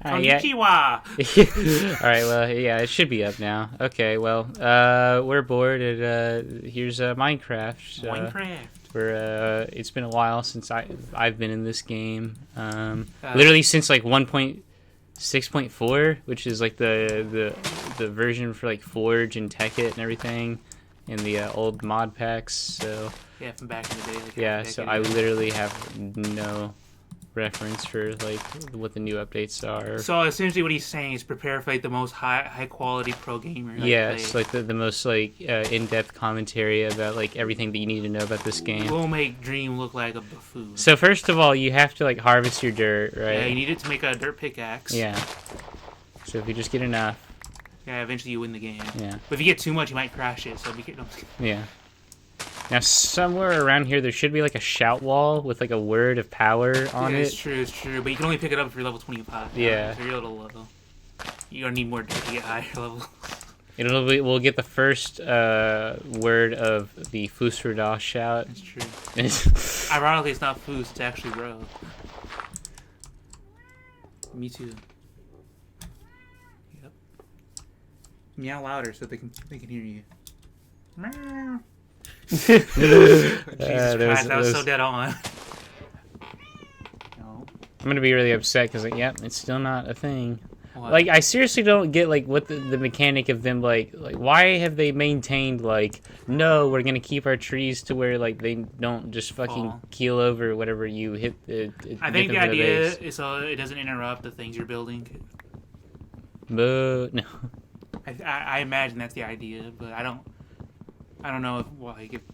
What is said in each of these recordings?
Yeah. Konnichiwa. All right, well, yeah, it should be up now. Okay, well, we're bored, and here's Minecraft. Minecraft. It's been a while since I've been in this game. Uh, Literally since like 1.6.4, which is like the version for like Forge and Tekkit and everything, and the old mod packs. So Yeah, from back in the day. Like yeah, so I literally have no reference for like what the new updates are. So essentially, what he's saying is prepare for like the most high quality pro gamer. Like, Yeah, it's like the most like in-depth commentary about like everything that you need to know about this game. We'll make Dream look like a buffoon. So first of all, you have to like harvest your dirt, right? Yeah, you need it to make a dirt pickaxe. Yeah. So if you just get enough. Yeah, eventually you win the game. Yeah. But if you get too much, you might crash it. So be careful. Yeah. Now somewhere around here there should be like a shout wall with like a word of power on Yeah, it. it's true. But you can only pick it up if you're level 25. Yeah. So you're a little low. You're gonna need more dirt to get higher level. We'll get the first word of the Fusrada shout. That's true. Ironically, it's not Foos, it's actually Bro. Me too. Yep. Meow louder so they can hear you. Meow. Jesus Christ, that was so dead on. No. I'm gonna be really upset because it's still not a thing. What? Like I seriously don't get like what the mechanic of them like why have they maintained like no, we're gonna keep our trees to where like they don't just fucking keel over whenever you hit the. I think the idea is so it doesn't interrupt the things you're building. No. I imagine that's the idea, but I don't know if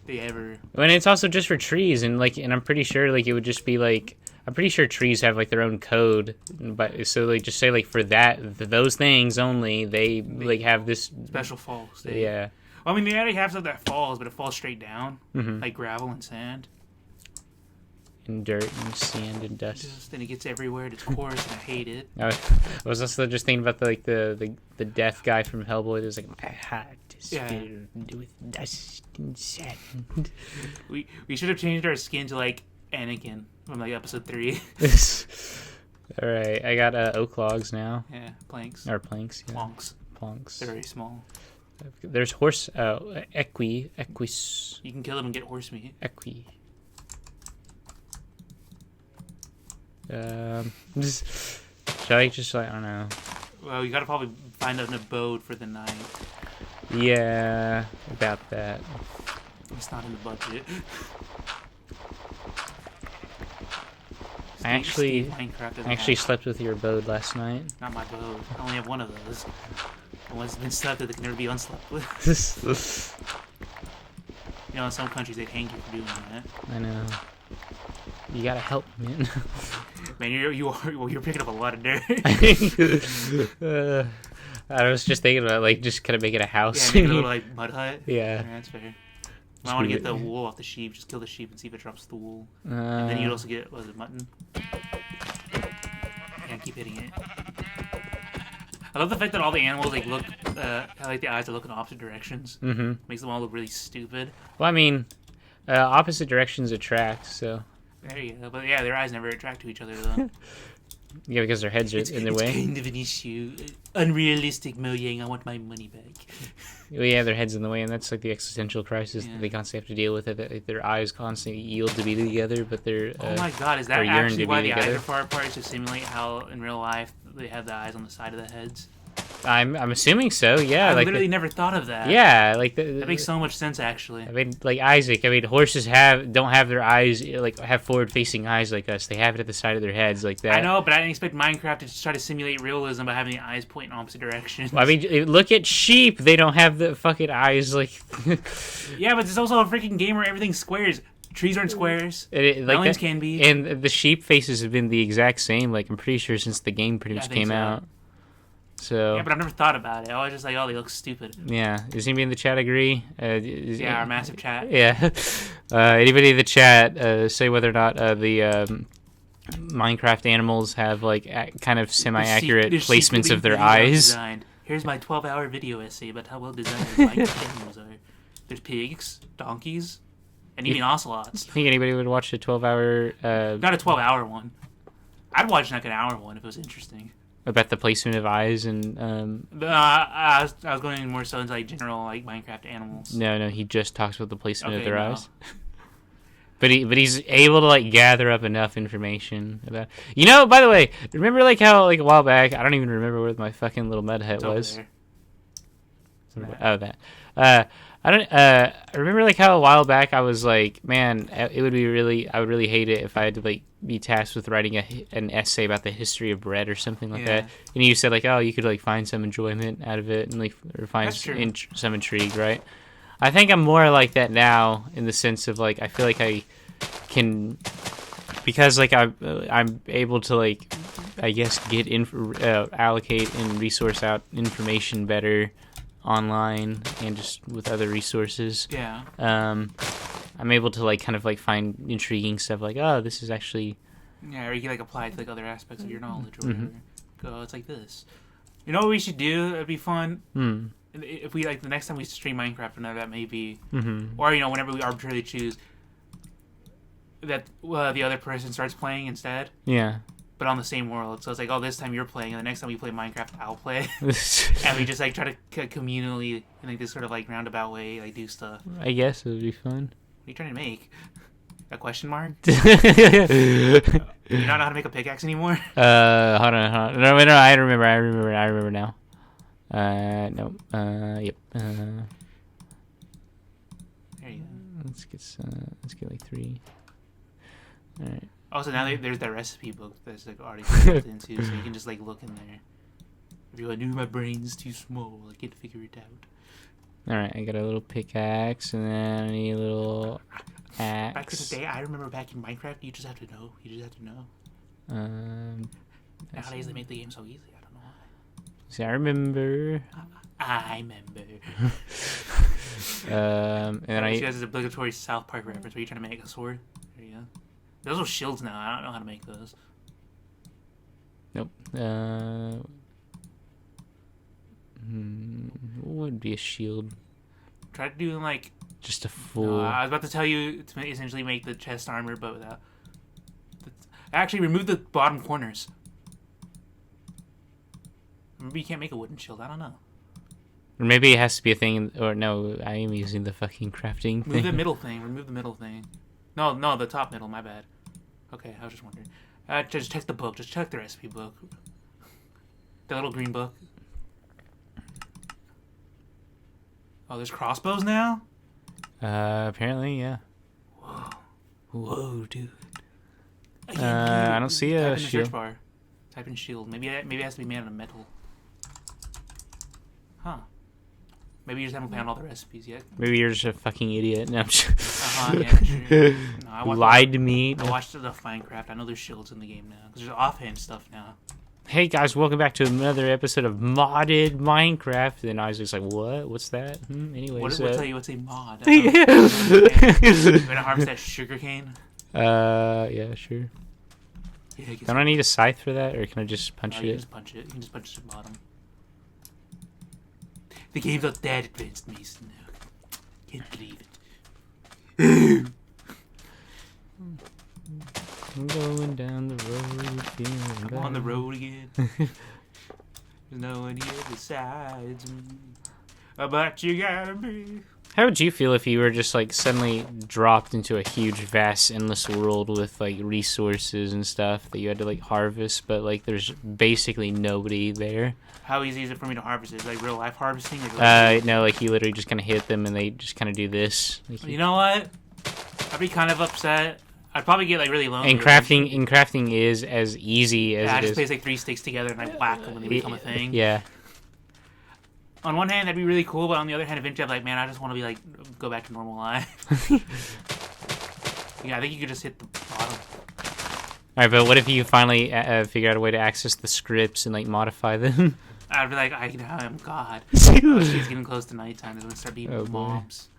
they ever. And it's also just for trees, and I'm pretty sure like it would just be like I'm pretty sure trees have like their own code, but so like just say like for those things only they like have this special fall state. Yeah. Well, I mean they already have stuff that falls, but it falls straight down, like gravel and sand. And dirt and sand and dust. Then it gets everywhere. It's coarse, and I hate it. I was also just thinking about the death guy from Hellboy. There's like my heart is filled with dust and sand. We should have changed our skin to like Anakin from like episode 3. All right, I got oak logs now. Yeah, planks. Or planks. Yeah. Planks. They're very small. There's horse. Equus. You can kill them and get horse meat. Shall I just like I don't know. Well, you gotta probably find an abode for the night. Yeah, about that. It's not in the budget. I actually slept with your abode last night. Not my abode. I only have one of those. And once it's been slept with, it can never be unslept with. You know, in some countries they hang you for doing that. I know. You gotta help, man. Man, you're picking up a lot of dirt. I was just thinking about like just kind of making a house. Yeah, make a little like mud hut. Yeah. That's fair. I want to get the wool off the sheep. Just kill the sheep and see if it drops the wool. And then you'd also get mutton. Yeah, keep hitting it. I love the fact that all the animals like look. I like the eyes that look in opposite directions. Mm-hmm. Makes them all look really stupid. Well, I mean, opposite directions attract. So. There you go. But yeah, their eyes never attract to each other though. Yeah, because their heads are in their way. It's kind of an issue. Unrealistic, Mojang. I want my money back. Well, yeah, their heads in the way, and that's like the existential crisis that they constantly have to deal with. It that their eyes constantly yield to be together, but they're oh my god, is that actually why the eyes are far apart? To simulate how in real life they have the eyes on the side of the heads. I'm assuming so. Yeah, I literally never thought of that. Yeah, like that makes so much sense actually. I mean, like Isaac. I mean, horses don't have their eyes like have forward-facing eyes like us. They have it at the side of their heads like that. I know, but I didn't expect Minecraft to try to simulate realism by having the eyes point in opposite directions. Well, I mean, look at sheep. They don't have the fucking eyes like. Yeah, but it's also a freaking game where everything's squares. Trees aren't squares. Melons can be. And the sheep faces have been the exact same. Like I'm pretty sure since the game pretty much came out. So yeah, but I've never thought about it. I was just like, oh, they look stupid. Yeah. Does anybody in the chat agree? Yeah, our massive chat. Yeah. Anybody in the chat say whether or not the Minecraft animals have like kind of semi-accurate placements of their eyes. Designed. Here's my 12-hour video essay about how well designed Minecraft animals are. There's pigs, donkeys, and even ocelots. You think anybody would watch a 12-hour? Not a 12-hour one. I'd watch like an hour one if it was interesting. About the placement of eyes and I was going more so into like general like Minecraft animals. No, he just talks about the placement of Okay, their no. eyes. But he's able to like gather up enough information about. You know, by the way, remember like how like a while back, I don't even remember where my fucking little mud hut It's over was. there. Oh, that. I don't. I remember like how a while back I was like, man, it would be really. I would really hate it if I had to like be tasked with writing an essay about the history of bread or something like that. And you said like, oh, you could like find some enjoyment out of it and like or find That's true. some intrigue, right? I think I'm more like that now in the sense of like I feel like I can because like I'm able to like I guess get allocate and resource out information better online and just with other resources. Yeah. I'm able to like kind of like find intriguing stuff like, oh, this is actually Yeah, or you can like apply it to like other aspects of your knowledge or Mhm. whatever. Go, it's like this. You know what we should do? It'd be fun if we like the next time we stream Minecraft, whenever that may be, or you know whenever we arbitrarily choose that the other person starts playing instead, yeah. but on the same world. So it's like, oh, this time you're playing, and the next time we play Minecraft, I'll play, and we just like try to communally in like this sort of like roundabout way like do stuff. I guess it would be fun. What are you trying to make? A question mark? uh, You don't know how to make a pickaxe anymore? hold on. No, I remember now. No. Yep. There you go. Let's get like 3. All right. Also, now there's that recipe book that's like already built into, so you can just like look in there. If you knew my brain's too small, I can't figure it out. All right. I got a little pickaxe, and then I need a little axe. Back in the day, I remember back in Minecraft, you just have to know. You just have to know. Nowadays, they make the game so easy. I don't know why. See, I remember. I remember. And then She has this obligatory South Park reference where you're trying to make a sword. There you go. Those are shields now. I don't know how to make those. Nope. What would be a shield? Try to do like. Just a full. I was about to tell you to essentially make the chest armor, but without. Actually, remove the bottom corners. Maybe you can't make a wooden shield. I don't know. Or maybe it has to be a thing. Or no, I am using the fucking crafting thing. Remove the middle thing. Remove the middle thing. No, the top middle. My bad. Okay, I was just wondering. Just check the book. Just check the recipe book. The little green book. Oh, there's crossbows now? Apparently, yeah. Whoa, dude. I don't see a Type in the shield. search bar. Type in shield. Maybe it has to be made out of metal. Huh. Maybe you just haven't found all the recipes yet. Maybe you're just a fucking idiot. No, I'm just... Yeah, sure. No, I lied to me. I watched enough Minecraft. I know there's shields in the game now. Because there's offhand stuff now. Hey guys, welcome back to another episode of Modded Minecraft. And I was just like, what? What's that? Anyways. What tell you what's a mod? You're gonna harvest that sugarcane? Yeah, sure. Yeah, Don't I need a scythe for that, or can I just punch you it? can just punch it. You can just punch the bottom. The game's not that advanced, Mason. Can't believe it. I'm going down the road, feeling I'm on the road again. There's no one here besides me. But you gotta be. How would you feel if you were just like suddenly dropped into a huge, vast, endless world with like resources and stuff that you had to like harvest, but like there's basically nobody there? How easy is it for me to harvest it? Is it like real life harvesting? Or No, like you literally just kind of hit them and they just kind of do this. Like, you know what? I'd be kind of upset. I'd probably get like really lonely. and crafting is as easy as I it just is. place like 3 sticks together and I whack them and they become a thing. Yeah. On one hand, that'd be really cool, but on the other hand, eventually, I'm like, man, I just want to be like, go back to normal life. Yeah, I think you could just hit the bottom. Alright, but what if you finally figure out a way to access the scripts and like modify them? I'd be like, I'm God. Oh, she's getting close to nighttime. It's gonna start beating Oh, boy. mobs.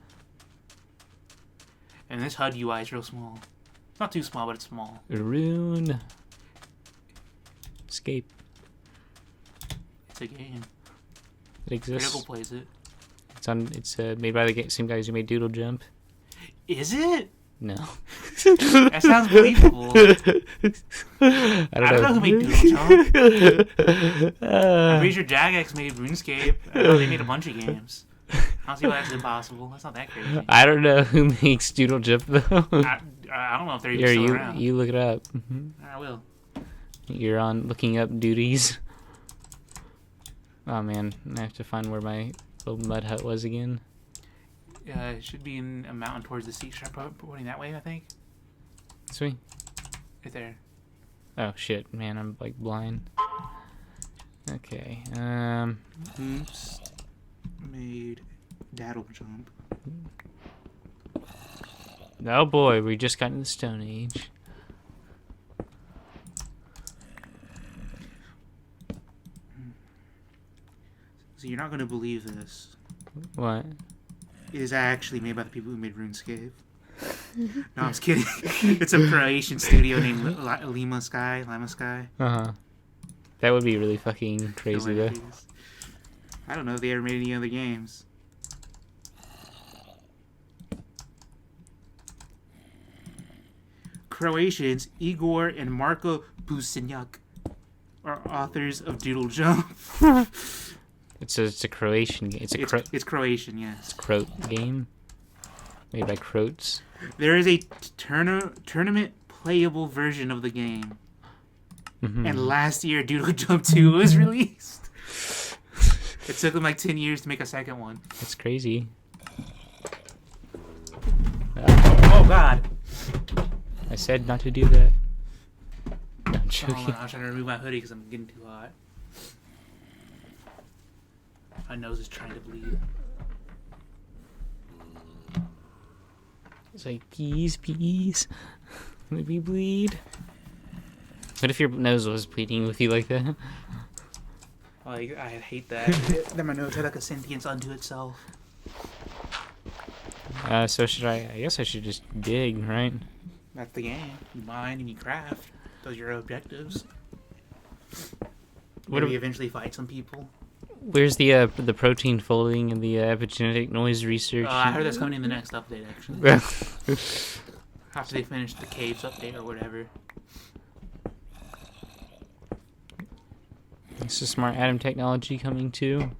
And this HUD UI is real small. It's not too small, but it's small. Rune. Escape. It's a game. It exists. Critical plays it. It's made by the same guys who made Doodle Jump. Is it? No. That sounds believable. I I don't know who made Doodle Jump. I'm pretty sure Jagex made RuneScape. I know they made a bunch of games. I don't see why that's impossible. That's not that crazy. I don't know who makes Doodle Jump though. I don't know if they're even Here, still you around. you look it up. I will. You're on looking up duties. Oh man, I have to find where my little mud hut was again. It should be in a mountain towards the sea. Should I put pointing that way, I think? Sweet. Right there. Oh shit, man, I'm like blind. Okay. Oops. Made Daddle Jump. Oh boy, we just got into the Stone Age. So you're not gonna believe this. What? It is actually made by the people who made RuneScape. No, I'm just kidding. It's a Croatian studio named Lima Sky. Uh-huh. That would be really fucking crazy though. Hilarious. I don't know if they ever made any other games. Croatians Igor and Marko Busenjak are authors of Doodle Jump. It's a Croatian game. It's Croatian, yes. It's Croat game. Made by Croats. There is a tournament playable version of the game. And last year, Doodle Jump 2 was released. It took them like 10 years to make a second one. That's crazy. Oh, God. I said not to do that. No, I'm Oh, joking. I'm trying to remove my hoodie because I'm getting too hot. My nose is trying to bleed. It's like, please, let me bleed. What if your nose was bleeding with you like that? Like, I hate that. Then my nose had like a sentience unto itself. So should I guess I should just dig, right? That's the game. You mine and you craft. Those are your objectives. What Maybe if- eventually fight some people. Where's the protein folding and the epigenetic noise research? I heard that's coming in the next update, actually. After they finish the caves update or whatever. Is the smart atom technology coming too?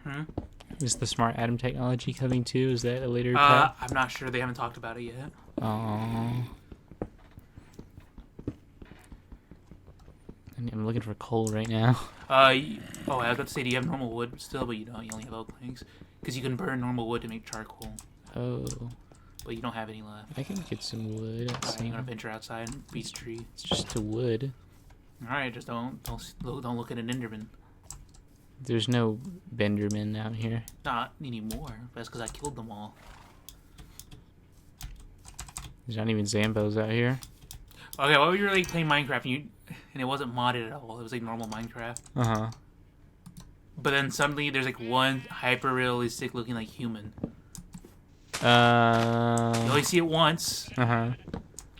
Hmm? Is the smart atom technology coming too? Is that a later part? I'm not sure. They haven't talked about it yet. Oh. I'm looking for coal right now. I was about to say, do you have normal wood still? But you don't. You only have oak planks. Because you can burn normal wood to make charcoal. Oh. But you don't have any left. I can get some wood. Alright, you're gonna venture outside and beat a tree. It's just a wood. Alright, just don't look at an Enderman. There's no Benderman out here. Not anymore. That's because I killed them all. There's not even Zambos out here. Okay, what were you like playing Minecraft and it wasn't modded at all? It was like normal Minecraft. Uh-huh. But then suddenly there's like one hyper realistic looking like human. You Uh only see it once. huh.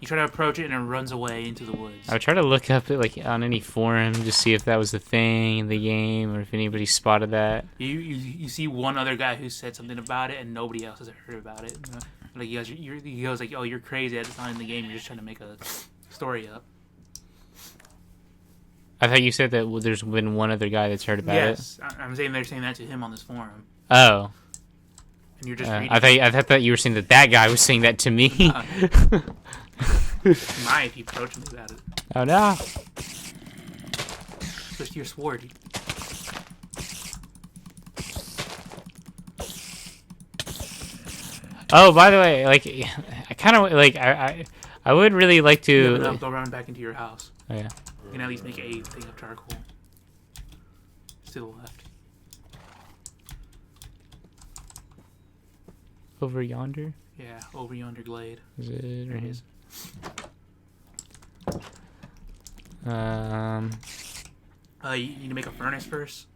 You try to approach it and it runs away into the woods. I would try to look up it like on any forum to see if that was the thing in the game or if anybody spotted that. You see one other guy who said something about it and nobody else has heard about it. Like he goes like, "Oh, you're crazy. That's not in the game. You're just trying to make a story up." I thought you said that there's been one other guy that's heard about it. Yes, I'm saying they're saying that to him on this forum, Oh. and you're just reading. I thought you were saying that guy was saying that to me. My, if you approach me about it, Oh no. twist your sword. Oh, by the way, like I kind of like I would really like You to. have enough, go around back into your house. Oh yeah. You can at least make a thing of charcoal. To the left. Over yonder. Yeah, over yonder glade. Is it There right it here? is. You need to make a furnace first.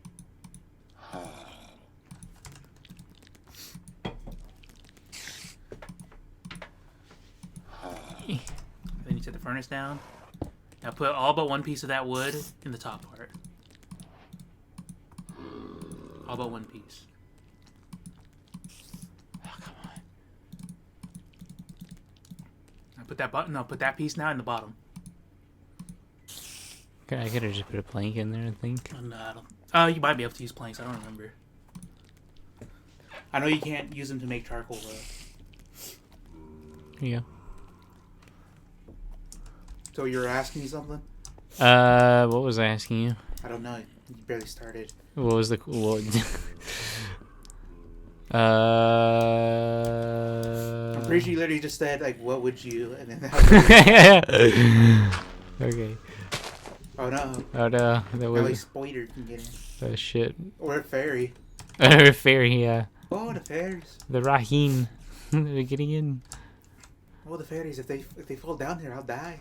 Then you set the furnace down. Now put all but one piece of that wood in the top part. All but one piece. Oh come on. Now Put that button. No, put that piece now in the bottom. Okay, I could have just put a plank in there, I think. No, I don't. You might be able to use planks. I don't remember. I know you can't use them to make charcoal though. Here you So you were asking me something? go. What was I asking you? I don't know. You barely started. What was the... What, I'm pretty sure you literally just said, like, what would you? And then Okay. Oh no. Oh no, that Only was... Spider can get in. Oh shit. Or a fairy. Fairy, yeah. Oh, the fairies. The Rahim. They're getting in. Oh, the fairies. If they fall down here, I'll die.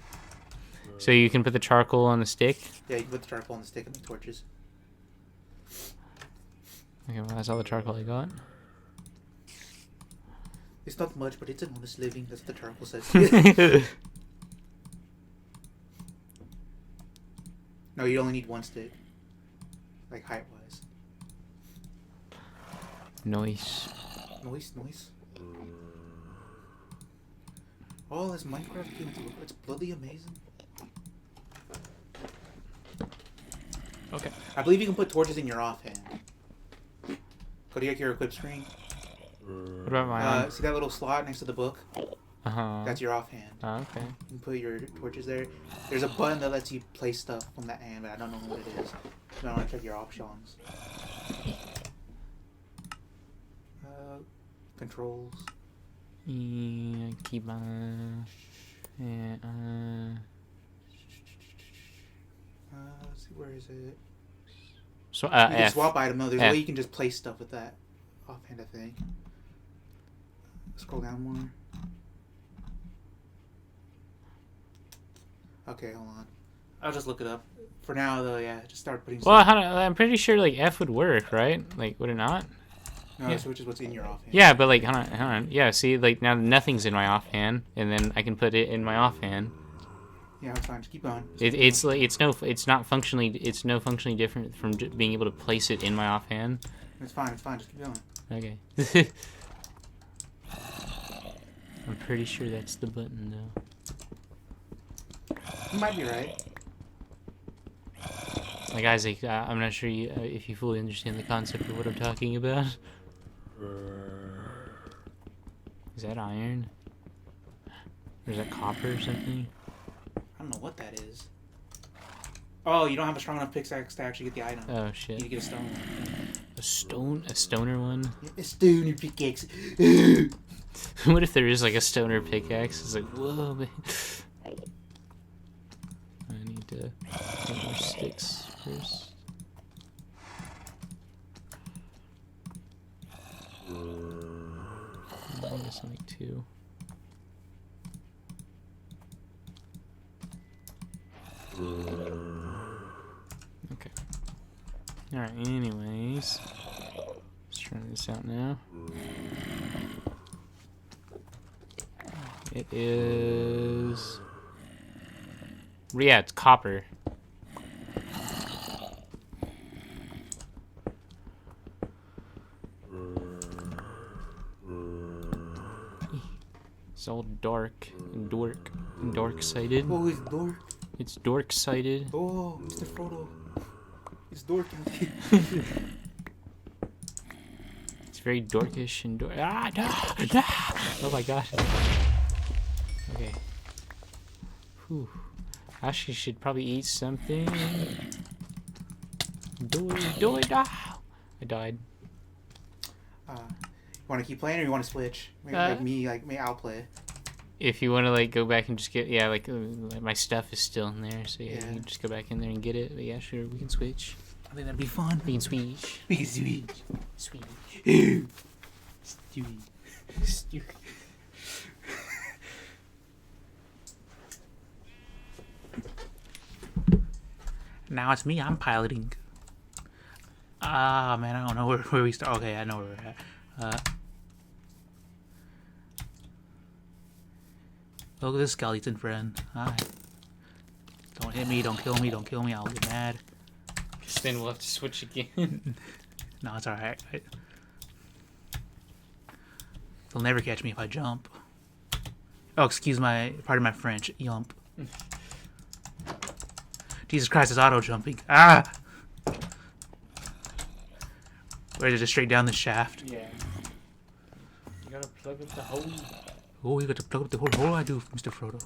So you can put the charcoal on the stick? Yeah, you can put the charcoal on the stick and make torches. Okay, well that's all the charcoal I got. It's not much, but it's an honest living. That's what the charcoal says. No, you only need one stick. Like height-wise. Nice. Noise. Oh, this Minecraft game, it's bloody amazing. Okay. I believe you can put torches in your offhand. Go to your equip screen. What about my on? See that little slot next to the book? Uh-huh. That's your offhand. Oh, okay. You can put your torches there. There's a button that lets you place stuff from that hand, but I don't know what it is. So I want to check your options. Controls. Yeah, keep on. Yeah, Let's see, where is it? So, You can F. swap item. No, there's a F. way you can just place stuff with that offhand, I think. Scroll down more. Okay, hold on. I'll just look it up. For now, though, yeah, just start putting Well, stuff. I'm pretty sure, like, F would work, right? Like, would it not? No, yeah. switch is what's in your offhand. Yeah, but, like, hold on. Yeah, see, like, now nothing's in my offhand, and then I can put it in my offhand. Yeah, it's fine. Just keep going. It's like, it's no functionally different from being able to place it in my offhand. It's fine. It's fine. Just keep going. Okay. I'm pretty sure that's the button, though. You might be right. Like, Isaac, I'm not sure if you fully understand the concept of what I'm talking about. Is that iron? Or is that copper or something? I don't know what that is. Oh, you don't have a strong enough pickaxe to actually get the item. Oh, You shit. need to get a stone one. A stoner one? A stoner pickaxe. What if there is, like, a stoner pickaxe? It's like, whoa, man. I need to get more sticks first. I guess only 2. Okay. Alright, anyways. Let's try this out now. It is... Yeah, it's copper. It's all dark and dork-sided. Oh, it's dork. It's dork-sided. Oh, Mr. Frodo. It's dorky. It's very dorkish and Oh my gosh. Okay. Whew. Actually, should probably eat something. I died. You want to keep playing or you want to switch? Maybe maybe I'll play. If you want to, like, go back and just get, yeah, like, my stuff is still in there, so yeah, you can just go back in there and get it. But yeah, sure, we can switch. I think that'd be fun. We can switch. We can switch. Switch. Stewie. Now it's me. I'm piloting. Ah, man, I don't know where we start. Okay, I know where we're at. Look at this skeleton friend. Hi. Don't hit me. Don't kill me. Don't kill me. I'll get mad. Just then we'll have to switch again. No, it's alright. They'll never catch me if I jump. Oh, pardon my French. Yump. Jesus Christ, it's auto jumping. Ah! Where is it? Just straight down the shaft? Yeah. You gotta plug up the hole. Oh, you got to plug up the whole hole. I do, Mr. Frodo.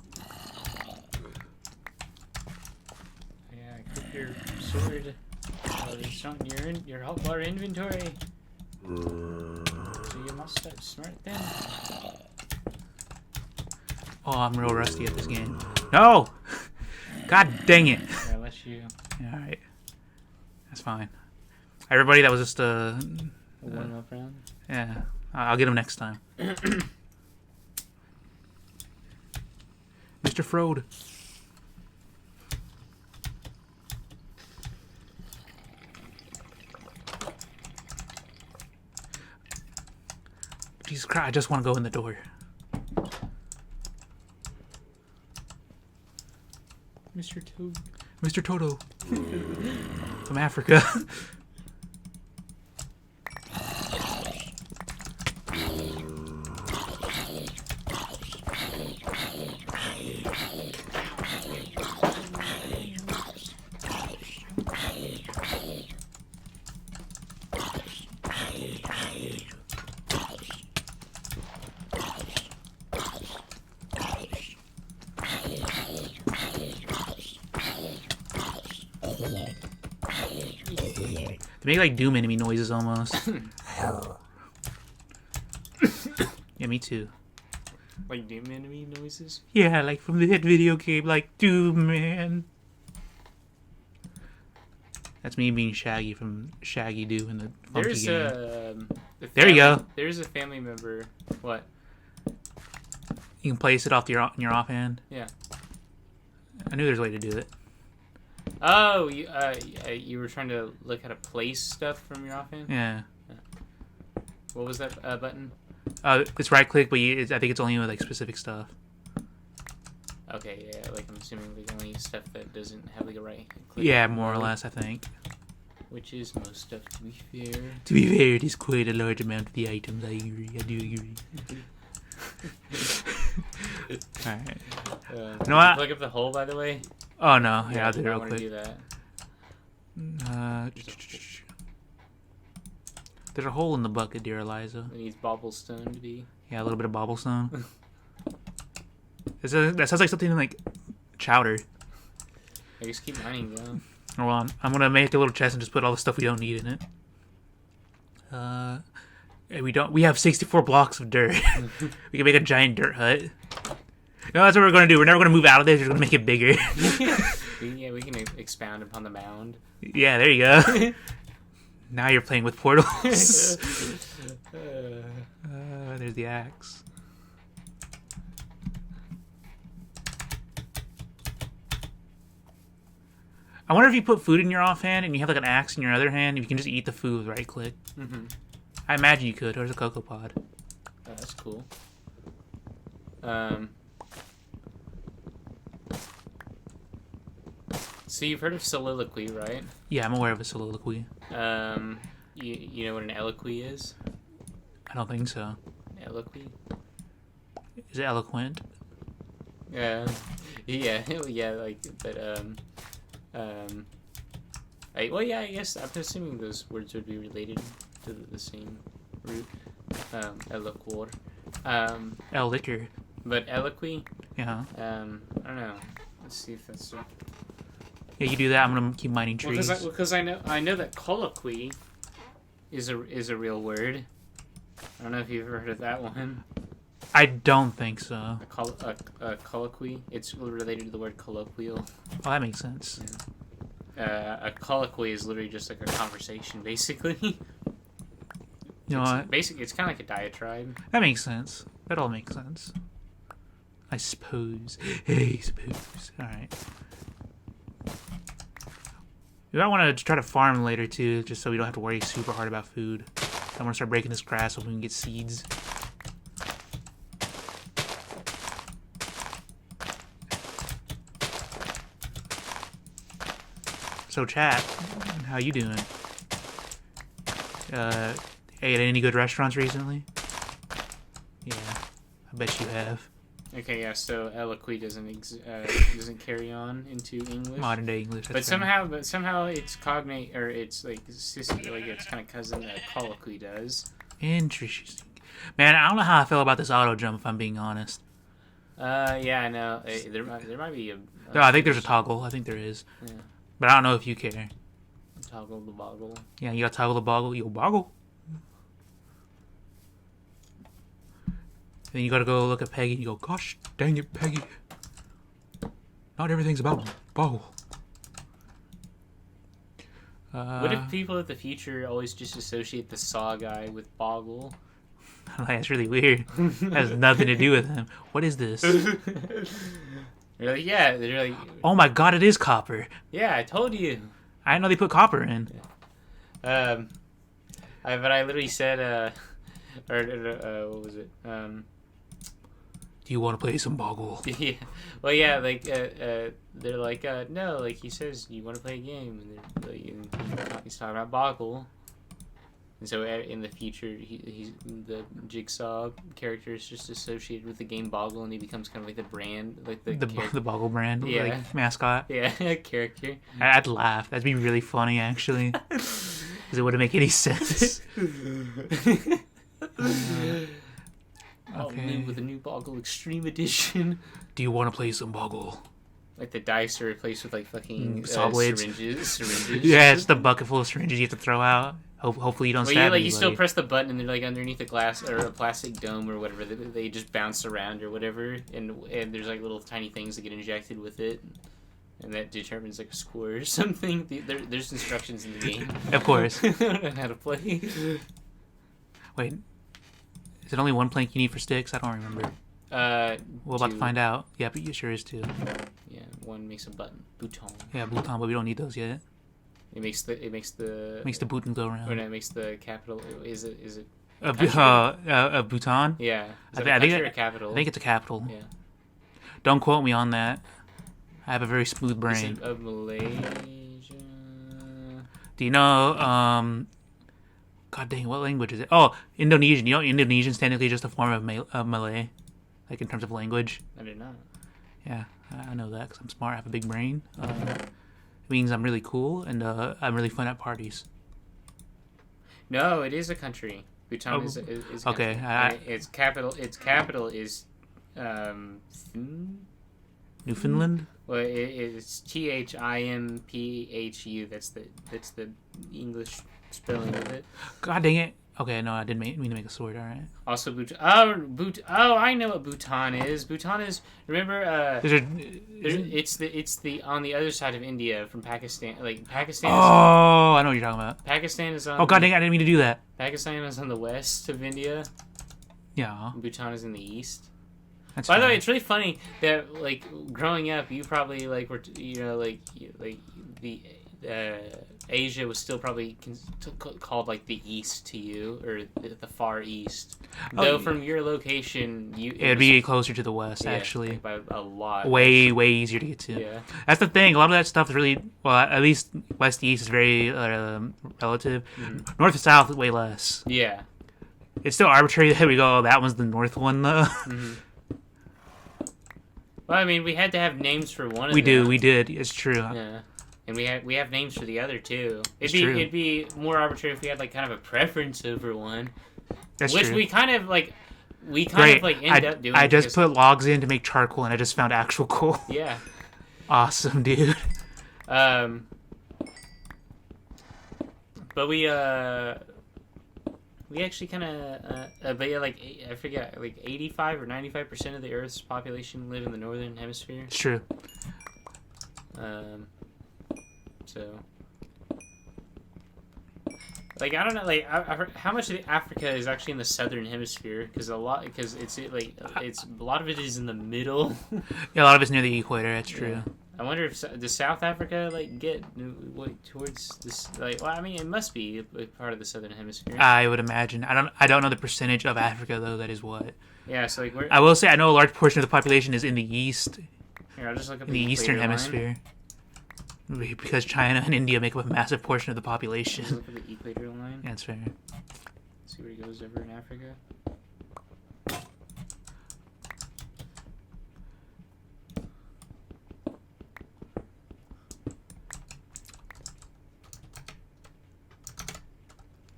Yeah, equip your sword. It's not in your hotbar inventory. So you must have smart then. Oh, I'm real rusty at this game. No! God dang it. Yeah, I'll let you Alright. That's fine. Everybody, that was just warm up round. yeah. I'll get him next time. Mr. Frode. Jesus Christ, I just want to go in the door. Mr. Toad. Mr. Toto. From Africa. They make like Doom enemy noises almost. Yeah, me too. Like Doom enemy noises? Yeah, like from the hit video game, like Doom, man. That's me being Shaggy from Shaggy Doo in the Funky There's game. there you go. There's a family member. What? You can place it off in your offhand. Yeah. I knew there's a way to do it. Oh, you were trying to look how to place stuff from your offhand? Yeah. What was that button? It's right click, but I think it's only with like specific stuff. Okay, yeah, like I'm assuming like only stuff that doesn't have like a right click. Yeah, more or less, I think. Which is most stuff, to be fair. To be fair, it is quite a large amount of the items. I agree. I do agree. Alright. Did know what? you plug up the hole, by the way? Oh no, yeah, I'll do it real I want to quick. do that. There's a hole in the bucket, dear Eliza. It needs Bobblestone to be. Yeah, a little bit of bobblestone. That sounds like something like chowder. I just keep mining, though. Hold on, I'm gonna make a little chest and just put all the stuff we don't need in it. We have 64 blocks of dirt. We can make a giant dirt hut. No, that's what we're gonna do. We're never gonna move out of this. We're gonna make it bigger. Yeah, we can expound upon the mound. Yeah, there you go. Now you're playing with portals. There's the axe. I wonder if you put food in your offhand and you have like an axe in your other hand, you can just eat the food with right click. Mm-hmm. I imagine you could. There's a cocoa pod. Oh, that's cool. So you've heard of soliloquy, right? Yeah, I'm aware of a soliloquy. You know what an eloquy is? I don't think so. Eloquy? Is it eloquent? Yeah, yeah, like, but, well, yeah, I guess I'm assuming those words would be related to the same root. Eloquor. Liquor. But eloquy, Yeah. I don't know. Let's see if that's... Yeah, you do that. I'm gonna keep mining trees. Because I know that colloquy is a real word. I don't know if you've ever heard of that one. I don't think so. A colloquy. It's related to the word colloquial. Oh, that makes sense. A colloquy is literally just like a conversation, basically. You know what? Basically, it's kind of like a diatribe. That makes sense. That all makes sense. I suppose. Hey, suppose. Alright. We might want to try to farm later, too, just so we don't have to worry super hard about food. I'm going to start breaking this grass so we can get seeds. So, chat, how you doing? Ate at any good restaurants recently? Yeah, I bet you have. Okay, yeah. So eloquy doesn't carry on into English. Modern day English. But somehow it's cognate, or it's like sister, like its kind of cousin, colloquy does. Interesting. Man, I don't know how I feel about this auto jump. If I'm being honest. Yeah, I know. There might be a. No, I think there's a toggle. I think there is. Yeah. But I don't know if you care. Toggle the boggle. Yeah, you got toggle the boggle. You boggle. Then you gotta go look at Peggy. You go, gosh dang it, Peggy. Not everything's about boggle. What if people of the future always just associate the Saw guy with Boggle? That's really weird. That has nothing to do with him. What is this? They're like, yeah. They're like, Oh my god, it is copper. yeah. I told you. I didn't know they put copper in. But I literally said, what was it? Do you want to play some boggle? Yeah. Well, yeah. Like, they're like, no. Like he says, you want to play a game, and they're like, he's talking about Boggle. And so in the future, he's the Jigsaw character is just associated with the game Boggle, and he becomes kind of like the brand, like The boggle brand, Yeah. like mascot. yeah, character. I'd laugh. That'd be really funny, actually. Because it wouldn't make any sense. I'll live with a new Boggle Extreme Edition. Do you want to play some boggle? Like the dice are replaced with like fucking saw blades. syringes. Yeah, it's the bucket full of syringes you have to throw out. Hopefully you don't Well, stab you still anybody. press the button and they're like underneath a glass or a plastic dome or whatever. They just bounce around or whatever, and there's like little tiny things that get injected with it, and that determines like a score or something. There's instructions in the game. Of course. I don't know how to play. Wait, is it only one plank you need for sticks? I don't remember. We're about to find out. Yeah, but it sure is two. Yeah, one makes a button. Bouton. Yeah, bouton, but we don't need those yet. It makes the Makes the bouton go around. Or no, it makes the capital. Is it? A bouton? Yeah. Is that I think or a capital? I think it's a capital. Yeah. Don't quote me on that. I have a very smooth Is brain. it of Malaysia? Do you know, God dang, what language is it? Oh, Indonesian. You know Indonesian's technically just a form of Malay, like in terms of language. I did not. Yeah, I know that because I'm smart. I have a big brain. It means I'm really cool and I'm really fun at parties. No, it is a country. Bhutan Oh, is a okay, country. I- And its capital is Newfoundland? well, it's THIMPHU. That's the English spelling of it. God dang it. Okay, no, I didn't mean to make a sword, alright. Also, Bhutan. Oh, I know what Bhutan is. Bhutan is, remember, it's the on the other side of India from Pakistan. Like Pakistan. Oh, I know what you're talking about. Pakistan is on. Oh, god dang it, I didn't mean to do that. Pakistan is on the west of India. Yeah, And Bhutan is in the east. that's By the fine. way, it's really funny that like growing up, you probably like were like the Asia was still probably called like the East to you or the Far East. Oh, Though from your location, It'd be closer to the west, yeah, actually. like by a lot. Way easier to get to. Yeah. That's the thing. A lot of that stuff is really, well, at least west to east is very relative. North to south, way less. Yeah. It's still arbitrary that we go, oh, that one's the north one, though. Well, I mean, we had to have names for one of We them. do, we did. It's true. Yeah. And we have names for the other too. It's true. It'd be more arbitrary if we had like kind of a preference over one. That's Which true. we kind of like Great. end up doing. I just because- put logs in to make charcoal, and I just found actual coal. Yeah. Awesome, dude. But we actually kind of but yeah, like I forget, like 85 or 95% of the Earth's population live in the northern hemisphere. It's true. So like I don't know, like I heard, how much of Africa is actually in the southern hemisphere? Because it's a lot of it is in the middle. Yeah, a lot of it's near the equator. That's true. Yeah. I wonder if does South Africa like get towards this? Like, well, I mean, it must be like, part of the southern hemisphere. I would imagine. I don't know the percentage of Africa though. That is what. Yeah, so like I will say I know a large portion of the population is in the east, here, I'll just look up in the eastern equator line. hemisphere, because China and India make up a massive portion of the Just population. look at the equator line. Yeah, that's fair. See where he goes over in Africa.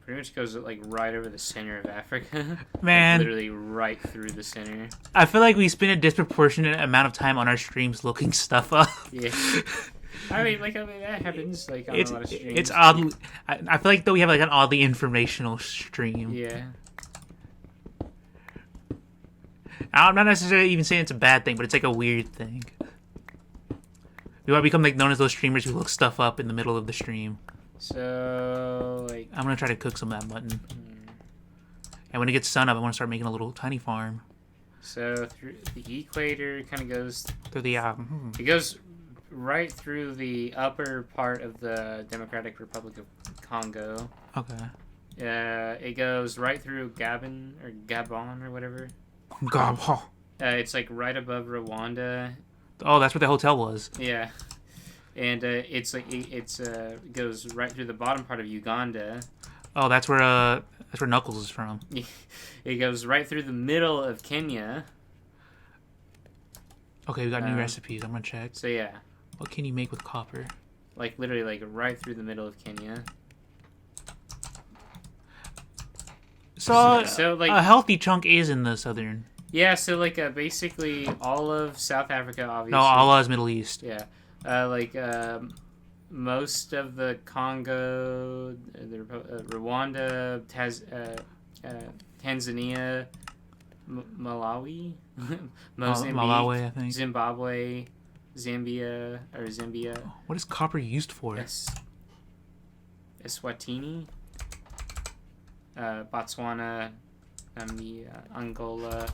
pretty much goes like right over the center of Africa. Man. Like, literally right through the center. I feel like we spend a disproportionate amount of time on our streams looking stuff up. Yeah. I mean, that happens like on a lot of streams. It's oddly. I feel like though we have like an oddly informational stream. Yeah. I'm not necessarily even saying it's a bad thing, but it's like a weird thing. We might become like known as those streamers who look stuff up in the middle of the stream. So like, I'm gonna try to cook some of that mutton. And when it gets sun up, I want to start making a little tiny farm. so through the equator kind of goes. Through the It goes right through the upper part of the Democratic Republic of Congo. Okay. It goes right through Gabon or whatever. Gabon. It's like right above Rwanda. Oh, that's where the hotel was. Yeah, and it's like it goes right through the bottom part of Uganda. Oh, that's where Knuckles is from. It goes right through the middle of Kenya. Okay, we got new recipes. I'm gonna check. So yeah, What can you make with copper? like literally like right through the middle of Kenya. So like a healthy chunk is in the southern. yeah, so like basically all of South Africa, obviously. No, Allah is Middle East. Yeah, most of the Congo, Rwanda, Tanzania, Malawi, Mozambique, Malawi, I think. Zimbabwe, Zambia. What is copper used for? Eswatini, Botswana, Angola.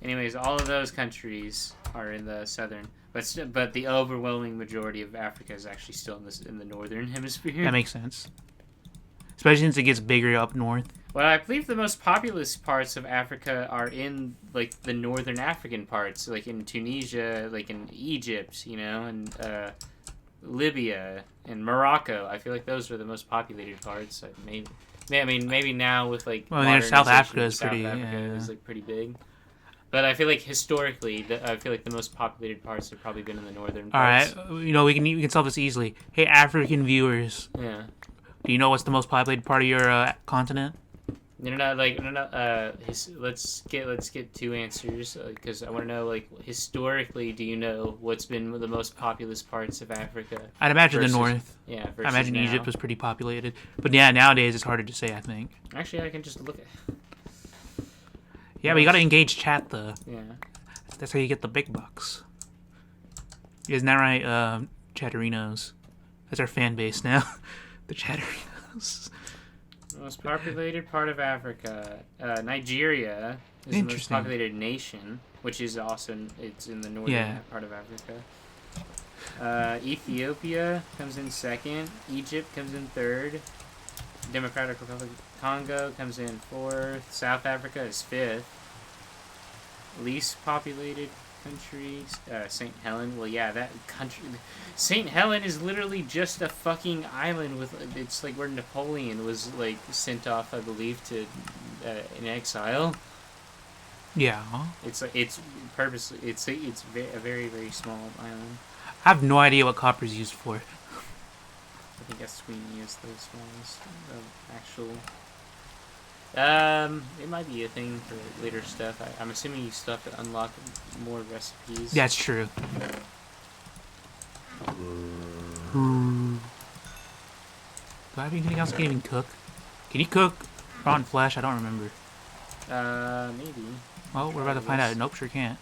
Anyways, all of those countries are in the southern, but the overwhelming majority of Africa is actually still in the northern hemisphere. That makes sense. Especially since it gets bigger up north. Well, I believe the most populous parts of Africa are in like the northern African parts, like in Tunisia, like in Egypt, and Libya and Morocco. I feel like those are the most populated parts. Maybe now with like South Africa is South pretty. Africa Yeah. is like pretty big. But I feel like historically, I feel like the most populated parts have probably been in the northern All right, parts. we can solve this easily. Hey, African viewers, Yeah. do you know what's the most populated part of your continent? Let's get two answers because I want to know like historically, do you know what's been the most populous parts of Africa? I'd imagine versus- the north. Yeah, I imagine now. Egypt was pretty populated, but yeah, nowadays it's harder to say. I think. Actually, I can just look at. Yeah, but you gotta engage chat though. Yeah. That's how you get the big bucks. Isn't that right, Chatterinos? That's our fan base now. The Chatterinos. Most populated part of Africa, Nigeria is the most Interesting. populated nation, which is also it's in the northern part of Africa. Ethiopia comes in second. Egypt comes in third. Democratic Republic of Congo comes in fourth. South Africa is fifth. Least populated countries, St. Helen. Well, yeah, that country. St. Helen is literally just a fucking island with. It's like where Napoleon was like sent off, I believe, to in exile. Yeah. It's like it's purposely. It's a very very small island. I have no idea what copper is used for. I think Eswatini is the smallest actual. It might be a thing for later stuff. I'm assuming you still have to unlock more recipes. That's true. Do I have anything else I can even cook? Can you cook rotten flesh? I don't remember. Maybe. Well, we're about to find out. Nope, sure can't.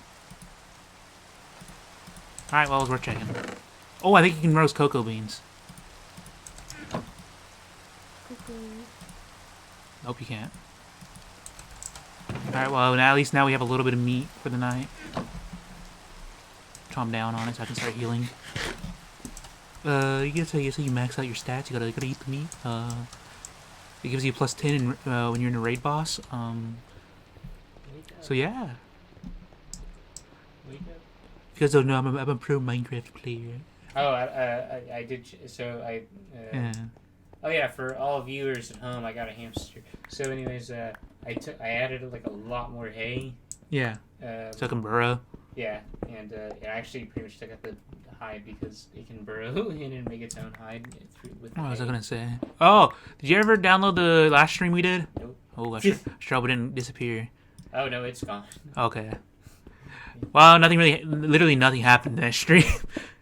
Alright, well, we're checking. Oh, I think you can roast cocoa beans. Nope, you can't. Alright, well, at least now we have a little bit of meat for the night. Calm down on it so I can start healing. You gotta max out your stats. You gotta eat the meat. It gives you a plus 10 when you're in a raid boss. So yeah. If you guys don't know, I'm a pro Minecraft player. Oh, I did. So I. Yeah. Oh yeah, for all viewers at home, I got a hamster. So, anyways, I added like a lot more hay. Yeah. So I can burrow. Yeah, and it actually pretty much took out the hide because it can burrow in and make its own hide. With What was I gonna say? Oh, did you ever download the last stream we did? Nope. Oh, I sure hope it didn't disappear. Oh no, it's gone. Okay. Well, literally nothing happened in that stream.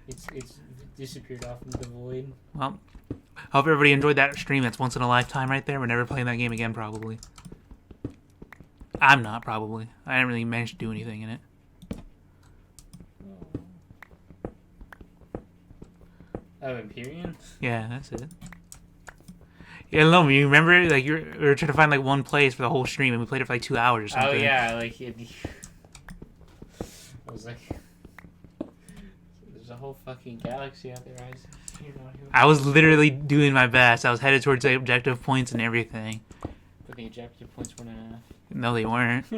It's disappeared off into the void. Well, hope everybody enjoyed that stream. That's once in a lifetime right there. We're never playing that game again, probably. I'm not, probably. I didn't really manage to do anything in it. Oh, Empyrean? Yeah, that's it. Yeah, no, you remember? Like, we were trying to find, like, one place for the whole stream, and we played it for, like, 2 hours or something. Oh, yeah, like, I was like, there's a whole fucking galaxy out there. I was literally doing my best. I was headed towards the objective points and everything. But the objective points weren't enough. No, they weren't.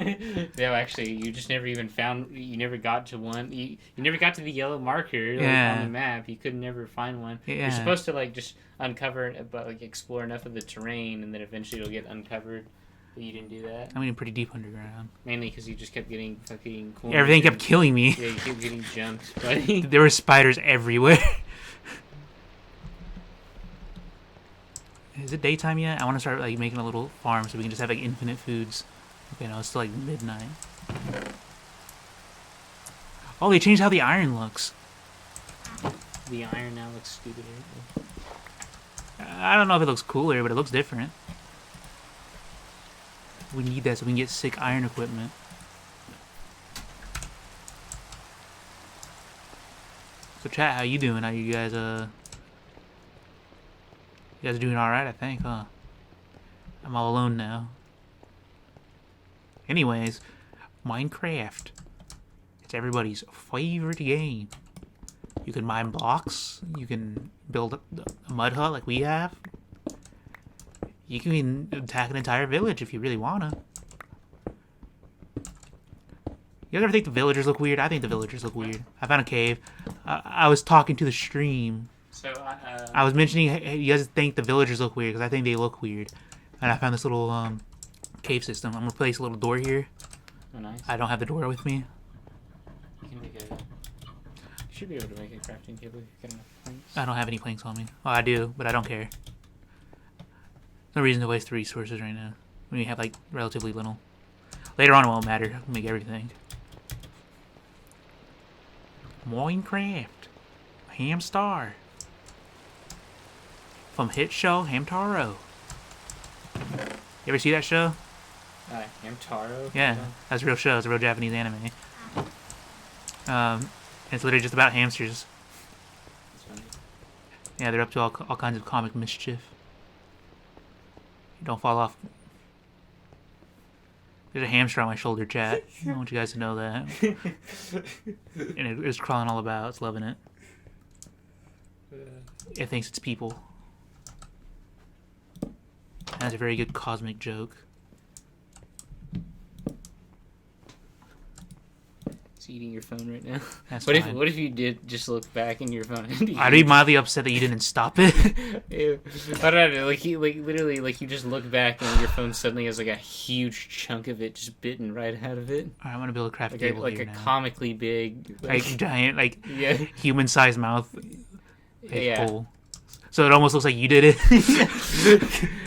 No, actually, you just never even found. You never got to one. You never got to the yellow marker on the map. You could never find one. Yeah. You're supposed to like just uncover it, but like explore enough of the terrain, and then eventually it'll get uncovered. But you didn't do that. I mean, pretty deep underground. Mainly because you just kept getting fucking. Cornered. Everything kept killing me. Yeah, you kept getting jumped, buddy. There were spiders everywhere. Is it daytime yet? I want to start like making a little farm so we can just have like infinite foods. Okay, no, it's still like midnight. Oh, they changed how the iron looks. The iron now looks stupid. I don't know if it looks cooler, but it looks different. We need that so we can get sick iron equipment. So chat, how you doing? How you guys You guys are doing alright, I think, huh? I'm all alone now. Anyways, Minecraft. It's everybody's favorite game. You can mine blocks. You can build a mud hut like we have. You can attack an entire village if you really wanna. You guys ever think the villagers look weird? I think the villagers look weird. I found a cave. I was talking to the stream. So I was mentioning, hey, you guys think the villagers look weird, because I think they look weird. And I found this little cave system. I'm going to place a little door here. Oh, nice. I don't have the door with me. You can make you should be able to make a crafting table if you get enough planks. I don't have any planks on me. Well, I do, but I don't care. No reason to waste the resources right now. When you have, like, relatively little. Later on it won't matter. I'll make everything. Minecraft. Hamstar. From hit show Hamtaro. You ever see that show? Hamtaro? Yeah, that's a real show. It's a real Japanese anime. It's literally just about hamsters. That's funny. Yeah, they're up to all kinds of comic mischief. You don't fall off. There's a hamster on my shoulder, chat. I want you guys to know that. And it's crawling all about. It's loving it. It thinks it's people. That's a very good cosmic joke. It's eating your phone right now. That's what fine. if you did just look back in your phone? I'd be mildly upset that you didn't stop it. Ew. I don't know, literally, you just look back and your phone suddenly has like a huge chunk of it just bitten right out of it. Alright, I'm gonna build a crafting Like table a here now. comically big, Like giant, like yeah, human-sized mouth. yeah. Hole. So it almost looks like you did it.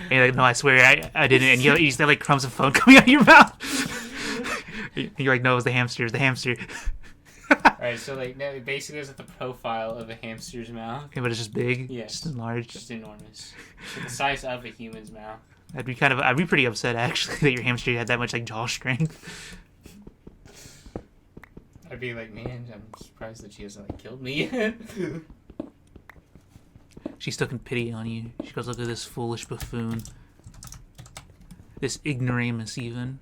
And you're like, no, I swear I didn't. And you just have like crumbs of phone coming out of your mouth. And you're like, no, it was the hamster. It was the hamster. Alright, so like no, it basically is like the profile of a hamster's mouth. Yeah, but it's just big. Yes. Just enlarged. Just enormous. Like the size of a human's mouth. I'd be pretty upset actually that your hamster had that much like jaw strength. I'd be like, man, I'm surprised that she hasn't like killed me yet. She's taking pity on you. She goes, look at this foolish buffoon. This ignoramus, even.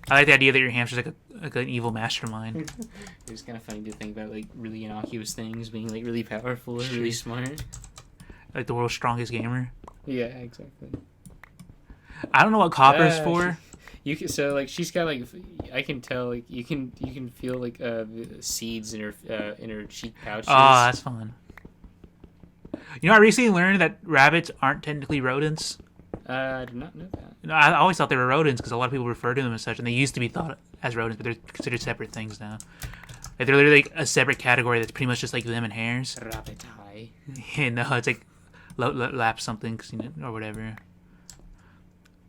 I like the idea that your hamster's like an evil mastermind. It's kind of funny to think about like really innocuous things being like really powerful and really smart. Like the world's strongest gamer. Yeah, exactly. I don't know what copper's for. You can she's got like I can tell like you can feel like the seeds in her cheek pouches. Oh, that's fun. You know, I recently learned that rabbits aren't technically rodents. I did not know that. You know, I always thought they were rodents because a lot of people refer to them as such, and they used to be thought as rodents, but they're considered separate things now. Like they're literally like a separate category that's pretty much just like them and hares. Rabbit eye. And no, it's like lap something, 'cause, you know, or whatever.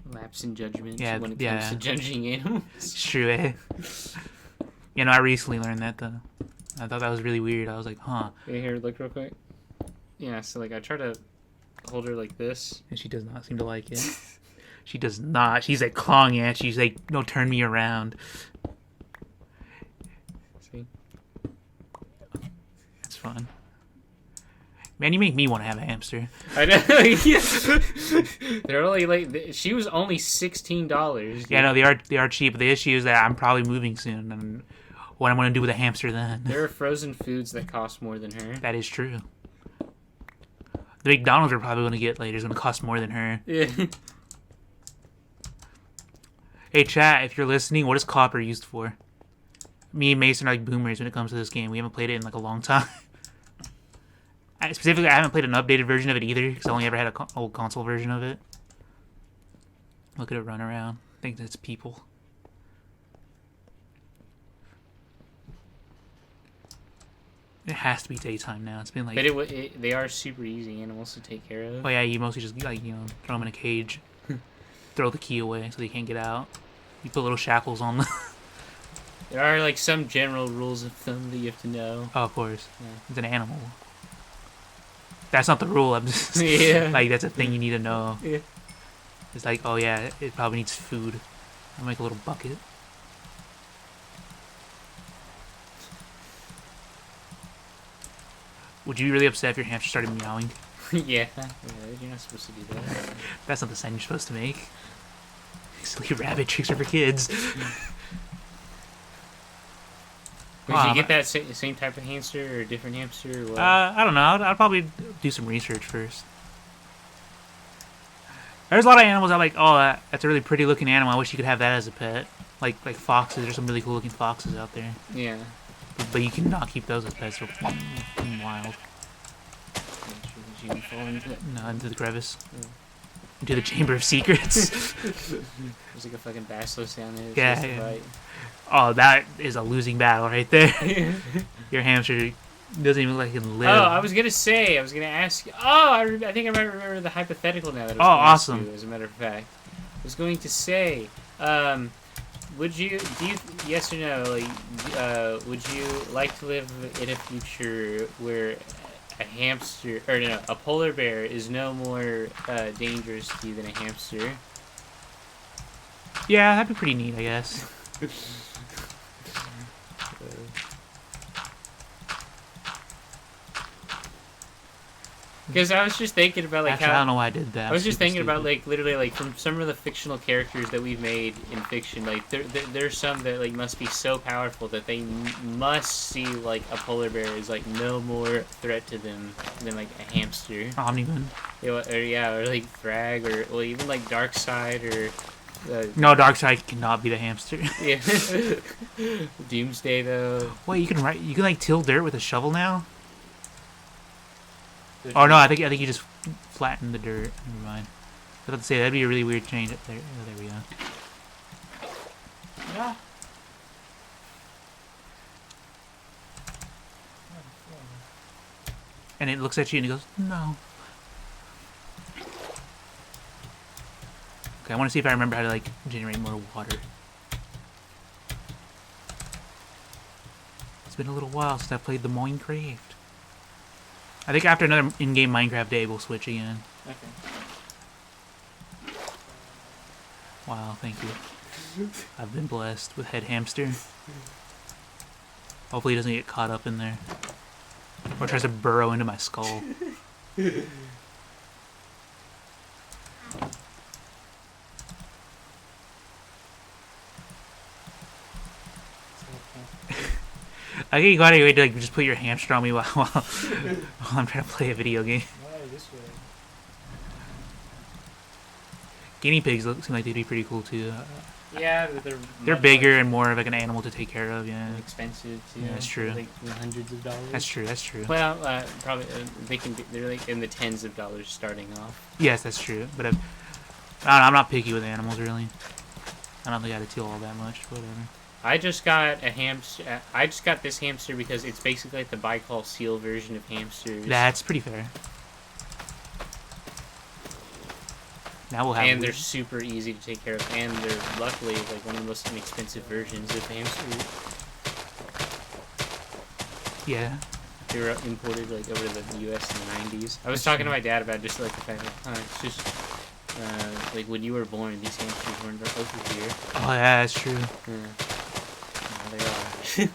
Lapse in judgment Yeah, when it comes yeah. to judging animals. It's true, eh? You know, I recently learned that though. I thought that was really weird. I was like, huh. Yeah, here, look real quick. Yeah, so like I try to hold her like this. And she does not seem to like it. She does not. She's like clawing at you. She's like, no, turn me around. See? It's fun. Man, you make me want to have a hamster. I know. They're only like she was only $16. Yeah, no, they are cheap. But the issue is that I'm probably moving soon, and what I'm gonna do with a hamster then? There are frozen foods that cost more than her. That is true. The McDonald's we're probably gonna get later is gonna cost more than her. Yeah. Hey chat, if you're listening, what is copper used for? Me and Mason are like boomers when it comes to this game. We haven't played it in like a long time. Specifically, I haven't played an updated version of it either because I only ever had an old console version of it. Look at it run around. I think that's people. It has to be daytime now. It's been like... But they are super easy animals to take care of. Oh yeah, you mostly just like, you know, throw them in a cage. Throw the key away so they can't get out. You put little shackles on them. There are like some general rules of thumb that you have to know. Oh, of course. Yeah. It's an animal. That's not the rule. I'm just Yeah. like, that's a thing you need to know. Yeah. It's like, oh yeah, it probably needs food. I'll make a little bucket. Would you be really upset if your hamster started meowing? Yeah. You're not supposed to do that. That's not the sound you're supposed to make. Silly rabbit tricks are for kids. Did you get that same type of hamster or a different hamster? Or what? I don't know. I'd probably do some research first. There's a lot of animals I like. Oh, that's a really pretty looking animal. I wish you could have that as a pet. Like foxes. There's some really cool looking foxes out there. Yeah. But you cannot keep those as pets. They're wild. Did you fall into it? No, into the crevice. Yeah. Into the Chamber of Secrets. There's like a fucking basilisk down there. Yeah. Oh, that is a losing battle right there. Your hamster doesn't even look like it can live. Oh, I was gonna ask you. Oh, I think I might remember the hypothetical now. That I was Oh, gonna ask awesome. you, as a matter of fact, I was going to say, yes or no, like, would you like to live in a future where a polar bear is no more dangerous to you than a hamster? Yeah, that'd be pretty neat, I guess. Because I was just thinking about like Actually, how I don't know why I did that. I was just Super thinking about stupid. like literally like from some of the fictional characters that we've made in fiction, like there's some that like must be so powerful that they must see like a polar bear is like no more threat to them than like a hamster. Omniman. Or like Thrag, or well even like Darkseid or No, Darkseid cannot beat a hamster. yeah. Doomsday though. Wait, you can like till dirt with a shovel now? Oh no, I think you just flatten the dirt. Never mind. I was about to say that'd be a really weird change up there. Oh, there we go. Yeah. And it looks at you and it goes, no. Okay, I want to see if I remember how to like generate more water. It's been a little while since I played the Minecraft. I think after another in-game Minecraft day, we'll switch again. Okay. Wow, thank you. I've been blessed with head hamster. Hopefully he doesn't get caught up in there. Or tries to burrow into my skull. I think you got any way to like just put your hamster on me while I'm trying to play a video game. Guinea pigs seem like they'd be pretty cool too. Yeah, They're bigger and more of like an animal to take care of. Yeah, expensive too. Yeah, that's true. Like hundreds of dollars. that's true. That's true. Well, probably they're like in the tens of dollars starting off. Yes, that's true. But I'm not picky with animals really. I don't think I'd appeal all that much. Whatever. I just got a hamster. I just got this hamster because it's basically like the Baikal seal version of hamsters. That's pretty fair. Now we'll have. And they're super easy to take care of, and they're luckily like one of the most inexpensive versions of hamsters. Yeah. They were imported like over to the U.S. in the 90s. I was talking to my dad about just like the fact that it's just like when you were born, these hamsters weren't over here. Oh yeah, that's true. Now they are.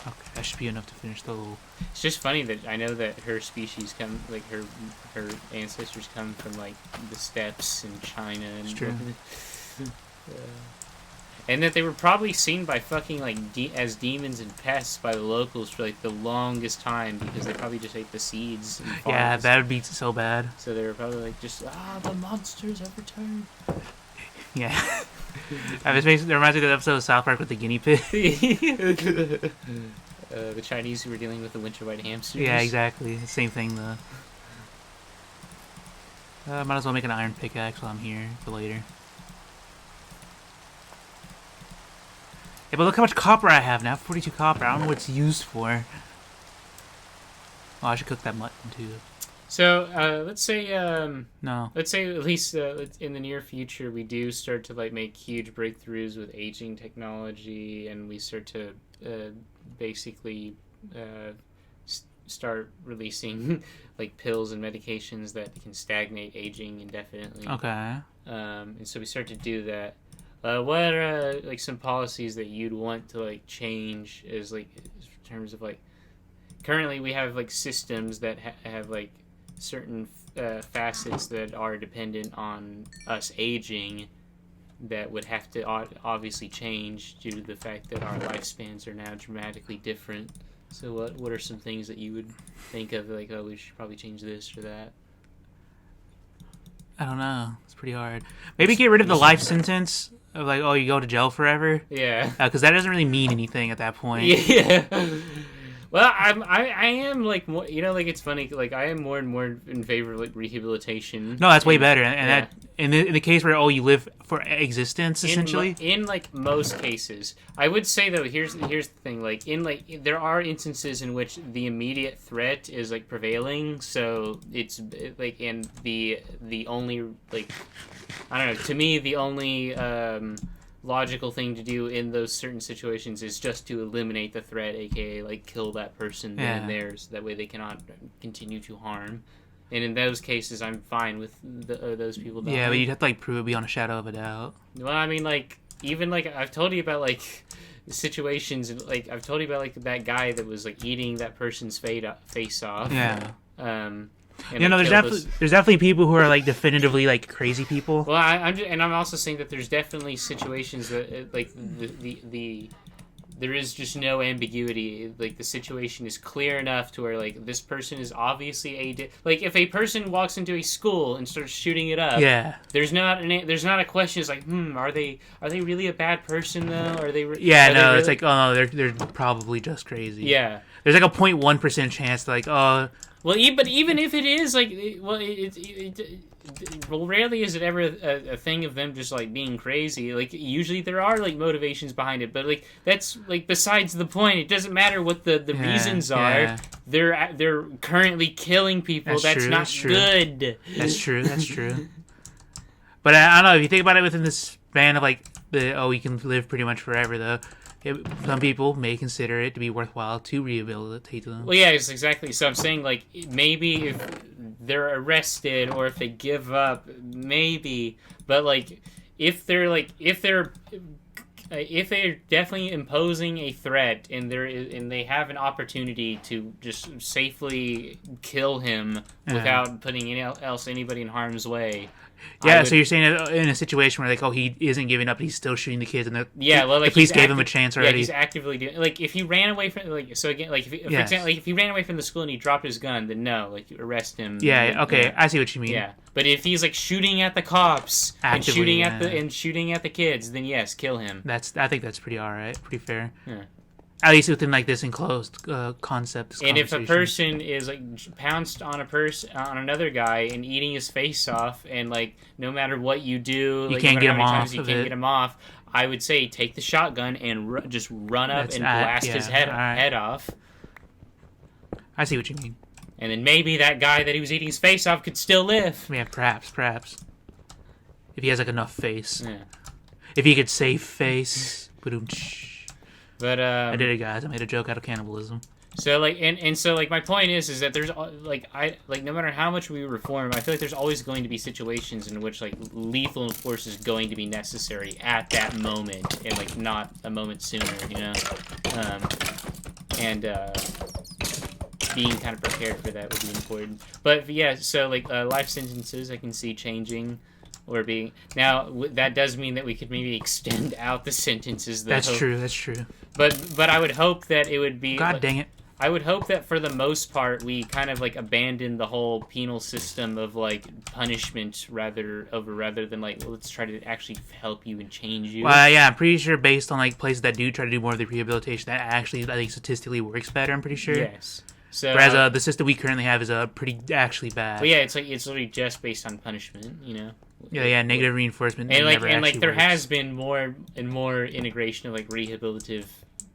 Okay, that should be enough to finish the little. It's just funny that I know that her species come, like her ancestors come from like the steppes in China and It's true. and that they were probably seen by fucking like as demons and pests by the locals for like the longest time because they probably just ate the seeds. And Yeah, farms. that would be so bad. So they were probably like just the monsters have returned. Yeah. It reminds me of the episode of South Park with the guinea pig. The Chinese who were dealing with the winter white hamsters. Yeah, exactly. Same thing though. Might as well make an iron pickaxe while I'm here for later. Yeah, but look how much copper I have now. 42 copper. I don't know what it's used for. Oh, I should cook that mutton too. So let's say No. at least in the near future we do start to like make huge breakthroughs with aging technology, and we start to basically start releasing like pills and medications that can stagnate aging indefinitely. Okay. And so we start to do that. What are like some policies that you'd want to like change as like in terms of like currently we have like systems that have like certain facets that are dependent on us aging that would have to obviously change due to the fact that our lifespans are now dramatically different. So what are some things that you would think of like, oh, we should probably change this or that? I don't know. It's pretty hard. Maybe get rid of the life sentence of like, oh, you go to jail forever. Yeah. Because that doesn't really mean anything at that point. Yeah. Well, I am like more, you know, like it's funny, like I am more and more in favor of like rehabilitation. No, that's way better. And yeah. that in the case where you live for existence essentially. In like most cases, I would say though, here's the thing, like in like there are instances in which the immediate threat is like prevailing, so it's like and the only like I don't know, to me the only logical thing to do in those certain situations is just to eliminate the threat, aka like kill that person then and there, so that way they cannot continue to harm. And in those cases, I'm fine with those people dying. Yeah, but you'd have to like prove it beyond a shadow of a doubt. Well, I mean, like even like I've told you about like situations, like I've told you about like that guy that was like eating that person's face off. Yeah. And, You know, like, there's definitely people who are like definitively like crazy people. Well, I'm also saying that there's definitely situations that like the there is just no ambiguity. Like the situation is clear enough to where like this person is obviously like if a person walks into a school and starts shooting it up, Yeah. there's not a question. It's like, are they really a bad person though? Are they? Yeah, are no, they really? it's like, oh no, they're probably just crazy. Yeah. There's like a 0.1% chance, like, oh. Well, but even if it is like, well, well, rarely is it ever a thing of them just like being crazy. Like usually there are like motivations behind it, but like that's like besides the point. It doesn't matter what the reasons are. Yeah. They're currently killing people. That's not good. That's true. That's true. But I don't know if you think about it within this span of like we can live pretty much forever though. Some people may consider it to be worthwhile to rehabilitate them. Well, yeah, it's exactly. So I'm saying, like, maybe if they're arrested or if they give up, maybe. But like, if they're definitely imposing a threat and they have an opportunity to just safely kill him without putting anybody in harm's way. Yeah, so you're saying in a situation where like, oh, he isn't giving up, but he's still shooting the kids, and the police gave him a chance already. Yeah, he's actively doing. Like, if he ran away from, like, so again, like, for example, like, if he ran away from the school and he dropped his gun, then no, like, you arrest him. Yeah, okay, I see what you mean. Yeah, but if he's like shooting at the cops Actively, and shooting at the kids, then yes, kill him. I think that's pretty alright, pretty fair. Yeah. At least within like this enclosed concept. And if a person is like pounced on on another guy and eating his face off, and like no matter what you do, you like, can't no get matter him how many off. times you can't get him off. I would say take the shotgun and just run up That's and blast yeah, his head alright. head off. I see what you mean. And then maybe that guy that he was eating his face off could still live. Yeah, perhaps. If he has like enough face. Yeah. If he could save face. Ba-doom-tsh. But I did it, guys. I made a joke out of cannibalism. so like and so like my point is that there's like no matter how much we reform, I feel like there's always going to be situations in which like lethal force is going to be necessary at that moment and like not a moment sooner, you know. And being kind of prepared for that would be important. But yeah, so like life sentences I can see changing or being now that does mean that we could maybe extend out the sentences though. That's true. But I would hope that it would be God dang it. I would hope that for the most part we kind of like abandon the whole penal system of like punishment rather than like let's try to actually help you and change you. Well, yeah, I'm pretty sure based on like places that do try to do more of the rehabilitation, that actually I think statistically works better. I'm pretty sure. Yes. So Whereas the system we currently have is pretty actually bad. but yeah, it's literally just based on punishment, you know. Yeah, negative reinforcement. And like never and like actually there works. has been more and more integration of like rehabilitative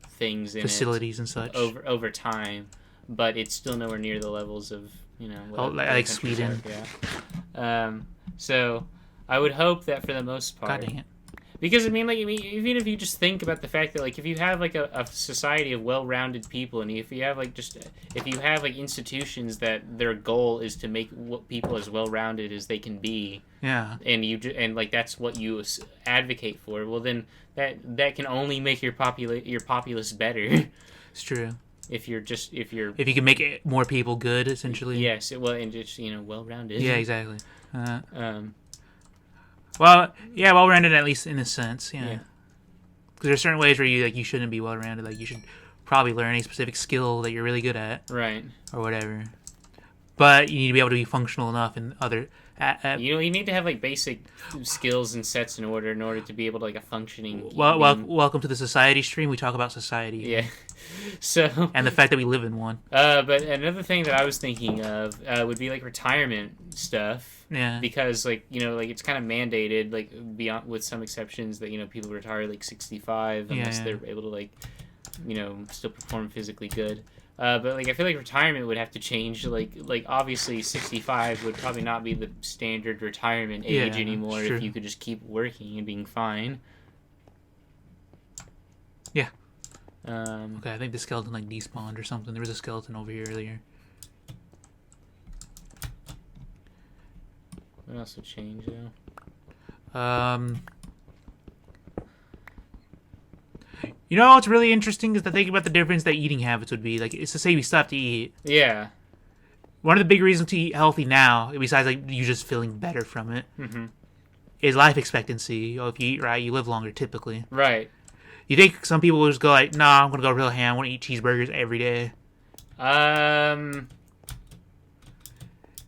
things in facilities and such. over time, but it's still nowhere near the levels of what other like countries Sweden. have, yeah. So I would hope that for the most part, God dang it. because I mean even if you just think about the fact that like if you have like a society of well-rounded people and if you have like institutions that their goal is to make people as well-rounded as they can be, Yeah. and like that's what you advocate for, well then that can only make your populace better. It's true. if you're If you can make it more people good, essentially. yes, and just well-rounded. Yeah, exactly. Um, Well-rounded at least in a sense. Yeah. Yeah. Because there's certain ways where you shouldn't be well-rounded. Like you should probably learn a specific skill that you're really good at right. or whatever. But you need to be able to be functional enough in other. You need to have like basic skills and sets in order to be able to like a functioning. Welcome to the society stream. We talk about society. Yeah. So. And the fact that we live in one. But another thing that I was thinking of would be like retirement stuff. Yeah. Because like like it's kind of mandated like beyond with some exceptions that people retire like 65 unless they're able to like still perform physically good. But like I feel like retirement would have to change. Like obviously 65 would probably not be the standard retirement age anymore if you could just keep working and being fine. Yeah. Um, Okay, I think the skeleton like despawned or something. There was a skeleton over here earlier. What else would change though? You know what's really interesting is to think about the difference that eating habits would be. Like, it's to say we stop to eat. Yeah. One of the big reasons to eat healthy now, besides like you just feeling better from it, is life expectancy. If you eat right, you live longer typically. Right. You think some people will just go like, "Nah, I'm gonna go real ham. I want to eat cheeseburgers every day."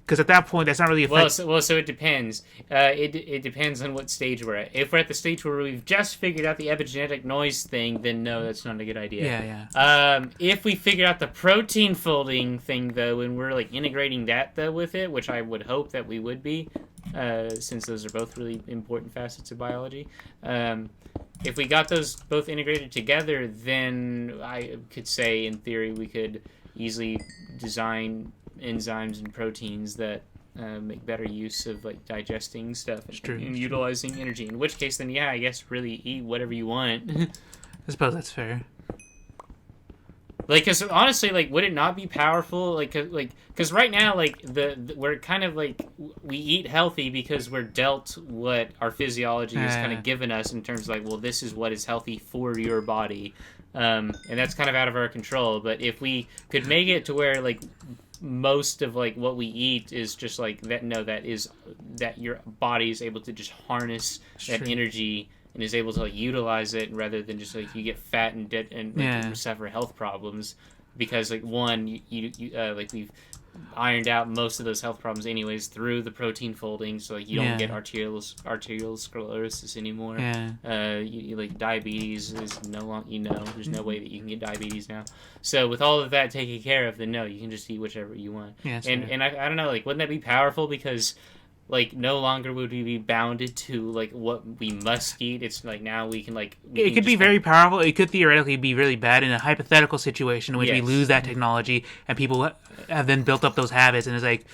Because at that point, that's not really effective. So it depends. It depends on what stage we're at. If we're at the stage where we've just figured out the epigenetic noise thing, then no, that's not a good idea. Yeah. If we figure out the protein folding thing, though, and we're like integrating that though with it, which I would hope that we would be, since those are both really important facets of biology. If we got those both integrated together, then I could say, in theory, we could easily design enzymes and proteins that make better use of like digesting stuff and utilizing energy. In which case, then I guess really eat whatever you want. I suppose that's fair. Like, cause honestly, like, would it not be powerful? Cause right now, like, we're kind of like we eat healthy because we're dealt what our physiology has kind of given us in terms of like, well, this is what is healthy for your body, and that's kind of out of our control. But if we could make it to where like most of like what we eat is just like that your body is able to just harness that energy and is able to like utilize it rather than just like you get fat and dead and like, suffer health problems because like one you like we've ironed out most of those health problems anyways through the protein folding, so like you don't get arterial sclerosis anymore. You like diabetes is no longer there's no way that you can get diabetes now. So with all of that taken care of, then no, you can just eat whichever you want. And I don't know, like wouldn't that be powerful? Because like no longer would we be bounded to like what we must eat. It's like now we can like It could be very powerful. It could theoretically be really bad in a hypothetical situation in which we Yes. lose that technology and people have then built up those habits, and it's like,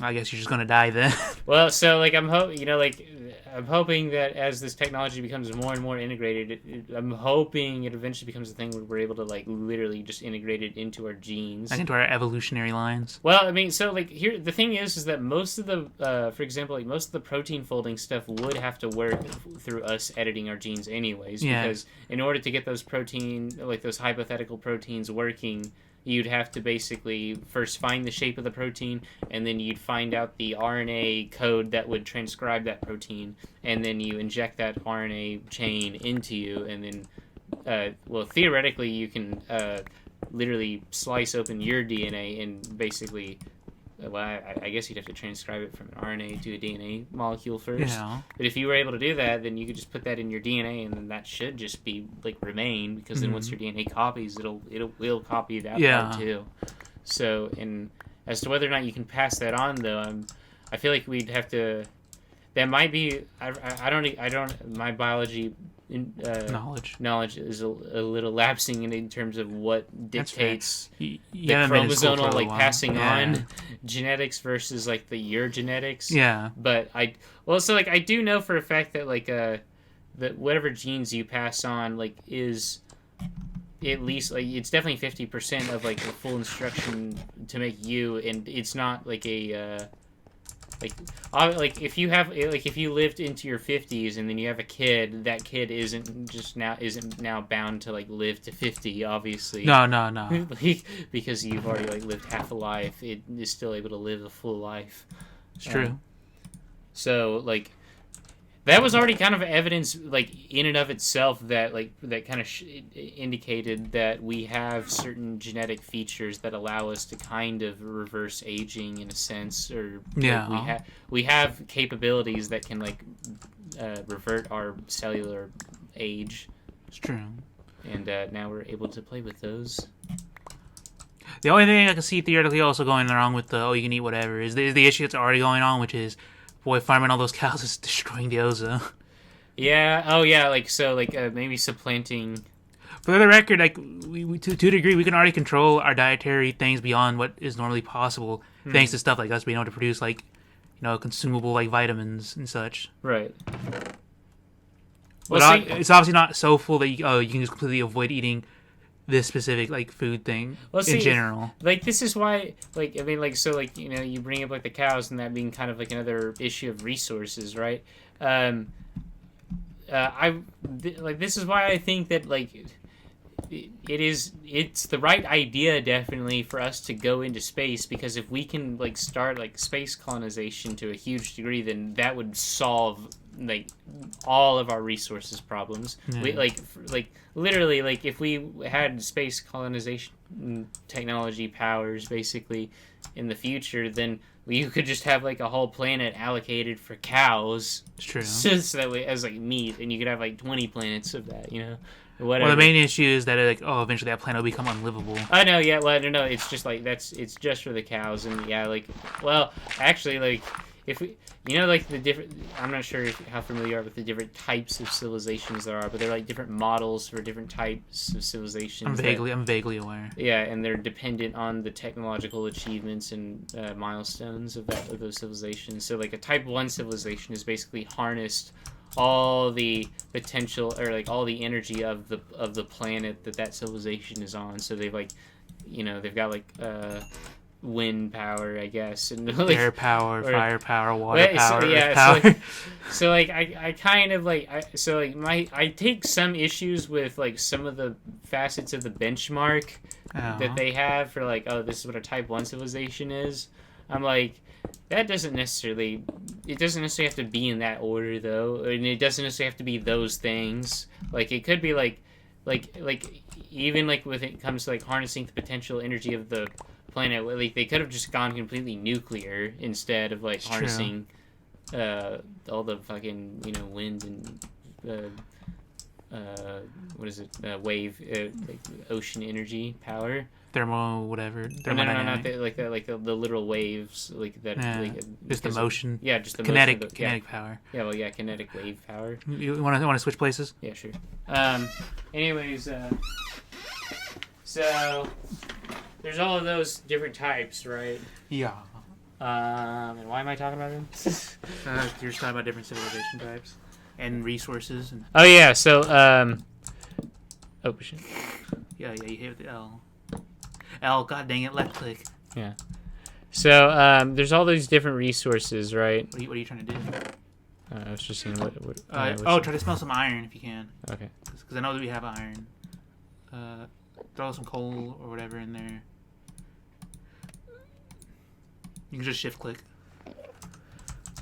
I guess you're just gonna die then. Well, so like I'm hoping that as this technology becomes more and more integrated, I'm hoping it eventually becomes a thing where we're able to like literally just integrate it into our genes. Like into our evolutionary lines. Well, I mean, so like here, the thing is that most of the, for example, like most of the protein folding stuff would have to work through us editing our genes anyways, Yeah. because in order to get those protein, like those hypothetical proteins working, you'd have to basically first find the shape of the protein, and then you'd find out the RNA code that would transcribe that protein, and then you inject that RNA chain into you, and then, well, theoretically, you can literally slice open your DNA and basically, well, I guess you'd have to transcribe it from an RNA to a DNA molecule first. Yeah. But if you were able to do that, then you could just put that in your DNA, and then that should just be like remain, because then once your DNA copies, it will copy that part too. So, and as to whether or not you can pass that on, though, I feel like we'd have to. That might be. I don't. My biology knowledge is a little lapsing in terms of what dictates the chromosomal like passing on genetics versus like the your genetics. Yeah. But I do know for a fact that like that whatever genes you pass on like is at least like it's definitely 50% of like the full instruction to make you, and it's not like a like if you have like if you lived into your 50s and then you have a kid, that kid isn't now bound to like live to 50, obviously. No. Because you've already like lived half a life, it is still able to live a full life. It's true. So like that was already kind of evidence like in and of itself that like that kind of indicated that we have certain genetic features that allow us to kind of reverse aging in a sense, or like, we have capabilities that can like revert our cellular age. It's true. And now we're able to play with those. The only thing I can see theoretically also going wrong with the you can eat whatever is the issue that's already going on, which is boy, farming all those cows is destroying the ozone. Yeah. Oh, yeah. Like so, like maybe supplanting. For the record, like we to a degree, we can already control our dietary things beyond what is normally possible, thanks to stuff like us being able to produce like, consumable like vitamins and such. Right. But it's obviously not so full that you can just completely avoid eating this specific like food thing in general. Like this is why, like I mean, like so, like you bring up like the cows and that being kind of like another issue of resources, right? This is why I think that like it's the right idea definitely for us to go into space, because if we can like start like space colonization to a huge degree, then that would solve like all of our resources problems. We like literally like if we had space colonization technology powers basically in the future, then you could just have like a whole planet allocated for cows. It's true. So that way as like meat, and you could have like 20 planets of that, or whatever. Well, the main issue is that eventually that planet will become unlivable. I know, yeah. Well, I don't know. It's just like it's just for the cows, and yeah, like well, actually, like if we, like the different. I'm not sure how familiar you are with the different types of civilizations there are, but they're like different models for different types of civilizations. I'm vaguely aware. Yeah, and they're dependent on the technological achievements and milestones of those civilizations. So, like a Type 1 civilization is basically harnessed all the potential or like all the energy of the planet that civilization is on. So they've like, they've got like wind power, I guess, and like, air power, fire power, water power, earth power. So like I kind of like I take some issues with like some of the facets of the benchmark that they have for like, this is what a Type 1 civilization is. I'm like, that doesn't necessarily have to be in that order though, and it doesn't necessarily have to be those things. Like it could be like even like when it comes to like harnessing the potential energy of the planet, like they could have just gone completely nuclear instead of like harnessing all the fucking wind and what is it? Wave, like ocean energy power. Thermo, whatever. No, no, Thermodynamic. not like the literal waves, like that. Yeah, Like, just the because- motion. Yeah, just the Kinetic, motion. kinetic power. Yeah, well, yeah, kinetic wave power. You want to switch places? Yeah, sure. Anyways, so there's all of those different types, right? Yeah. And why am I talking about them? You're just talking about different civilization types and resources and Oh yeah, so oh shit. yeah, you hit with the L. L, god dang it, left click. Yeah. So there's all these different resources, right? What are you trying to do? I was just seeing what Try to smell some iron if you can. Okay. Because I know that we have iron. Throw some coal or whatever in there. You can just shift click.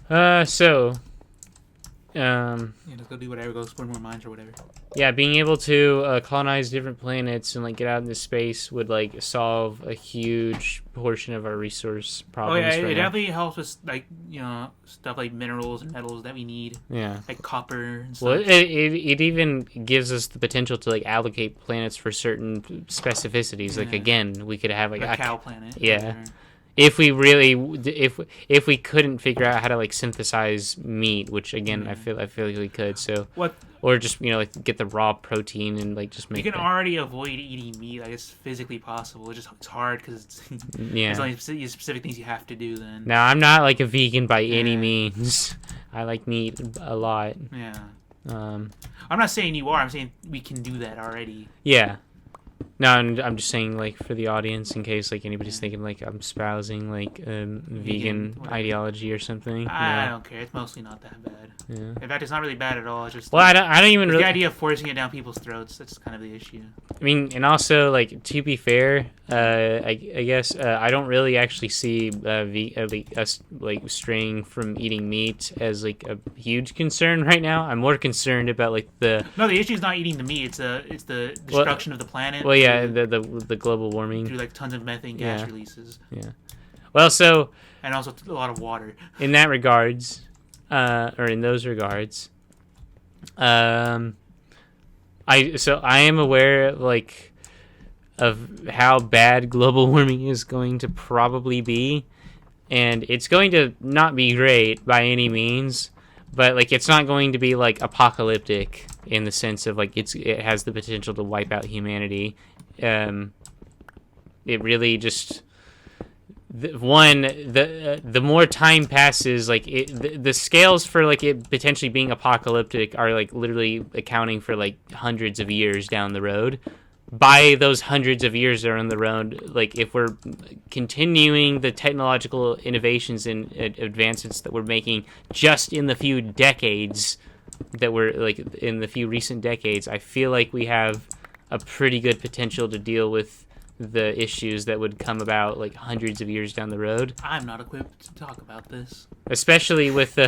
Yeah, just go do whatever, go explore more mines or whatever. Yeah, being able to colonize different planets and like get out into space would like solve a huge portion of our resource Oh problems. yeah, it right now. definitely helps with like stuff like minerals and metals that we need, Yeah. like copper and stuff. Well, it even gives us the potential to like allocate planets for certain specificities. Like Yeah. again, we could have like a a cow planet. or yeah. whatever. if we really if we couldn't figure out how to like synthesize meat, which again I feel like we could. So What or just like get the raw protein and like just make you can that. already avoid eating meat. Like it's physically possible. It's hard because it's Yeah. there's only specific things you have to do. Then Now I'm not like a vegan by any Yeah. means. I like meat a lot. yeah, Um, I'm not saying you are. I'm saying we can do that already. yeah. No, I'm just saying like for the audience in case like anybody's thinking like I'm espousing like vegan whatever. ideology or something. I No. don't care. It's mostly not that bad. Yeah. In fact, it's not really bad at all. It's just Well, I don't even it's really. the idea of forcing it down people's throats. That's kind of the issue. I mean, and also like to be fair, I guess I don't really actually see us like straying from eating meat as like a huge concern right now. I'm more concerned about like the No, the issue is not eating the meat. It's the destruction of the planet. well, yeah, through, the global warming. through like tons of methane gas Yeah. releases, Well, so and also a lot of water. in that regards, or in those regards, I am aware like of how bad global warming is going to probably be, and it's going to not be great by any means, but like it's not going to be like apocalyptic in the sense of like it has the potential to wipe out humanity. It really just the more time passes, like the scales for like it potentially being apocalyptic are like literally accounting for like hundreds of years down the road. By those hundreds of years that are on the road, like if we're continuing the technological innovations and advancements that we're making just in the few decades that we're like in the few recent decades, I feel like we have a pretty good potential to deal with the issues that would come about like hundreds of years down the road, I'm not equipped to talk about this. especially with Neil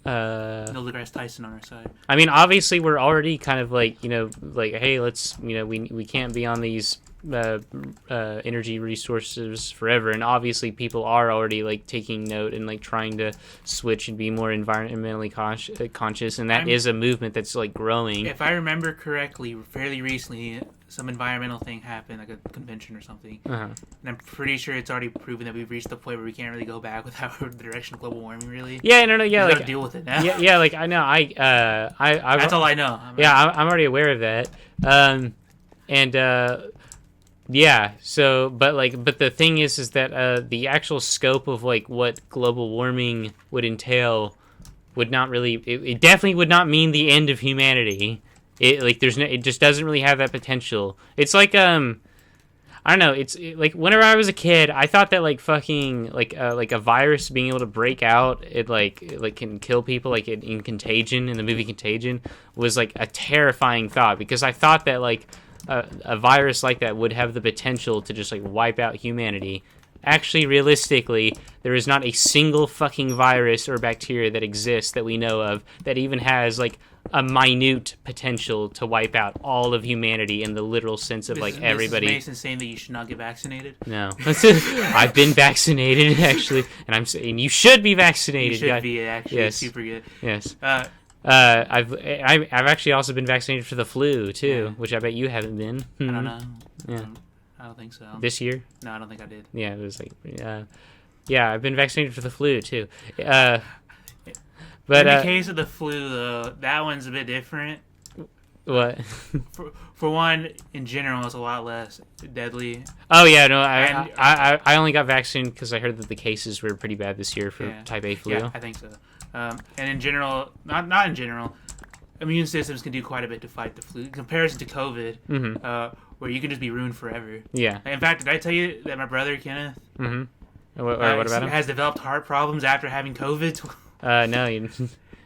deGrasse Tyson on our side. I mean, obviously, we're already kind of like, like, hey, let's, we can't be on these energy resources forever. And obviously, people are already like taking note and like trying to switch and be more environmentally conscious. And that is a movement that's like growing. If I remember correctly, fairly recently, some environmental thing happened, like a convention or something. Uh-huh. And I'm pretty sure it's already proven that we've reached the point where we can't really go back without the direction of global warming, really. Yeah, no, yeah, We like, gotta deal with it now. yeah, like I know, That's all I know. I'm already aware of that. Yeah. So, but the thing is that the actual scope of like what global warming would entail would not really. It definitely would not mean the end of humanity. It just doesn't really have that potential. It's like I don't know. Like whenever I was a kid, I thought that like fucking like a virus being able to break out, it like can kill people like in Contagion, in the movie Contagion, was like a terrifying thought, because I thought that like a virus like that would have the potential to just like wipe out humanity. actually, realistically, there is not a single fucking virus or bacteria that exists that we know of that even has, like, a minute potential to wipe out all of humanity in the literal sense of, like, everybody. Mrs. Mason saying that you should not get vaccinated. No. I've been vaccinated, actually, and I'm saying you should be vaccinated. You should be, actually. Yes. Super good. Yes. I've I've actually also been vaccinated for the flu too, which I bet you haven't been. I don't know. Yeah. I don't think so. This year? No, I don't think I did. Yeah, it was like, yeah, I've been vaccinated for the flu too. But in the case of the flu, though, that one's a bit different. what? For one, in general, it's a lot less deadly. Oh yeah, no, I only got vaccinated because I heard that the cases were pretty bad this year for type A flu. Yeah, I think so. And in general, not in general, immune systems can do quite a bit to fight the flu in comparison to COVID, where you can just be ruined forever. Yeah. In fact, did I tell you that my brother Kenneth? What about him? Has developed heart problems after having COVID. No.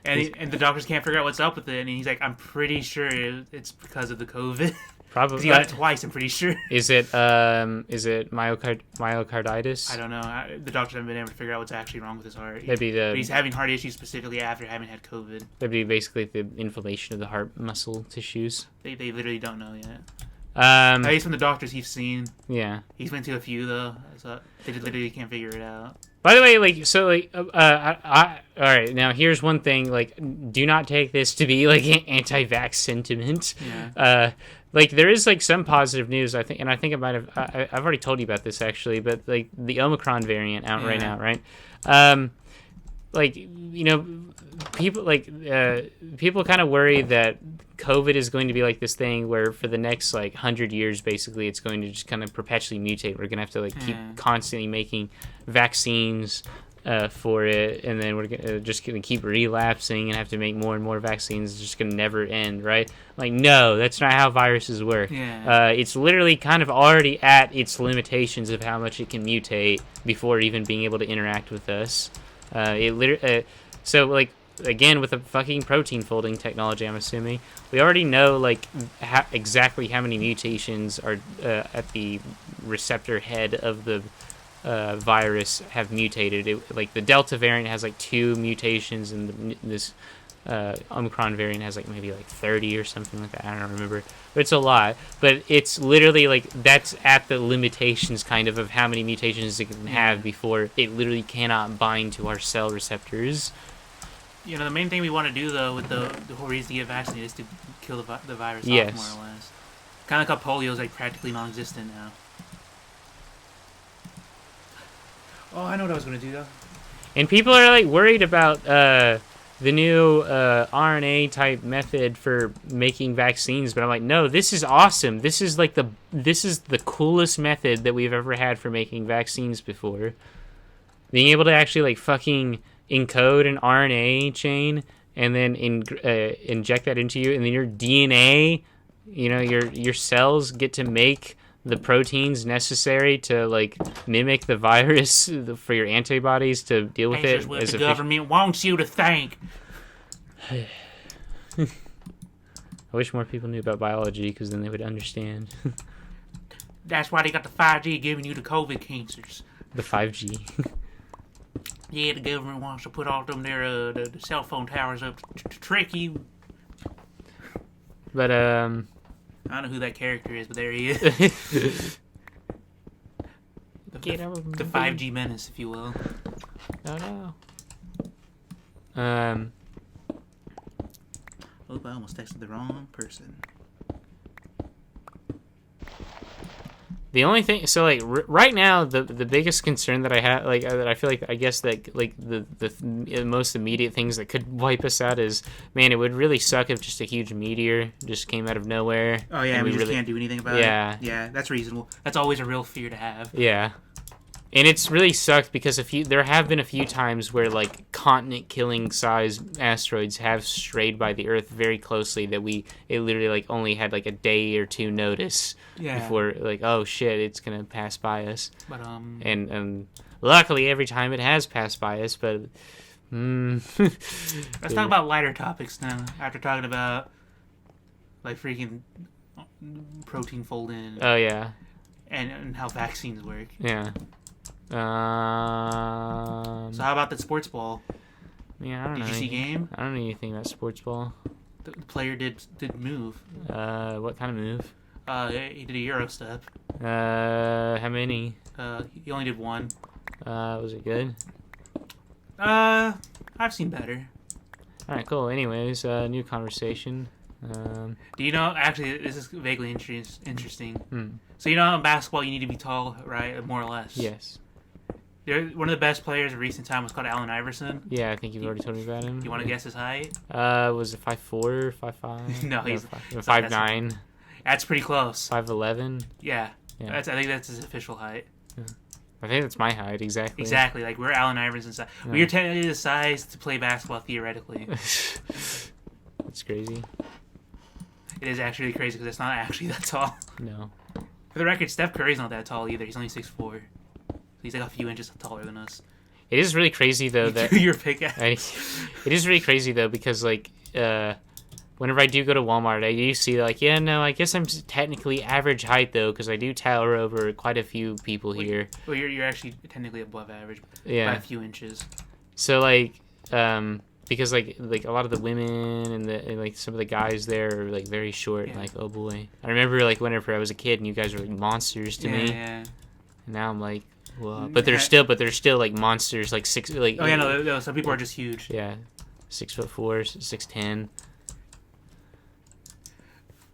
And the doctors can't figure out what's up with it, and he's like, I'm pretty sure it's because of the COVID. Probably. He got it twice, I'm pretty sure. Is it myocarditis? I don't know. The doctors haven't been able to figure out what's actually wrong with his heart. But he's having heart issues specifically after having had COVID. That'd be basically the inflammation of the heart muscle tissues. They literally don't know yet. At least from the doctors he's seen. Yeah. He's been to a few though, so they literally can't figure it out. By the way, like, so, like, all right, now here's one thing, like, do not take this to be, like, anti-vax sentiment. Yeah. Like, there is, like, some positive news, I think, and I think I might have, I've already told you about this, actually, but, like, the Omicron variant out right now, right? Like, you know, people kind of worry that COVID is going to be like this thing where for the next like 100 years, basically, it's going to just kind of perpetually mutate. We're gonna have to like keep constantly making vaccines for it, and then we're just gonna keep relapsing and have to make more and more vaccines. It's just gonna never end, right? Like, no, that's not how viruses work. Yeah. It's literally kind of already at its limitations of how much it can mutate before even being able to interact with us. So like, again, with the fucking protein folding technology, I'm assuming we already know like exactly how many mutations are at the receptor head of the virus have mutated. Like the Delta variant has like 2 mutations, and this Omicron variant has like maybe like 30 or something like that. I don't remember, but it's a lot. But it's literally like that's at the limitations kind of how many mutations it can have before it literally cannot bind to our cell receptors. You know, the main thing we want to do, though, with the whole reason to get vaccinated is to kill the virus off, more or less. Kind of like how polio is, like, practically non-existent now. Oh, I know what I was going to do, though. And people are, like, worried about the new RNA-type method for making vaccines, but I'm like, no, this is awesome. This is, like, this is the coolest method that we've ever had for making vaccines before. Being able to actually, like, fucking encode an RNA chain and then inject that into you, and then your DNA, you know, your cells get to make the proteins necessary to like mimic the virus for your antibodies to deal with it. What the government wants you to think. I wish more people knew about biology, because then they would understand. That's why they got the 5G giving you the COVID cancers. The 5G. Yeah, the government wants to put all them their the cell phone towers up to trick you. But I don't know who that character is, but there he is. the 5G menace, if you will. No. Oop, I almost texted the wrong person. The only thing, so like right now, the biggest concern that I have, like that I feel like, I guess that like the most immediate things that could wipe us out is, man, it would really suck if just a huge meteor just came out of nowhere. Oh yeah, and we just can't do anything about it. Yeah, that's reasonable. That's always a real fear to have. Yeah. And it's really sucked because there have been a few times where like continent-killing size asteroids have strayed by the Earth very closely that it literally like only had like a day or two notice before like, oh shit, it's gonna pass by us. But and luckily every time it has passed by us. But let's talk about lighter topics now. After talking about like freaking protein folding. Oh yeah. And how vaccines work. Yeah. So how about the sports ball? Yeah, I don't know. Did you see game? I don't know anything about sports ball. The player did move. What kind of move? He did a Euro step. How many? He only did one. Was it good? I've seen better. All right, cool. Anyways, new conversation. Do you know? Actually, this is vaguely interesting. Hmm. So you know, in basketball, you need to be tall, right? More or less. Yes. One of the best players of recent time was called Allen Iverson. Yeah, I think you've already told me about him. Do you want to guess his height? Was it 5'4", 5'5"? No, he's 5'9", That's pretty close. 5'11". Yeah. Yeah. I think that's his official height. I think that's my height exactly. Exactly. Like we're Allen Iverson's size. Yeah. We're technically the size to play basketball theoretically. That's crazy. It is actually crazy because it's not actually that tall. No. For the record, Steph Curry's not that tall either. He's only 6'4". He's like a few inches taller than us. It is really crazy though that Your pick. it is really crazy though because like whenever I do go to Walmart, I do see like I guess I'm technically average height though because I do tower over quite a few people here. Well, you're actually technically above average by Yeah. a few inches. So like because like a lot of the women and like some of the guys there are like very short. And, like oh boy, I remember like whenever I was a kid and you guys were like monsters to me. Yeah. And now I'm like. Well, but they're still like monsters, like six, like. Oh yeah, no. Some people are just huge. Yeah, 6'4", 6'10".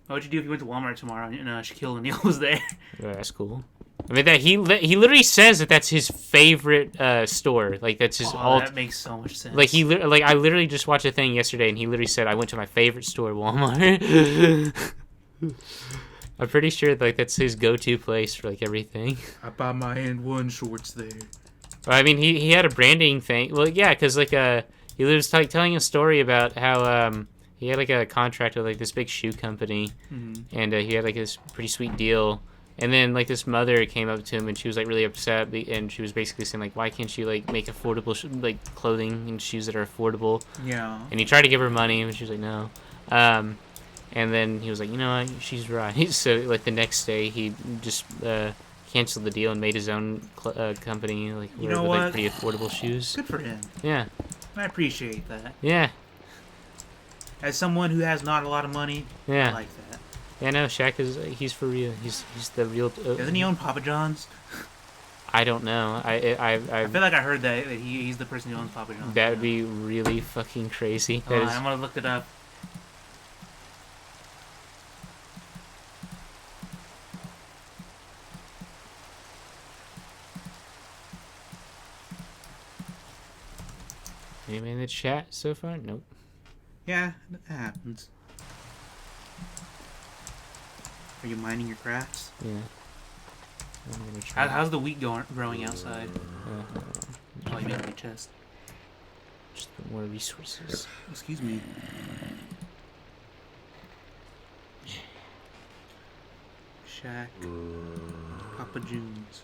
What would you do if you went to Walmart tomorrow and Shaquille O'Neal was there? Yeah, that's cool. I mean that he literally says that that's his favorite store. Like that's his That makes so much sense. Like I literally just watched a thing yesterday and he literally said I went to my favorite store, Walmart. I'm pretty sure like that's his go-to place for like everything. I buy my N1 shorts there. I mean, he had a branding thing. Well, yeah, because like he was like telling a story about how he had like a contract with like this big shoe company, and he had like this pretty sweet deal. And then like this mother came up to him and she was like really upset, and she was basically saying like, why can't you like make affordable like clothing and shoes that are affordable? Yeah. And he tried to give her money, and she was like, no. And then he was like, you know what, she's right. So like the next day, he just canceled the deal and made his own company, like with like pretty affordable shoes. Good for him. Yeah. I appreciate that. Yeah. As someone who has not a lot of money, Yeah. I like that. Yeah, no, Shaq he's for real. He's the real. Doesn't he own Papa John's? I don't know. I feel like I heard that he's the person who owns Papa John's. That would be really fucking crazy. That is. I'm gonna look it up. Anybody in the chat so far? Nope. Yeah, that happens. Are you mining your crafts? Yeah. I'm gonna try. How's the wheat growing outside? Hold on. Oh, you made a chest. Just put more resources. Excuse me. Shaq. Papa John's.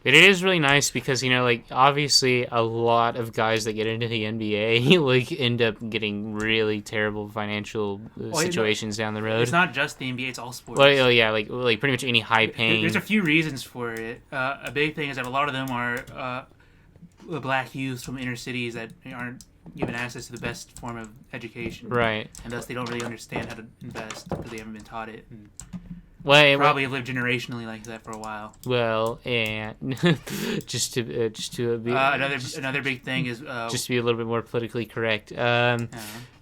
It is really nice because, you know, like, obviously a lot of guys that get into the NBA, like, end up getting really terrible financial situations down the road. It's not just the NBA, it's all sports. Well, oh, yeah, like pretty much any high-paying... There's a few reasons for it. A big thing is that a lot of them are black youths from inner cities that aren't given access to the best form of education. Right. And thus they don't really understand how to invest because they haven't been taught it. And Probably have lived generationally like that for a while. Well, and just to be another big thing is just to be a little bit more politically correct.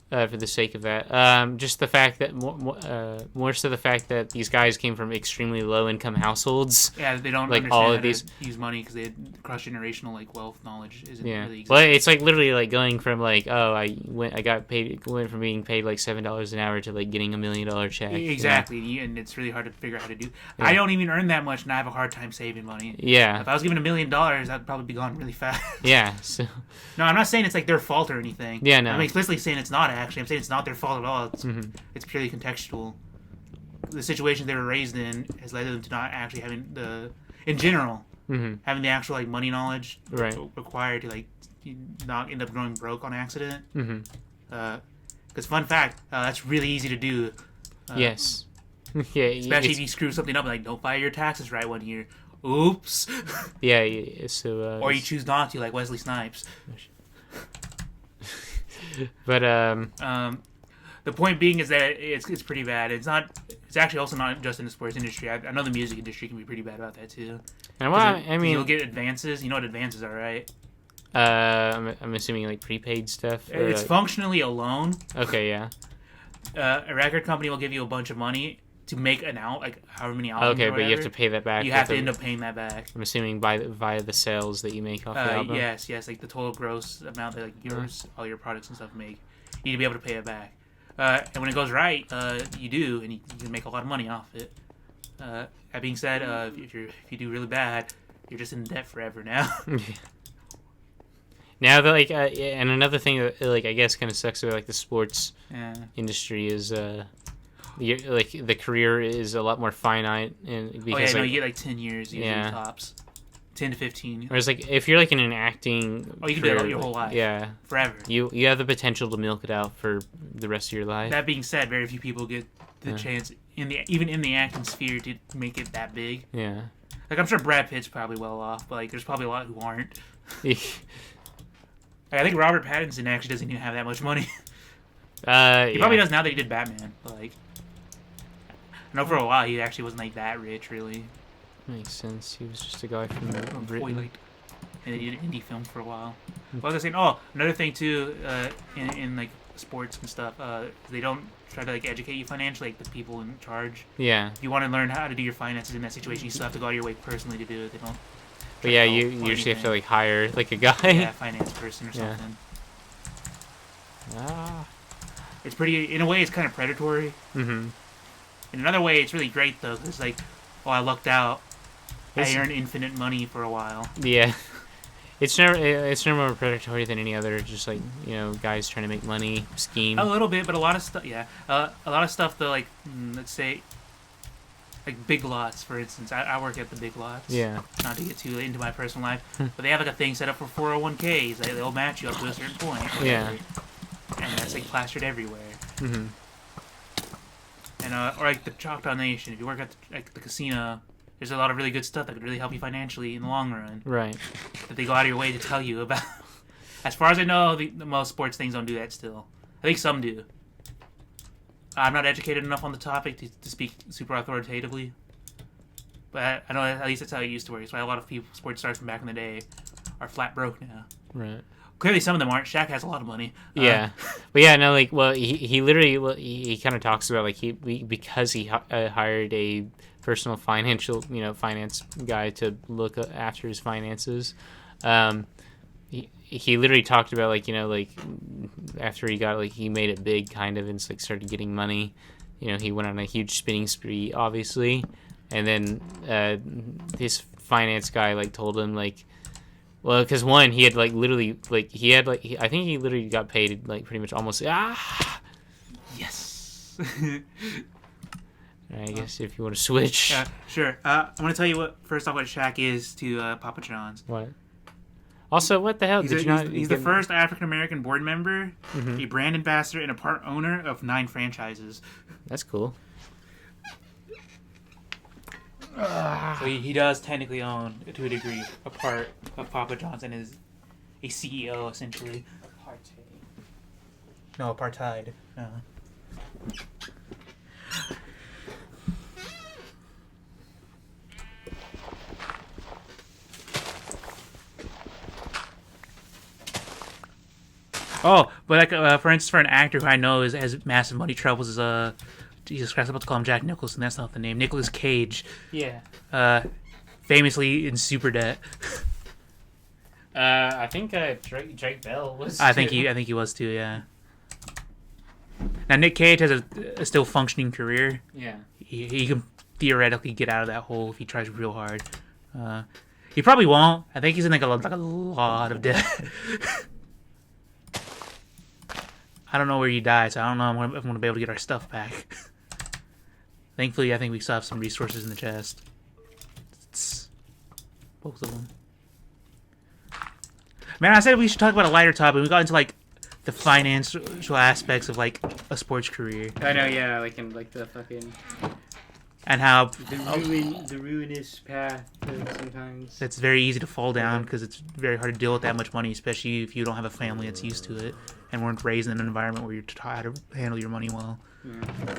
For the sake of that, just the fact that more so the fact that these guys came from extremely low income households. Yeah, they don't like understand all how of these to use money because they had cross generational like wealth knowledge isn't really existing. Well, it's like literally like going from like went from being paid like $7 an hour to like getting $1 million check. Exactly, you know? and it's really hard to figure out how to do. Yeah. I don't even earn that much, and I have a hard time saving money. Yeah. If I was given $1 million, I'd probably be gone really fast. Yeah. So. No, I'm not saying it's like their fault or anything. Yeah, no. I'm explicitly saying it's not actually. I'm saying it's not their fault at all. It's purely contextual. the situation they were raised in has led them to not actually having in general, having the actual like money knowledge Right. required to like not end up going broke on accident. Mm-hmm. Because fun fact, that's really easy to do. Yes. Yeah. Especially if you screw something up, like don't file your taxes right one year. Oops. Yeah. So. Or you choose not to, like Wesley Snipes. But The point being is that it's pretty bad. It's not. It's actually also not just in the sports industry. I know the music industry can be pretty bad about that too. And well, I mean, you'll get advances. You know what advances are, right? I'm assuming like prepaid stuff. Or, It's like, functionally a loan. okay. Yeah. A record company will give you a bunch of money to make like however many albums. Okay, or but you have whatever. to pay that back. You have to with end the- up paying that back. I'm assuming via the sales that you make off the album. Yes, like the total gross amount that like all your products and stuff make. You need to be able to pay it back. And when it goes right, you do, and you can make a lot of money off it. That being said, if you do really bad, you're just in debt forever now. Now, and another thing that like I guess kind of sucks about like the sports Yeah. industry is like the career is a lot more finite, and Oh because yeah, no, like, you get like 10 years usually Yeah. tops, 10 to 15, whereas like if you're like in an acting, Oh, you can do it career, your whole life. Yeah, forever. you have the potential to milk it out for the rest of your life. That being said, very few people get the chance even in the acting sphere to make it that big. Yeah. Like I'm sure Brad Pitt's probably well off, but like there's probably a lot who aren't. Like, I think Robert Pattinson actually doesn't even have that much money. He probably does now that he did Batman. But like, I know for a while he actually wasn't like that rich, really. Makes sense. He was just a guy from Before he, Britain. like, and he did indie film for a while. What was I saying? Oh, another thing too, in like sports and stuff, they don't try to like educate you financially, like the people in charge. Yeah. If you want to learn how to do your finances in that situation, you still have to go out of your way personally to do it. They don't. But yeah, try to you help or usually have to anything. like hire like a guy. Yeah, finance person or Yeah. something. Ah. It's pretty. In a way, it's kind of predatory. Mm-hmm. In another way, it's really great though, because like, oh, I lucked out. It's- I earned infinite money for a while. Yeah. It's never more predatory than any other. Just like guys trying to make money, scheme. A little bit, but a lot of stuff. Yeah, a lot of stuff though. Like, let's say, like Big Lots, for instance. I work at the Big Lots. Yeah. Not to get too into my personal life, but they have like a thing set up for 401ks. They'll match you up to a certain point. Yeah. And that's like plastered everywhere. Mm-hmm. And or like the Choctaw Nation. If you work at the casino, there's a lot of really good stuff that could really help you financially in the long run. Right. That they go out of your way to tell you about. As far as I know, the most sports things don't do that still. I think some do. I'm not educated enough on the topic to speak super authoritatively. But I know at least that's how it used to work. That's why a lot of people, sports stars from back in the day, are flat broke now. Right. Clearly some of them aren't. Shaq has a lot of money. Yeah, but yeah, no, like, well, he literally, he kind of talks about like because he hired a personal finance guy to look after his finances. He literally talked about like after he got he made it big kind of and like started getting money. He went on a huge spending spree, obviously, and then his finance guy told him well, because one, he had literally I think he literally got paid pretty much almost Yes. I guess if you want to switch. Sure. I want to tell you first off what Shaq is to Papa John's. What? Also, what the hell He's, did you not? he's the first African American board member, Mhm. a brand ambassador, and a part owner of 9 franchises. That's cool. So he does technically own, to a degree, a part of Papa John's and is a CEO essentially. No, apartheid. No. Oh, but for instance, for an actor who I know has massive money troubles is Jesus Christ, I'm about to call him Jack Nicholson. That's not the name. Nicolas Cage. Yeah. Famously in super debt. I think Drake Bell was. I think he was too. Yeah. Now Nick Cage has a still functioning career. Yeah. He can theoretically get out of that hole if he tries real hard. He probably won't. I think he's in a lot of debt. I don't know where he died, so I don't know if I'm going to be able to get our stuff back. Thankfully, I think we still have some resources in the chest. Both of them. Man, I said we should talk about a lighter topic. We got into like the financial aspects of like a sports career. I know, yeah, like in like the fucking And how the ruinous path sometimes. it's very easy to fall down because it's very hard to deal with that much money, especially if you don't have a family that's used to it and weren't raised in an environment where you're taught how to handle your money well. Yeah.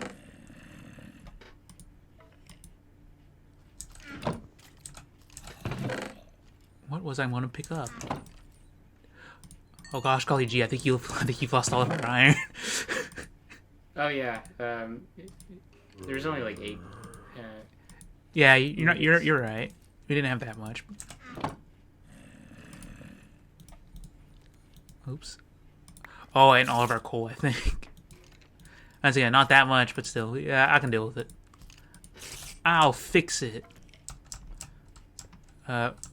What was I want to pick up? Oh gosh, golly gee, I think you've lost all of our iron. Oh yeah. There's only like 8. Yeah, you're right. We didn't have that much. Oops. Oh, and all of our coal, I think. Once again, not that much, but still, yeah, I can deal with it. I'll fix it.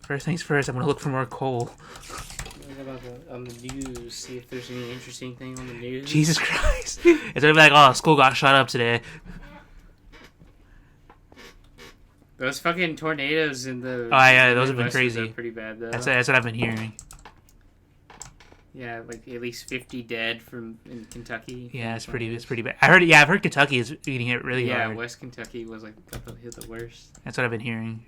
First things first, I'm gonna look for more coal. What about on the news? See if there's any interesting thing on the news. Jesus Christ! It's gonna be like, oh, school got shot up today. Those fucking tornadoes in the. Oh yeah, those have been Midwest crazy. are pretty bad though. That's what I've been hearing. Yeah, like at least 50 dead in Kentucky. Yeah, it's pretty bad. I've heard Kentucky is eating it really Yeah, hard. West Kentucky was like hit the worst. That's what I've been hearing.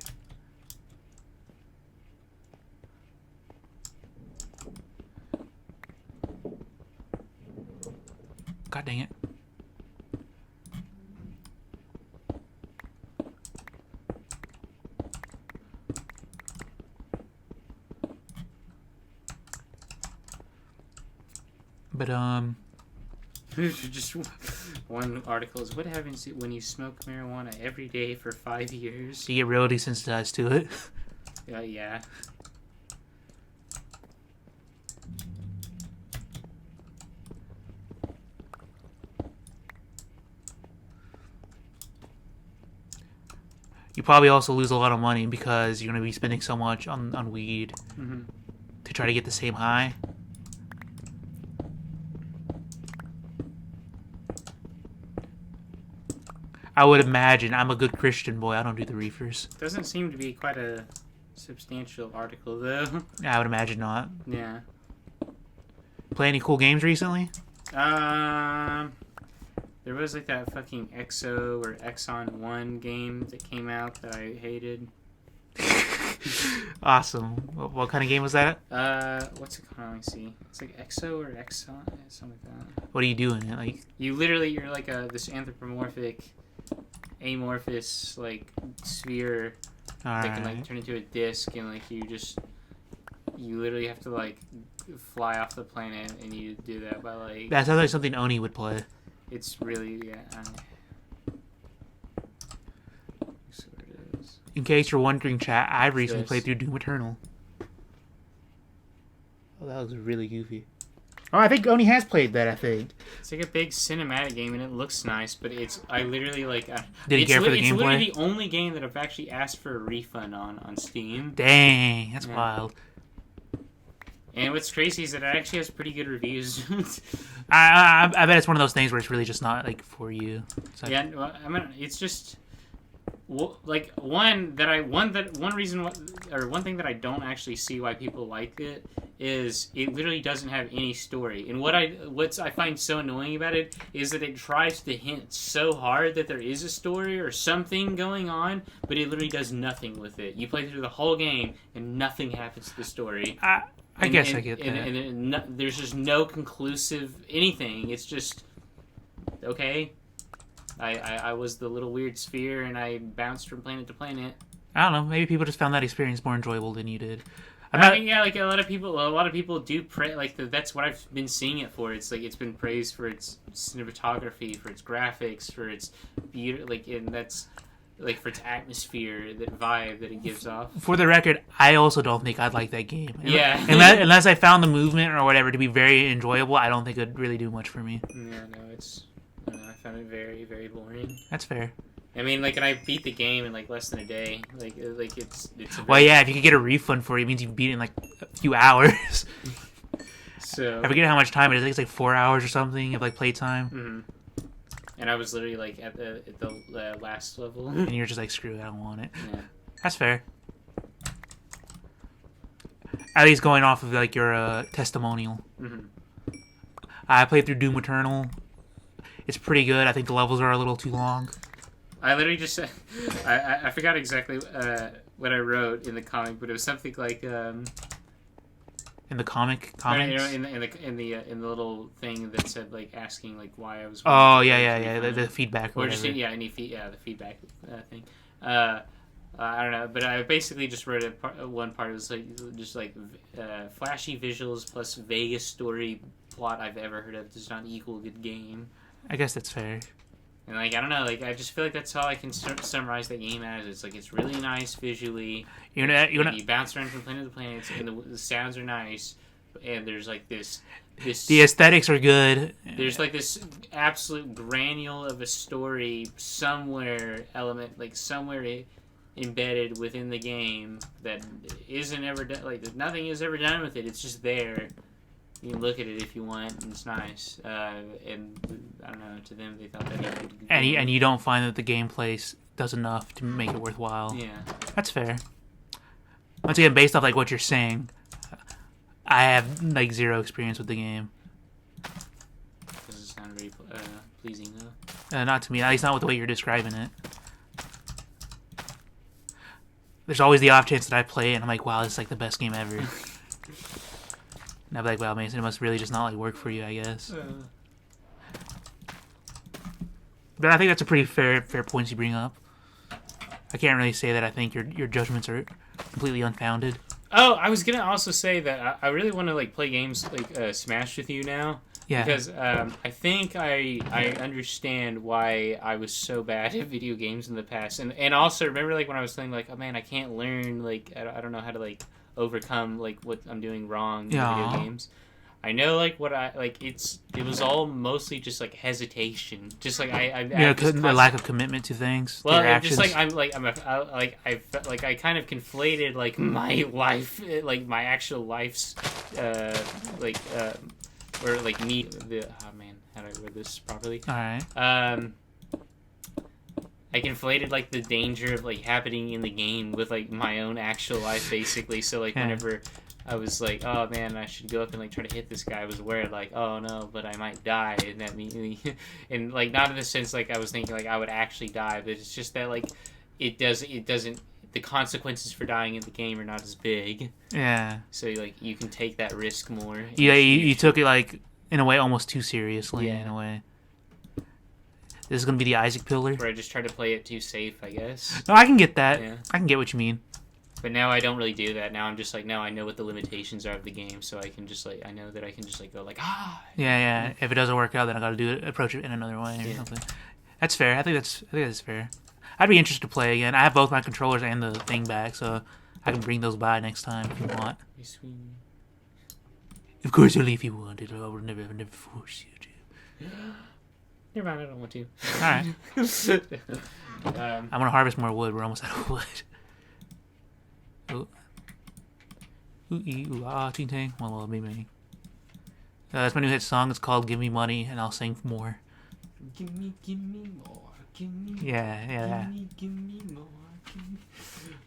God dang it. But Just one article is what happens when you smoke marijuana every day for 5 years. you get real desensitized to it. Yeah. You probably also lose a lot of money because you're going to be spending so much on weed to try to get the same high. I would imagine. I'm a good Christian boy. I don't do the reefers. Doesn't seem to be quite a substantial article though. I would imagine not. Yeah. Play any cool games recently? There was like that fucking EXO or Exxon 1 game that came out that I hated. Awesome. What kind of game was that? What's it called? Let me see. It's like EXO or Exxon, something like that. What are you doing? Like, You're like this anthropomorphic, amorphous like sphere that can like turn into a disc, and like you literally have to like fly off the planet, and you do that by like. that sounds like something Oni would play. It's really so it is. In case you're wondering, chat, I recently Yes. played through Doom Eternal. Oh, that was really goofy. Oh, I think Oni has played that, I think. It's like a big cinematic game, and it looks nice, but I literally like. Did you care for the It's gameplay? literally the only game that I've actually asked for a refund on Steam. Dang, that's Yeah. wild. And what's crazy is that it actually has pretty good reviews. I bet it's one of those things where it's really just not like for you. It's like, Yeah, well, I mean, it's just like one thing that I don't actually see why people like it is it literally doesn't have any story. And what I find so annoying about it is that it tries to hint so hard that there is a story or something going on, but it literally does nothing with it. You play through the whole game and nothing happens to the story. I guess I get that. And there's just no conclusive anything. It's just okay. I was the little weird sphere, and I bounced from planet to planet. I don't know. Maybe people just found that experience more enjoyable than you did. I mean, yeah, like a lot of people do that's what I've been seeing it for. It's like it's been praised for its cinematography, for its graphics, for its beauty, and that's like for its atmosphere, that vibe that it gives off. For the record, I also don't think I'd like that game. Yeah. Unless I found the movement or whatever to be very enjoyable, I don't think it'd really do much for me. Yeah, no, I found it very, very boring. That's fair. I mean, like, and I beat the game in like less than a day. Like it's. Well, yeah, if you could get a refund for it, it means you beat it in like a few hours. So I forget how much time it is. I think it's like 4 hours or something of like playtime. Mm-hmm. And I was literally like at the last level. and you're just like, screw it, I don't want it. Yeah. That's fair. At least going off of like your testimonial. Mm-hmm. I played through Doom Eternal. It's pretty good. I think the levels are a little too long. I literally just said, I forgot exactly what I wrote in the comic, but it was something like In the comics. in the little thing that said like asking like why I was. Oh yeah. The feedback. Or just the feedback thing. I don't know, but I basically just wrote one part. It was like just like flashy visuals plus vaguest story plot I've ever heard of does not equal good game. I guess that's fair. And like I don't know, like I just feel like that's all I can summarize that game as. It's like it's really nice visually. You bounce around from planet to planet, and the sounds are nice, and there's like this. The aesthetics are good. There's like this absolute granule of a story somewhere embedded within the game that isn't ever done. Like nothing is ever done with it. It's just there. You can look at it if you want, and it's nice. And I don't know. To them, they thought that. And you don't find that the gameplay does enough to make it worthwhile. Yeah, that's fair. Once again, based off like what you're saying, I have like zero experience with the game. Doesn't sound very pleasing though. Not to me. At least not with the way you're describing it. There's always the off chance that I play it and I'm like, wow, this is like the best game ever. And I'll be like, wow, Mason, it must really just not like work for you, I guess. But I think that's a pretty fair points you bring up. I can't really say that I think your judgments are completely unfounded. Oh, I was gonna also say that I really want to like play games like Smash with you now. Yeah. Because I think I understand why I was so bad at video games in the past, and also remember like when I was saying like, oh man, I can't learn, like I don't know how to like overcome like what I'm doing wrong in video games. I know like what I like. It was all mostly just like hesitation, just like the lack of commitment to things. Well, just like I kind of conflated like my life, like my actual life's or like me. Oh man, how do I word this properly? All right. I conflated like the danger of like happening in the game with like my own actual life, basically. So like whenever I was like, oh man, I should go up and like try to hit this guy, I was worried like, oh no, but I might die, and that means, and like not in the sense like I was thinking like I would actually die, but it's just that like it doesn't. The consequences for dying in the game are not as big. Yeah. So like you can take that risk more. Yeah, you took it like in a way almost too seriously. Yeah. In a way. This is gonna be the Isaac Pillar. Where I just try to play it too safe, I guess. No, I can get that. Yeah. I can get what you mean. But now I don't really do that. Now I'm just like, now I know what the limitations are of the game, so I can just like, I know that I can just like go like, Yeah. If it doesn't work out, then I gotta approach it in another way or something. That's fair. I think that's fair. I'd be interested to play again. I have both my controllers and the thing back, so I can bring those by next time if you want. Of course, only if you want it. I would never force you to. Never mind, I don't want to. Alright. I'm gonna harvest more wood. We're almost out of wood. Ooh. Ooh, ah, ting tang. Well, me. That's my new hit song. It's called "Give Me Money," and I'll sing more. Give me more. Give me. Yeah. Give me more.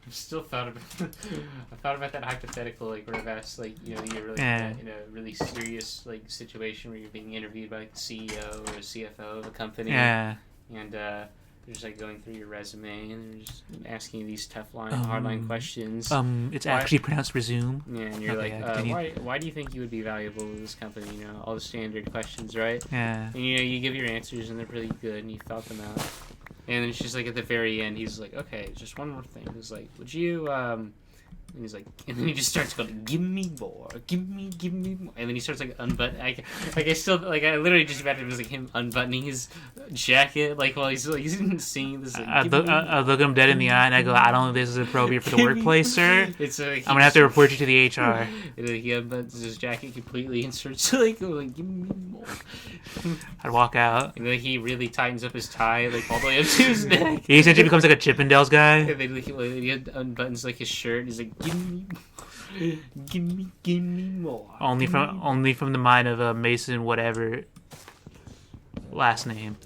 I've still thought about that hypothetical, like where I've asked, like, you know, you're really in a really serious like situation where you're being interviewed by like, the CEO or a CFO of a company. Yeah. And they're just like going through your resume and they're just asking you these tough hardline questions. It's actually pronounced resume. Yeah, and you're why do you think you would be valuable to this company? You know, all the standard questions, right? Yeah. And you know, you give your answers and they're pretty good and you thought them out. And then it's just like at the very end, he's like, okay, just one more thing. He's like, would you, and he's like, and then he just starts going, give me more. And then he starts like unbuttoning. I literally just imagined it was like him unbuttoning his jacket, like while he's singing this. Like, I look him dead in the eye and I go, I don't know if this is appropriate for the workplace, sir. It's I'm gonna have to report you to the HR. And then he unbuttons his jacket completely and starts like give me more. I'd walk out. And then he really tightens up his tie, like all the way up to his neck. He essentially becomes like a Chippendales guy. And then he unbuttons like his shirt. He's like, give me more. Only from the mind of Mason, whatever. last name.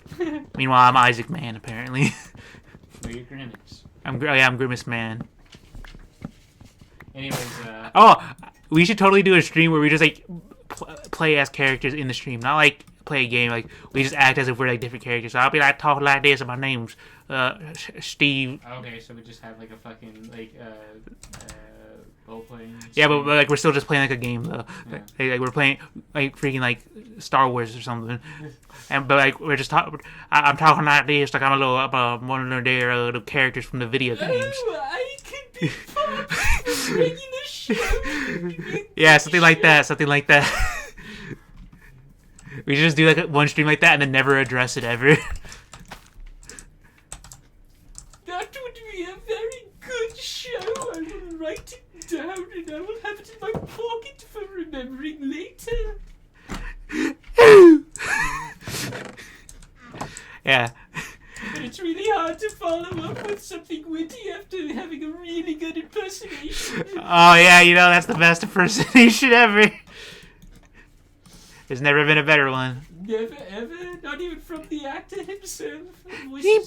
Meanwhile, I'm Isaac Man, apparently. Or you're Grimace. I'm Grimace Man. Anyways, Oh, we should totally do a stream where we just like play as characters in the stream, not like play a game. Like we just act as if we're like different characters. So I'll be like talking like this, and my name's Steve. okay, so we just have like a fucking like role playing. Yeah, but like we're still just playing like a game though. Yeah. Like we're playing like freaking like Star Wars or something. And but like we're just talking. I'm talking like this, like I'm one of the characters from the video games. Oh, I could be part of a regular show. Yeah, something like that. Something like that. We should just do like one stream like that and then never address it ever. That would be a very good show. I will write it down and I will have it in my pocket for remembering later. Yeah. But it's really hard to follow up with something witty after having a really good impersonation. Oh yeah, you know that's the best impersonation ever. There's never been a better one. Never ever, not even from the actor himself. He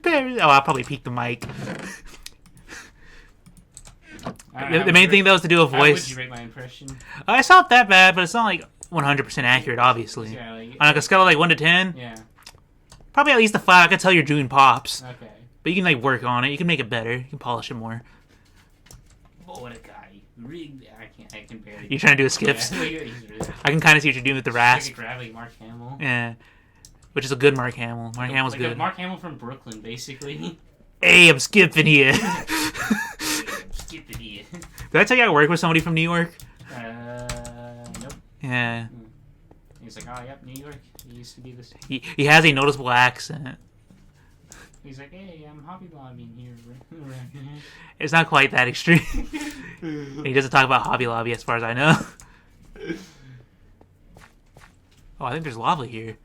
barely. Oh, I'll probably peek the mic. The main thing though is to do a How would voice. you rate my impression? It's not that bad, but it's not like 100% accurate, obviously. Yeah, like, On like a scale of like 1 to 10, yeah, probably at least a 5. I can tell you're doing pops, okay. but you can like work on it. You can make it better. You can polish it more. But what a guy. Really, I can barely. You're trying to do a skips. Yeah, he's really I can kind of see what you're doing with the rasp. like a gravelly Mark Hamill. Yeah, which is a good Mark Hamill. Mark Hamill's like good. Mark Hamill from Brooklyn, basically. Hey, I'm skipping here. Skip it here. Did I tell you I work with somebody from New York? Nope. Yeah. He's like, oh, yep, New York. He used to be this. He has a noticeable accent. He's like, hey, I'm Hobby Lobbying here. It's not quite that extreme. He doesn't talk about Hobby Lobby as far as I know. Oh, I think there's lava here.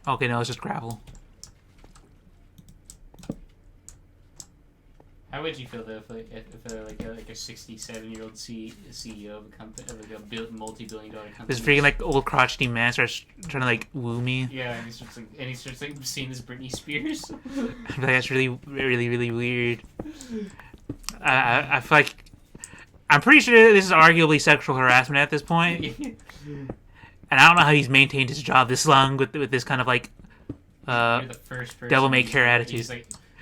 Okay, no, it's just gravel. How would you feel though if a 67-year-old CEO of a company of like a multi-billion-dollar company? This freaking like old crotchety man starts trying to like woo me. Yeah, and he starts seeing this Britney Spears. I feel like that's really, really, really weird. I feel like I'm pretty sure this is arguably sexual harassment at this point, and I don't know how he's maintained his job this long with this kind of like You're the first person. devil may care attitude. He's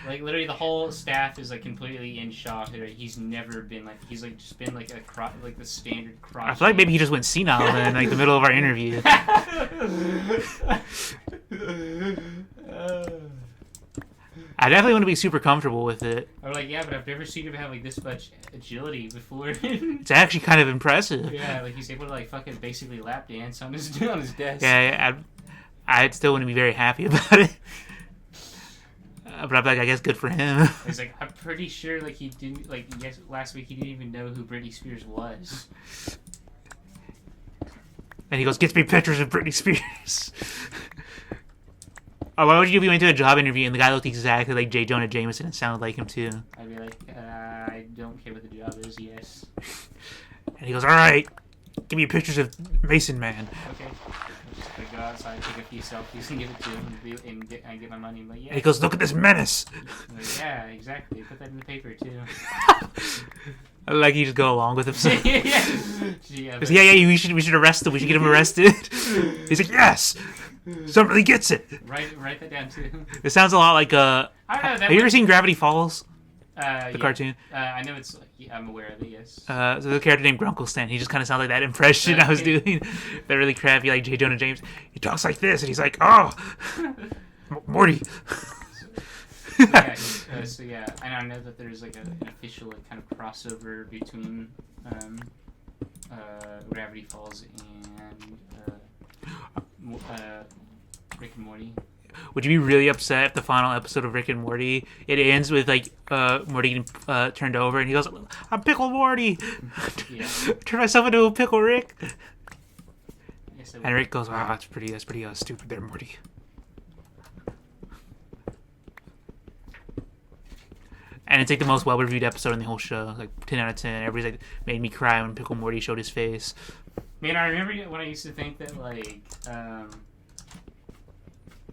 like literally the whole staff is like completely in shock. He's never been like he's like just been like the standard crotch. I feel like maybe he just went senile in like the middle of our interview. I definitely want to be super comfortable with it. I'm like, yeah, but I've never seen him have like this much agility before. It's actually kind of impressive. Yeah, like he's able to like fucking basically lap dance on his desk. Yeah, I'd still wouldn't be very happy about it. But I'm like, I guess good for him. He's like, I'm pretty sure like he didn't like last week he didn't even know who Britney Spears was. And he goes, gets me pictures of Britney Spears. Oh, why would you be went to a job interview and the guy looked exactly like J. Jonah Jameson and sounded like him too? I'd be like, I don't care what the job is. Yes. And he goes, all right, give me pictures of Mason Man. Okay. I'll just like, go outside, take a few selfies, and give it to him, and get my money. I'm like, yeah. And he goes, look at this menace. I'm like, yeah, exactly. Put that in the paper too. Like you just go along with him. Yeah, Goes, yeah, we should arrest him. We should get him arrested. He's like, yes, somebody gets it. Write that down too. It sounds a lot like I don't know. Have you ever seen Gravity Falls? The yeah. cartoon. I know it's. I'm aware of it. Yes. So the character named Grunkle Stan, he just kind of sounds like that impression I was doing. That really crappy, like J. Jonah James. He talks like this, and he's like, oh, Morty. So yeah, and I know that there's like an official like kind of crossover between Gravity Falls and Rick and Morty. Would you be really upset if the final episode of Rick and Morty it ends with like Morty getting turned over and he goes, "I'm Pickle Morty, Yeah. turn myself into a pickle, Rick." Yes, And Rick goes, "Wow, that's pretty stupid there, Morty." And it's like the most well-reviewed episode in the whole show, like 10 out of 10. Everybody's like, made me cry when Pickle Morty showed his face. Man, I remember when I used to think that like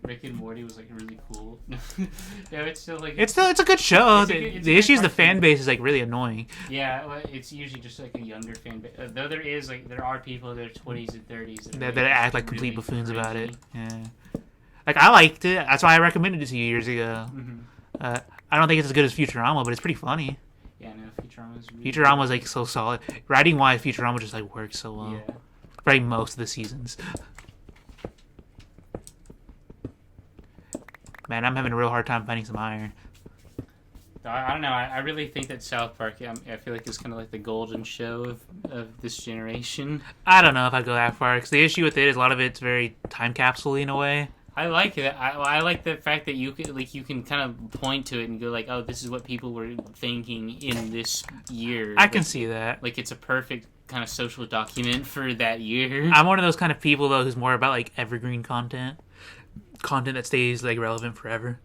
Rick and Morty was like really cool. No, it's still like It's a good show. It's a The good issue is the cartoon. fan base is like really annoying. yeah. Well, it's usually just like a younger fan base. Though there are people in their 20s and 30s That act like complete really buffoons about it. crazy. Yeah. Like I liked it. That's why I recommended it to you years ago. Mhm. I don't think it's as good as Futurama, but it's pretty funny. Yeah, no, Futurama's really Futurama's like so solid. Writing wise, Futurama just like works so well. Yeah. Writing most of the seasons. Man, I'm having a real hard time finding some iron. I don't know. I really think that South Park, I feel like is kind of like the golden show of this generation. I don't know if I'd go that far because the issue with it is a lot of it's very time capsule in a way. I like it. I like the fact that you can kind of point to it and go like, oh, this is what people were thinking in this year. I can see that. Like it's a perfect kind of social document for that year. I'm one of those kind of people though who's more about like evergreen content that stays like relevant forever.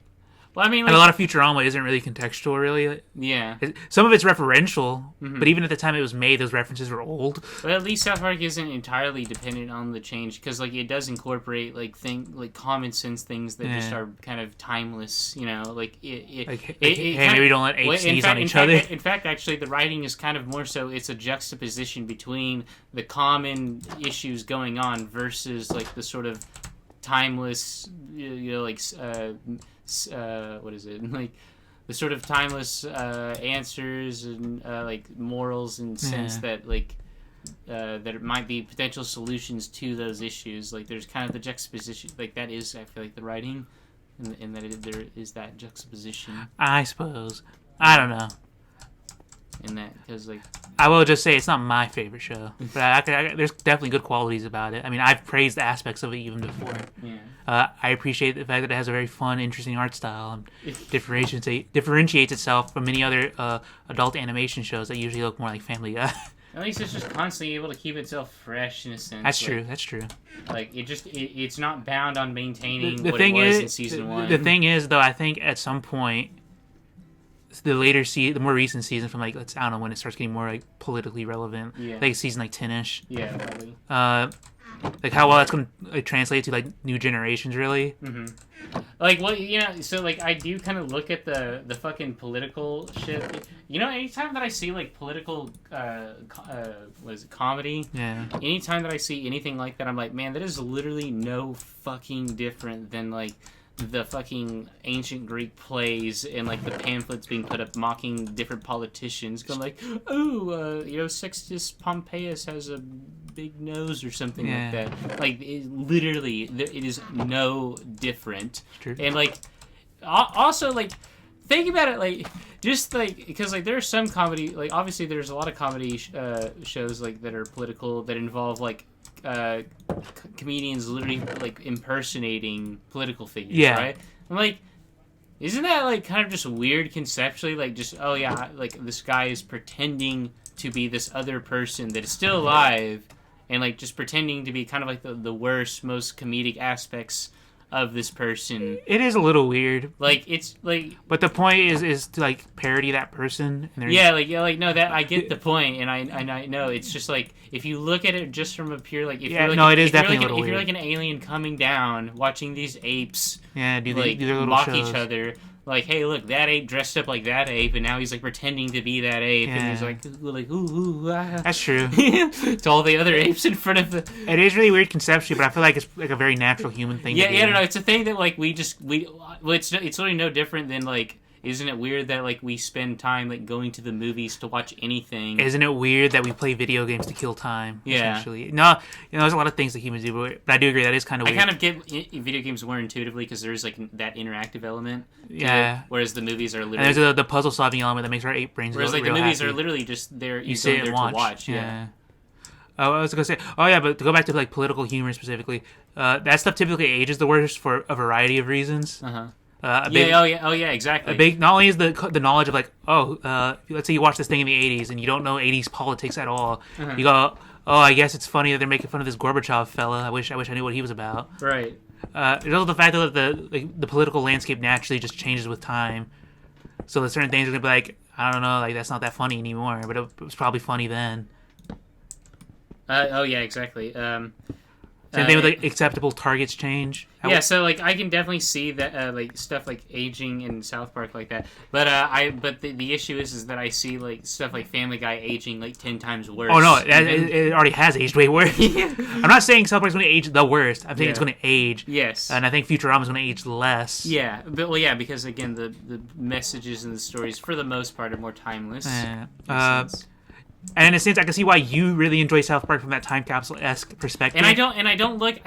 Well, I mean, And like, a lot of Futurama isn't really contextual, really. yeah. Some of it's referential, but even at the time it was made, those references were old. But at least South Park isn't entirely dependent on the change because like it does incorporate like common sense things that just Yeah. are kind of timeless. You know, like Like, it hey, kind maybe of- don't let apes well, sneeze on each other. In fact, actually, the writing is kind of more so it's a juxtaposition between the common issues going on versus like the sort of timeless, like what is it like the sort of timeless answers and like morals and sense Yeah. that like that it might be potential solutions to those issues. Like there's kind of the juxtaposition, like that is I feel like the writing, and that there is that juxtaposition I suppose. I don't know. in that because like I will just say it's not my favorite show, but there's definitely good qualities about it. I mean, I've praised aspects of it even before. yeah. I appreciate the fact that it has a very fun, interesting art style and differentiates itself from many other adult animation shows that usually look more like Family Guy. At least it's just constantly able to keep itself fresh in a sense. That's like, true. That's true. Like it's not bound on maintaining The what thing it was is, in season one. the thing is, though, I think at some point, the more recent season from like I don't know when it starts getting more like politically relevant, Yeah. like season like 10ish. yeah, probably. Like how well that's going to like, translate to like new generations, really. Like what so like I do kind of look at the fucking political shit. Anytime that I see like political what is it, comedy, Yeah. anytime that I see anything like that, I'm like, man, that is literally no fucking different than like the fucking ancient Greek plays and like the pamphlets being put up mocking different politicians, going like, oh, Sextus Pompeius has a big nose or something Yeah. like that. Like literally, it is no different. True. And like, also like, think about it like. Just like because like there's some comedy like obviously there's a lot of comedy shows like that are political that involve like comedians literally like impersonating political figures, Yeah. right? I'm like, isn't that like kind of just weird conceptually? Like just oh yeah, like this guy is pretending to be this other person that is still alive, and like just pretending to be kind of like the worst, most comedic aspects of this person. It is a little weird, Like it's like but the point is to like parody that person. And there's- like no, that I get the point, and I know it's just like if you look at it just from a pure like if Yeah, you're like no, it is if you're definitely like a little if you're weird. like an alien coming down watching these apes yeah, do like their little mock shows. each other. Like, hey, look, that ape dressed up like that ape, and now he's like pretending to be that ape, and he's Yeah. like ooh, ah. That's true. to all the other apes in front of the. It is really weird conceptually, but I feel like it's like a very natural human thing. Yeah, to do. yeah, no, it's a thing that like well, it's really no different than like. Isn't it weird that like we spend time like going to the movies to watch anything? Isn't it weird that we play video games to kill time? Yeah. Essentially, no, there's a lot of things that humans do, but I do agree that is kind of I weird. kind of get video games more intuitively because there's like that interactive element. to Yeah. it, whereas the movies are and literally. there's the puzzle solving element that makes our ape brains. Whereas go like the real movies happy. are literally just there. You sit there and watch. to watch. Yeah. Oh, I was gonna say. Oh yeah, but to go back to like political humor specifically, that stuff typically ages the worst for a variety of reasons. Uh huh. A big, Yeah. Oh yeah. Exactly. a big. Not only is the knowledge of like, let's say you watch this thing in the '80s and you don't know '80s politics at all. Uh-huh. You go, oh, I guess it's funny that they're making fun of this Gorbachev fella. I wish I knew what he was about. Right. There's also the fact that the political landscape naturally just changes with time. So there's certain things are gonna be like, I don't know, like that's not that funny anymore, but it was probably funny then. Oh yeah, exactly. Same thing with like acceptable targets change. Yeah, so like I can definitely see that like stuff like aging in South Park like that. But but the issue is that I see like stuff like Family Guy aging like 10 times worse. Oh no, it already has aged way worse. I'm not saying South Park's going to age the worst. I'm saying it's going to age. Yes. And I think Futurama's going to age less. Yeah, but well, yeah, because again, the messages and the stories for the most part are more timeless. And in a sense, I can see why you really enjoy South Park from that time capsule-esque perspective. And I don't like.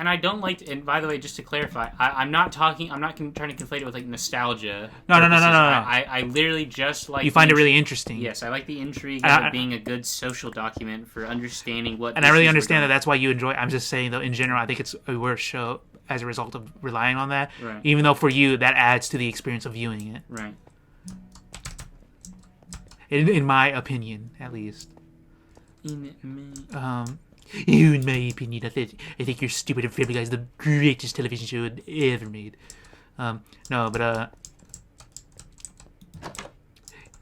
And by the way, just to clarify, I'm not trying to conflate it with like nostalgia. No. I literally just like. You find it really interesting. Yes, I like the intrigue of it being a good social document for understanding what. And I really understand that that's why you enjoy it. I'm just saying though, in general, I think it's a worse show as a result of relying on that. Right. Even though for you, that adds to the experience of viewing it. Right. In my opinion, at least. In my opinion, I think you're stupid and Family Guy is the greatest television show ever made. No, but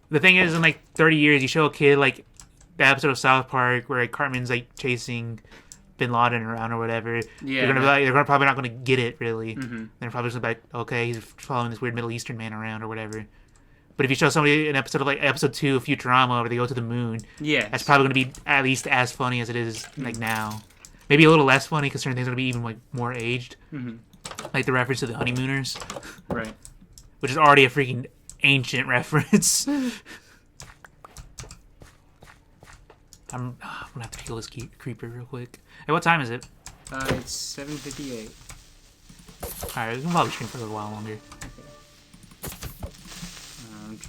the thing is, in like 30 years, you show a kid like the episode of South Park where like, Cartman's like chasing Bin Laden around or whatever. Yeah, they're probably not gonna get it really. Mm-hmm. They're probably just like, okay, he's following this weird Middle Eastern man around or whatever. But if you show somebody an episode of like episode 2 of Futurama where they go to the moon, yeah, that's probably going to be at least as funny as it is like now. Maybe a little less funny because certain things are going to be even like more aged, like the reference to the honeymooners, right? Which is already a freaking ancient reference. I'm gonna have to kill this creeper real quick. Hey, what time is it? It's 7:58. All right, we can probably stream for a little while longer.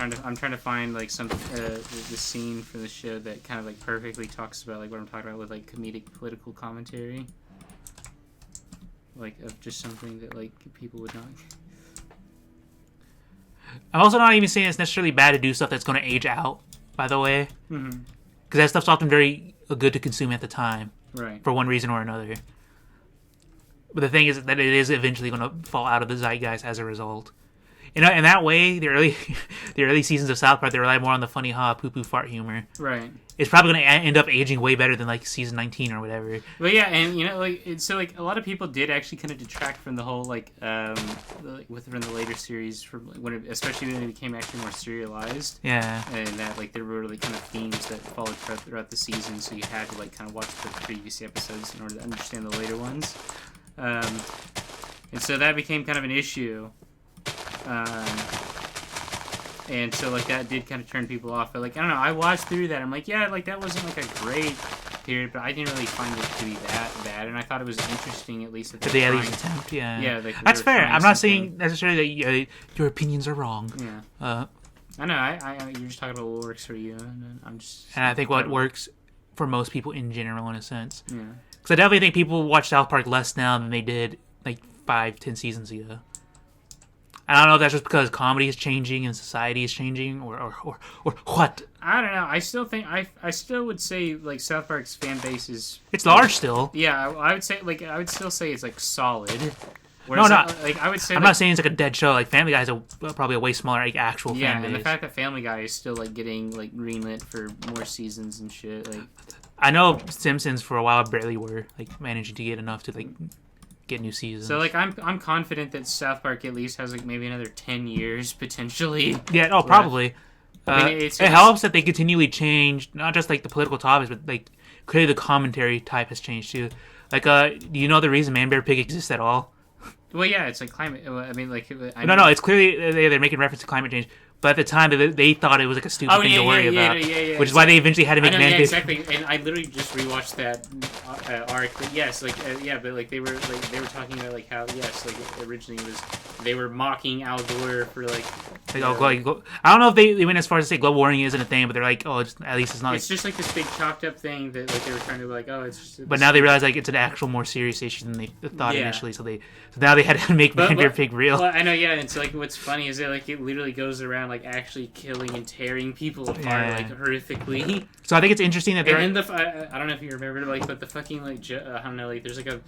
I'm trying to find like some the scene for the show that kind of like perfectly talks about like what I'm talking about with like comedic political commentary, like of just something that like people would not. I'm also not even saying it's necessarily bad to do stuff that's going to age out. By the way, because that stuff's often very good to consume at the time, right? For one reason or another. But the thing is that it is eventually going to fall out of the zeitgeist as a result. You know, in that way, the early seasons of South Park, they rely more on the funny poo-poo fart humor. Right. It's probably going to end up aging way better than like season 19 or whatever. But yeah, and you know, like so, like a lot of people did actually kind of detract from the whole from the later series, from especially when it became actually more serialized. Yeah. And that like there were really kind of themes that followed throughout the season, so you had to like kind of watch the previous episodes in order to understand the later ones. And so that became kind of an issue. And so like that did kind of turn people off, but like I don't know, I watched through that. I'm like, yeah, like that wasn't like a great period, but I didn't really find it to be that bad, and I thought it was interesting at least that they at least attempt. Yeah, that's fair. I'm not saying necessarily that your opinions are wrong. Yeah. I know. I you're just talking about what works for you, and I'm just. And I think what works for most people in general, in a sense. Yeah. Because I definitely think people watch South Park less now than they did like 5-10 seasons ago. I don't know if that's just because comedy is changing and society is changing, or what. I don't know. I still think I still would say like South Park's fan base is. It's large still. Yeah, I would say like I would still say it's like solid. Whereas, no, like I would say. I'm not saying it's like a dead show. Like Family Guy is probably a way smaller like actual fan base. Yeah, and the fact that Family Guy is still like getting like greenlit for more seasons and shit. Like I know Simpsons for a while barely were like managing to get enough to like. Get new seasons. So like I'm confident that South Park at least has like maybe another 10 years potentially. Yeah, probably. I mean, it helps that they continually change, not just like the political topics, but like clearly the commentary type has changed too. Like, do you know the reason Man Bear Pig exists at all? Well, yeah, it's like climate. I mean, like no, it's clearly they're making reference to climate change. But at the time, they thought it was like a stupid thing to worry about, which is why they eventually had to make Man Bear. Exactly. And I literally just rewatched that arc. But yes, like but like they were talking about like how like originally it was they were mocking Al Gore for like. I don't know if they went as far as to say global warming isn't a thing, but they're like, oh, at least it's not. It's just like this big chalked up thing that like they were trying to like, oh, it's just. But now they realize like it's an actual more serious issue than they thought initially. So now they had to make Man Bear Pig real. Well, I know, yeah. And so like what's funny is that like it literally goes around like actually killing and tearing people apart like horrifically. So I think it's interesting that and then I don't know if you remember like, but the fucking like I don't know, like there's like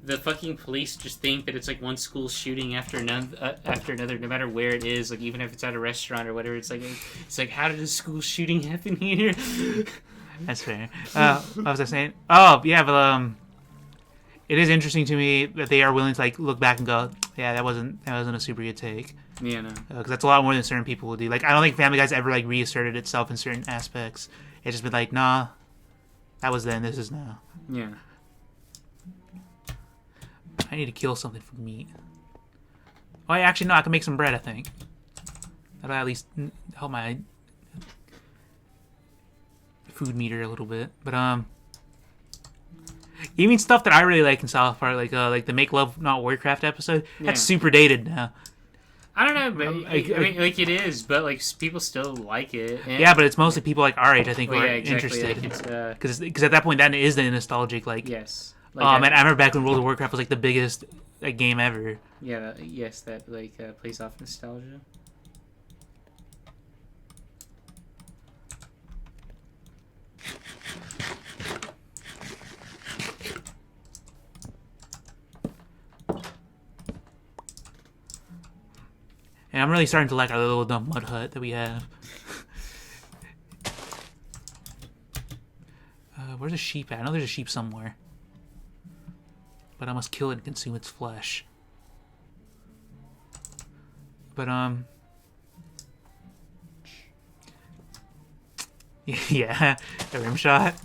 the fucking police just think that it's like one school shooting after another, no matter where it is, like even if it's at a restaurant or whatever. It's like how did a school shooting happen here? That's fair. What was I saying? Oh, yeah, but it is interesting to me that they are willing to like look back and go, yeah, that wasn't a super good take. Yeah, no. Because that's a lot more than certain people will do. Like, I don't think Family Guy's ever like reasserted itself in certain aspects. It's just been like, nah, that was then, this is now. Yeah. I need to kill something for meat. Oh, yeah, actually, no, I can make some bread, I think. That'll at least help my food meter a little bit. But, even stuff that I really like in South Park, like the Make Love Not Warcraft episode, that's super dated now. I don't know, but I mean, like it is, but like people still like it. And, yeah, but it's mostly people like our age, I think, who are exactly. interested. Because at that point, that is the nostalgic, like... Yes. Like I remember back when World of Warcraft was like the biggest like game ever. Yeah, that like plays off nostalgia. And I'm really starting to like our little dumb mud hut that we have. Where's a sheep at? I know there's a sheep somewhere. But I must kill it and consume its flesh. But, yeah, the rim shot.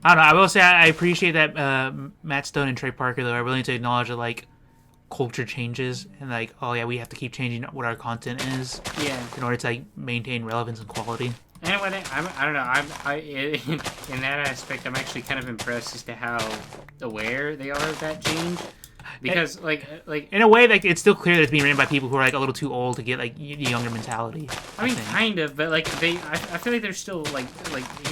I don't know. I will say I appreciate that Matt Stone and Trey Parker though are willing to acknowledge that like culture changes and like we have to keep changing what our content is. Yeah. In order to like maintain relevance and quality. And when I don't know. In that aspect, I'm actually kind of impressed as to how aware they are of that change. Because like in a way, like it's still clear that it's being written by people who are like a little too old to get like younger mentality. I mean, kind of, but like I feel like they're still like.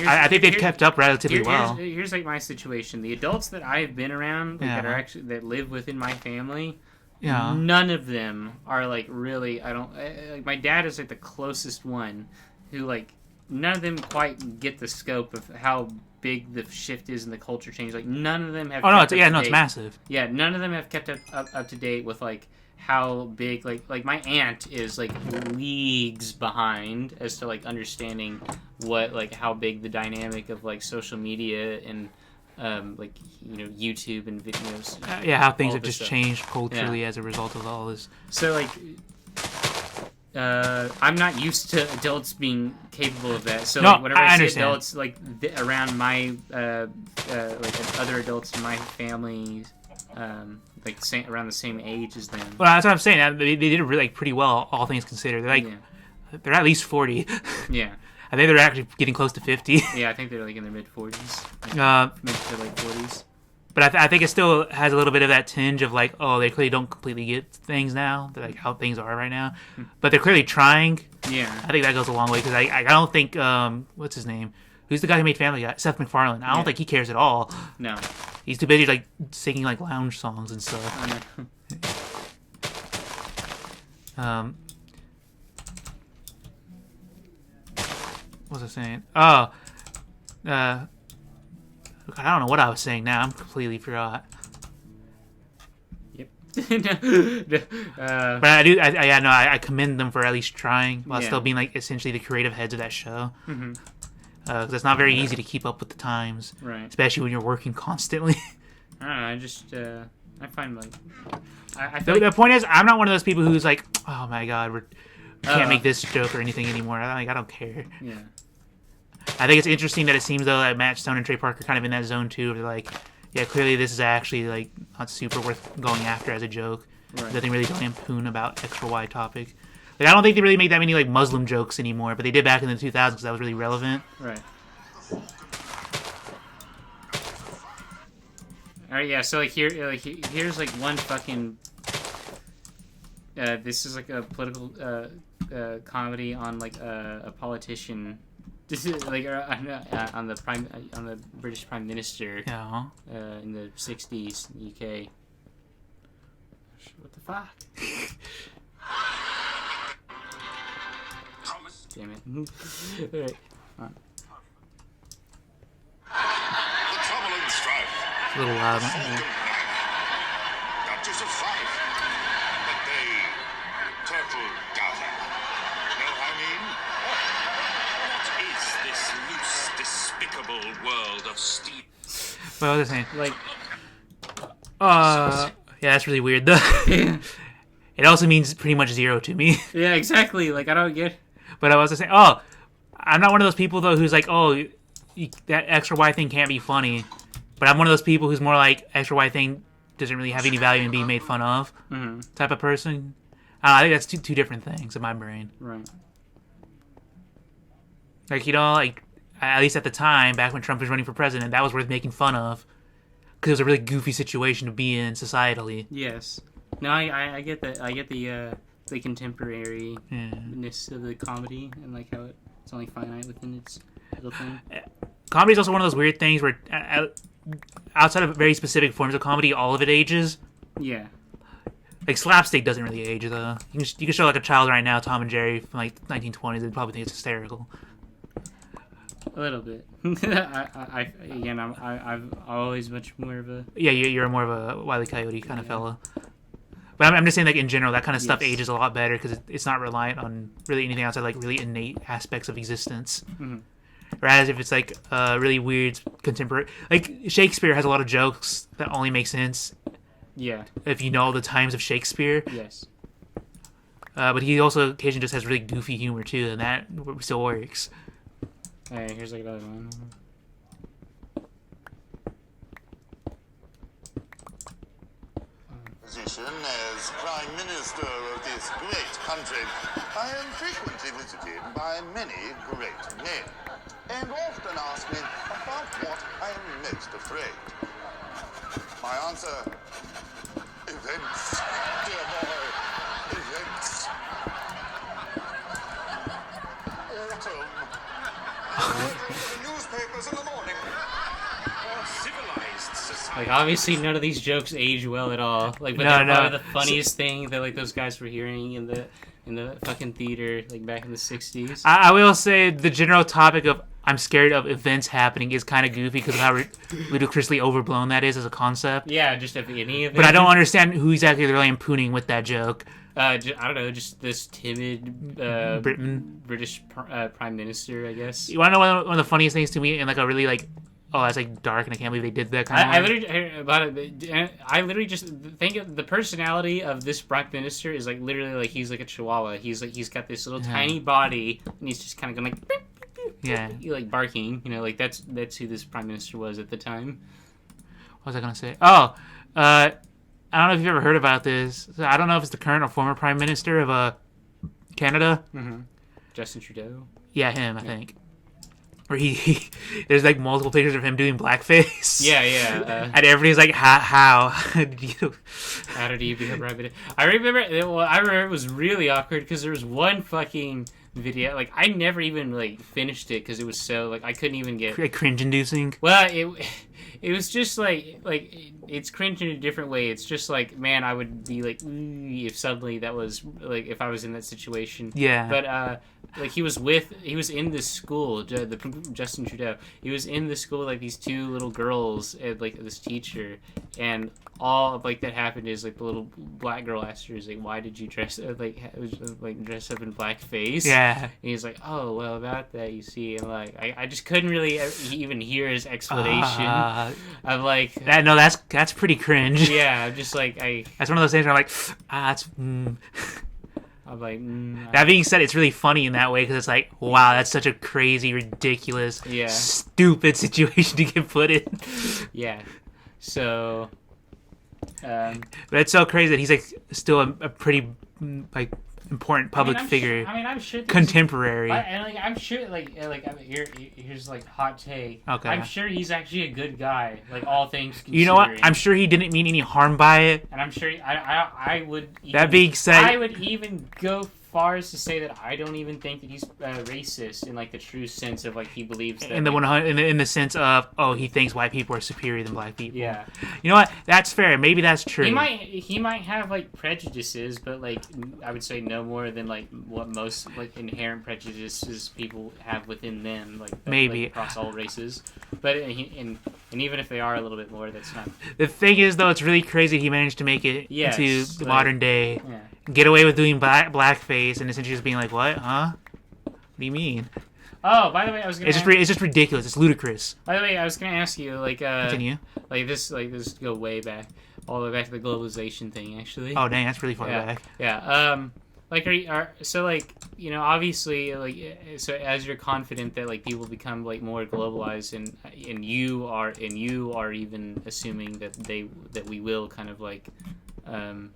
I think they've kept up relatively well. Here's like my situation: the adults that I've been around, that live within my family. Yeah. None of them are like really. Like my dad is like the closest one, who like none of them quite get the scope of how big the shift is in the culture change. Like none of them have. Oh no! It's massive. Yeah, none of them have kept up to date with like how big. Like my aunt is like leagues behind as to like understanding what like how big the dynamic of like social media and like YouTube and videos. How things have just changed culturally as a result of all this. So like. I'm not used to adults being capable of that. So like, whenever I see adults like around my like other adults in my family, like around the same age as them. Well, that's what I'm saying. They did really like pretty well, all things considered. They're they're at least 40. Yeah. I think they're actually getting close to 50. Yeah, I think they're like in their mid 40s, mid to late 40s. But I think it still has a little bit of that tinge of like, oh, they clearly don't completely get things now, like how things are right now. But they're clearly trying. Yeah. I think that goes a long way because I don't think, what's his name? Who's the guy who made Family Guy? Seth MacFarlane. I don't think he cares at all. No. He's too busy like singing like lounge songs and stuff. What was I saying? Oh. I don't know what I was saying now. I'm completely forgot. Yep. But I commend them for at least trying while still being like essentially the creative heads of that show. Mm-hmm. Because it's not very easy to keep up with the times, right? Especially when you're working constantly. I don't know. I just I find like the point is I'm not one of those people who's like, oh my god, we can't make this joke or anything anymore. I don't care. Yeah. I think it's interesting that it seems though that Matt Stone and Trey Parker are kind of in that zone too. They're like, yeah, clearly this is actually like not super worth going after as a joke. Right. Nothing really lampoon about X or Y topic. Like I don't think they really make that many like Muslim jokes anymore, but they did back in the 2000s because that was really relevant. Right. All right, yeah. So like here's like one fucking. This is like a political comedy on like a politician. This is like on the British Prime Minister. Yeah. In the 60s, UK. What the fuck? Damn it. All right. little loud. Duchess of Fife. But they turtle dove. Know what I mean? What is this loose, despicable world of steel? What was I saying? Like, Yeah, that's really weird, though. It also means pretty much zero to me. yeah, exactly. Like, I don't get. But I was saying, oh, I'm not one of those people, though, who's like, oh, that X or Y thing can't be funny. But I'm one of those people who's more like, X or Y thing doesn't really have any value in being made fun of type of person. I think that's two different things in my brain. Right. Like, you know, like, at least at the time, back when Trump was running for president, that was worth making fun of. Because it was a really goofy situation to be in societally. Yes. No, I get that. I get the contemporariness of the comedy and like how it's only finite within its little thing. Comedy is also one of those weird things where, outside of very specific forms of comedy, all of it ages. Yeah. Like, slapstick doesn't really age, though. You can show, like, a child right now, Tom and Jerry from, like, 1920s, they'd probably think it's hysterical. A little bit. I'm always much more of a. Yeah, you're more of a Wile E. Coyote kind of fella. But I'm just saying, like, in general, that kind of stuff Yes. ages a lot better because it's not reliant on really anything outside, like, really innate aspects of existence. Whereas if it's, like, really weird contemporary... Like, Shakespeare has a lot of jokes that only make sense Yeah. if you know the times of Shakespeare. Yes. But he also occasionally just has really goofy humor, too, and that still works. Hey, here's like another one. Position as Prime Minister of this great country, I am frequently visited by many great men, and often ask me about what I am most afraid. My answer, events, dear boy, events. Autumn. The newspapers in the morning. Civilized society. Like, obviously, none of these jokes age well at all. Like, but No, they're no. probably the funniest thing that like those guys were hearing in the fucking theater, like back in the '60s. I will say the general topic of I'm scared of events happening is kind of goofy because of how ludicrously overblown that is as a concept. Yeah, just if any of it. But I don't understand who exactly they're lampooning with that joke. I don't know, just this timid Britain. British prime minister, I guess. You want to know one of the funniest things to me in like a really like, oh, that's like dark and I can't believe they did that kind I of literally heard about it. I literally just think of the personality of this prime minister is like literally like he's like a chihuahua. He's got this little tiny body and he's just kind of going like beep, beep, beep, Yeah. beep, like barking. You know, like that's who this prime minister was at the time. What was I going to say? Oh, I don't know if you've ever heard about this. So I don't know if it's the current or former prime minister of Canada. Justin Trudeau. Yeah, him, I think. Where he there's like multiple pictures of him doing blackface. Yeah. And everybody's like, how did you? How did he become prime minister? I remember it was really awkward because there was one fucking video. Like, I never even like finished it because it was so like I couldn't even get. Like cringe-inducing. Well, it was just like it's cringe in a different way. It's just like, man, I would be like if suddenly that was like if I was in that situation. Yeah. But like he was in this school, Justin Trudeau. He was in the school like these two little girls and like this teacher, and all of, like that happened is like the little black girl asked her, like, why did you dress dress up in blackface? Yeah. And he's like, oh, well, about that, you see. And, like, I just couldn't really even hear his explanation. I'm like... That's pretty cringe. Yeah, I'm just like, That's one of those things where I'm like, that's... I'm like... That being said, it's really funny in that way because it's like, wow, that's such a crazy, ridiculous, Yeah. stupid situation to get put in. Yeah. So... But it's so crazy that he's like still a pretty like important public figure. I'm sure... Contemporary. I'm sure, here's, like, hot take. Okay. I'm sure he's actually a good guy, like, all things considering. You know what? I'm sure he didn't mean any harm by it. And I'm sure I would... That being said... I would even go far as to say that I don't even think that he's racist in, like, the true sense of, like, he believes that... In the sense of, oh, he thinks white people are superior than black people. Yeah. You know what? That's fair. Maybe that's true. He might have, like, prejudices, but, like, I would say no more than, like, what most, like, inherent prejudices people have within them, like, Maybe. like, across all races. But And even if they are a little bit more, that's not. The thing is, though, it's really crazy he managed to make it Yes, into the like- modern day, Yeah. get away with doing blackface, and essentially just being like, "What? Huh? What do you mean?" Oh, by the way, I was gonna. It's just ridiculous. It's ludicrous. By the way, I was gonna ask you, like, Continue. like this go way back, all the way back to the globalization thing, actually. Oh, dang, that's really far yeah, back. yeah. Like, so like, you know, obviously, like, so as you're confident that like people become like more globalized, and you are even assuming that we will kind of like,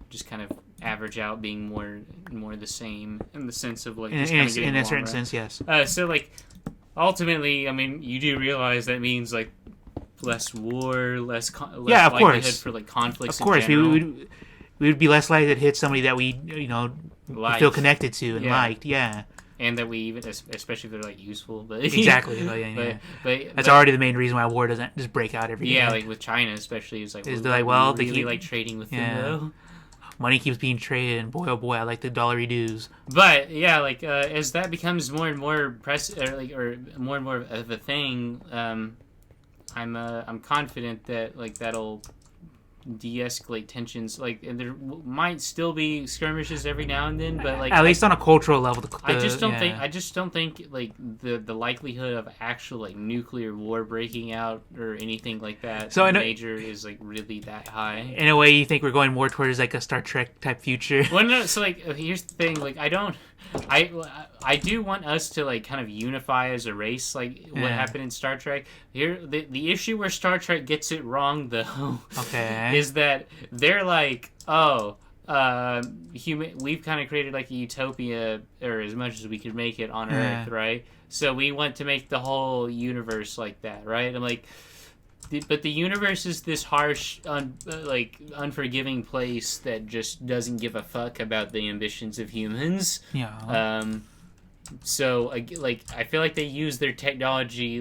just kind of average out being more the same in the sense of like just kind of getting In a along, certain right? sense, yes. So like, ultimately, I mean, you do realize that means like less war, less Yeah, of likelihood course. for like conflicts. Of course, in general. we would be less likely to hit somebody that we Like, feel connected to and Yeah. liked. Yeah, and that we even, especially if they're like useful, but exactly. Oh, yeah. but That's already the main reason why war doesn't just break out every day. yeah, like with China especially, it's like Is we- they're like, well, we they really keep- like trading with Yeah. them though. Money keeps being traded, and boy, oh boy, I like the dollary dues. But yeah, like as that becomes more and more or more and more of a thing, I'm confident that like that'll de-escalate tensions. Like, and there might still be skirmishes every now and then, but like At least on a cultural level. I just don't think like the likelihood of actual like nuclear war breaking out or anything like that So I know- major is like really that high. In a way, you think we're going more towards like a Star Trek type future. Well, no, so like here's the thing, like I do want us to like kind of unify as a race, like what Yeah. happened in Star Trek. Here, the issue where Star Trek gets it wrong though, Okay. is that they're like, oh, we've kind of created like a utopia, or as much as we could make it on Yeah. Earth, right? So we want to make the whole universe like that, right? I'm like, but the universe is this harsh, unforgiving place that just doesn't give a fuck about the ambitions of humans. Yeah. So like I feel like they use their technology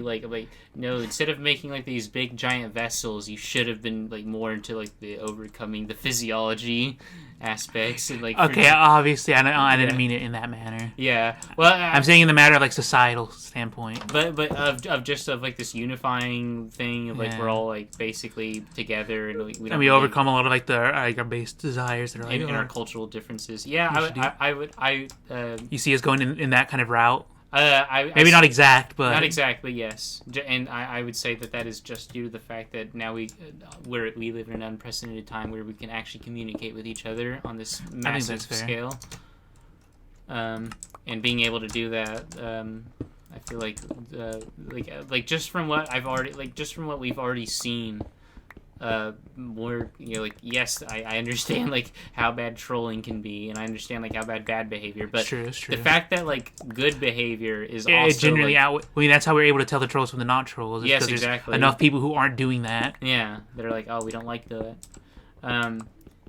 instead of making like these big giant vessels, you should have been like more into like the overcoming the physiology aspects and like Okay, obviously, I didn't Yeah. mean it in that manner. yeah. Well, I'm saying in the matter of like societal standpoint. but of like this unifying thing of like Yeah. we're all like basically together and we don't And we really- overcome a lot of like our base desires that are like, in our oh. cultural differences. Yeah, We should I You see us going in that kind of route. I Maybe not exact, but not exactly, yes. And I would say that is just due to the fact that now we live in an unprecedented time where we can actually communicate with each other on this massive that's fair. scale. And being able to do that, I feel like just from what we've already seen. More, like, yes, I understand like how bad trolling can be, and I understand like how bad behavior, but it's true. the fact that like good behavior is It also generally like, I mean, that's how we're able to tell the trolls from the not trolls. is Yes, 'cause there's exactly. Enough people who aren't doing that. yeah, they're like, oh, we don't like that.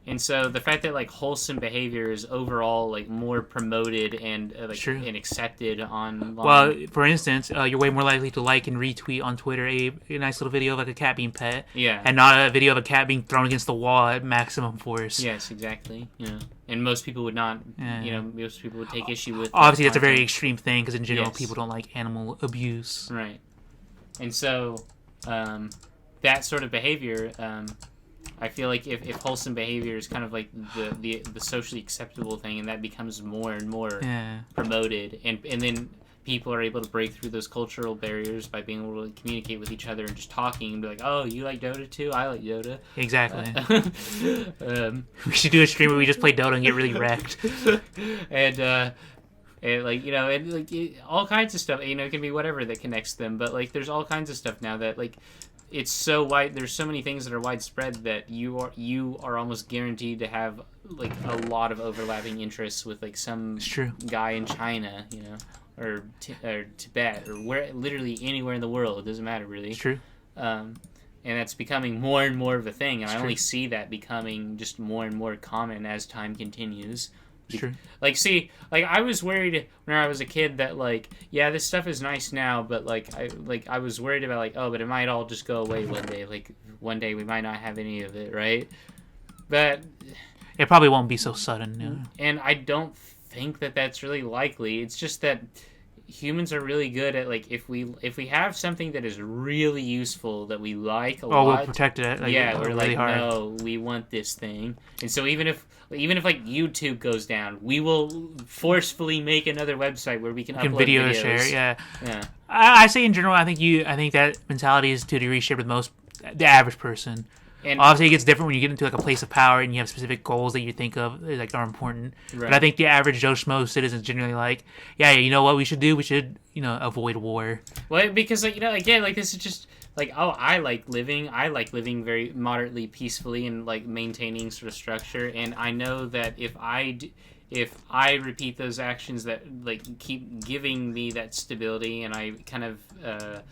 And so the fact that like wholesome behavior is overall like more promoted and True. and accepted online. Well, for instance, you're way more likely to like and retweet on Twitter a nice little video of like a cat being pet, yeah, and not a video of a cat being thrown against the wall at maximum force. yes, exactly. And most people would not. Yeah. Most people would take issue with. Obviously, that's a very content. extreme thing because in general, Yes. people don't like animal abuse. Right. And so, that sort of behavior, I feel like if wholesome behavior is kind of like the socially acceptable thing, and that becomes more and more Yeah. promoted, and then people are able to break through those cultural barriers by being able to communicate with each other and just talking and be like, oh, you like Dota too? I like Dota. Exactly. We We should do a stream where we just play Dota and get really wrecked. and like and like all kinds of stuff. It can be whatever that connects them, but like there's all kinds of stuff now that like it's so wide. There's so many things that are widespread that you are almost guaranteed to have like a lot of overlapping interests with like some It's true. guy in China, or Tibet, or literally anywhere in the world. It doesn't matter really. It's true. And that's becoming more and more of a thing, and It's I only true. see that becoming just more and more common as time continues. It's true. Like, see, like I was worried when I was a kid that like, yeah, this stuff is nice now, but I was worried about like, oh, but it might all just go away one day. Like one day we might not have any of it, right? But It probably won't be so sudden. and I don't think that that's really likely. It's just that humans are really good at like if we have something that is really useful that we like a we'll lot. protect it. Like, Yeah, we're really like, hard. no, we want this thing, and so even if like YouTube goes down, we will forcefully make another website where we can upload Video videos. share, yeah. Yeah. I say in general, I think that mentality is to a degree shared with the average person. And Obviously, it gets different when you get into like a place of power and you have specific goals that you think of like are important. Right. But I think the average Joe Schmo citizen is generally like, yeah, you know what we should do? We should, avoid war. well, because like again, like this is just like I like living very moderately peacefully and like maintaining sort of structure, and I know that if I repeat those actions that like keep giving me that stability, and I kind of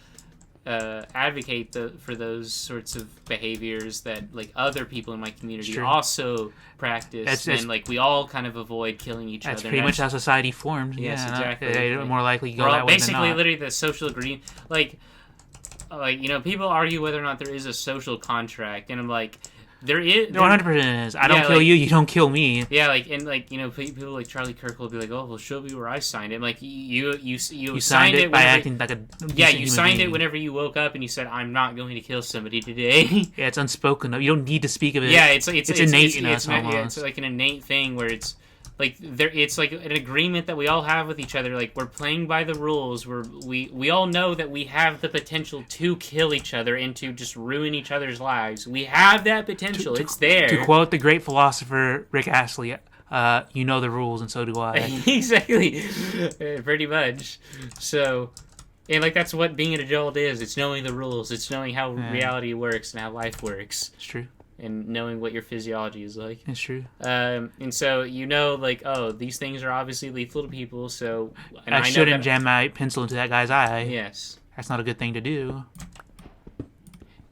advocate for those sorts of behaviors that like other people in my community Sure. also practice, That's- and like we all kind of avoid killing each That's other. pretty And much how society forms. Yes, yeah, exactly. They're more likely to go we're all that way basically than not. literally the social agreement. Like people argue whether or not there is a social contract, and I'm like, there is. There 100% is. I don't Yeah, kill like- you, you don't kill me. Yeah, like and like people like Charlie Kirk will be like, oh, well, show me where I signed it. I'm like you You signed it by whenever, acting like a yeah, decent you human signed it being. whenever you woke up and you said, I'm not going to kill somebody today. Yeah, it's unspoken. You don't need to speak of it. Yeah, it's innate in us yeah, almost. it's like an innate thing where it's like it's like an agreement that we all have with each other. Like we're playing by the rules. We all know that we have the potential to kill each other and to just ruin each other's lives. We have that potential. It's there. To quote the great philosopher Rick Astley, you know the rules and so do I. Exactly, pretty much. So. And like that's what being an adult is. It's knowing the rules. It's knowing how reality works and how life works, It's true. and knowing what your physiology is like. It's true. And so like, oh, these things are obviously lethal to people. So and I know shouldn't that- jam my pencil into that guy's eye. Yes. That's not a good thing to do.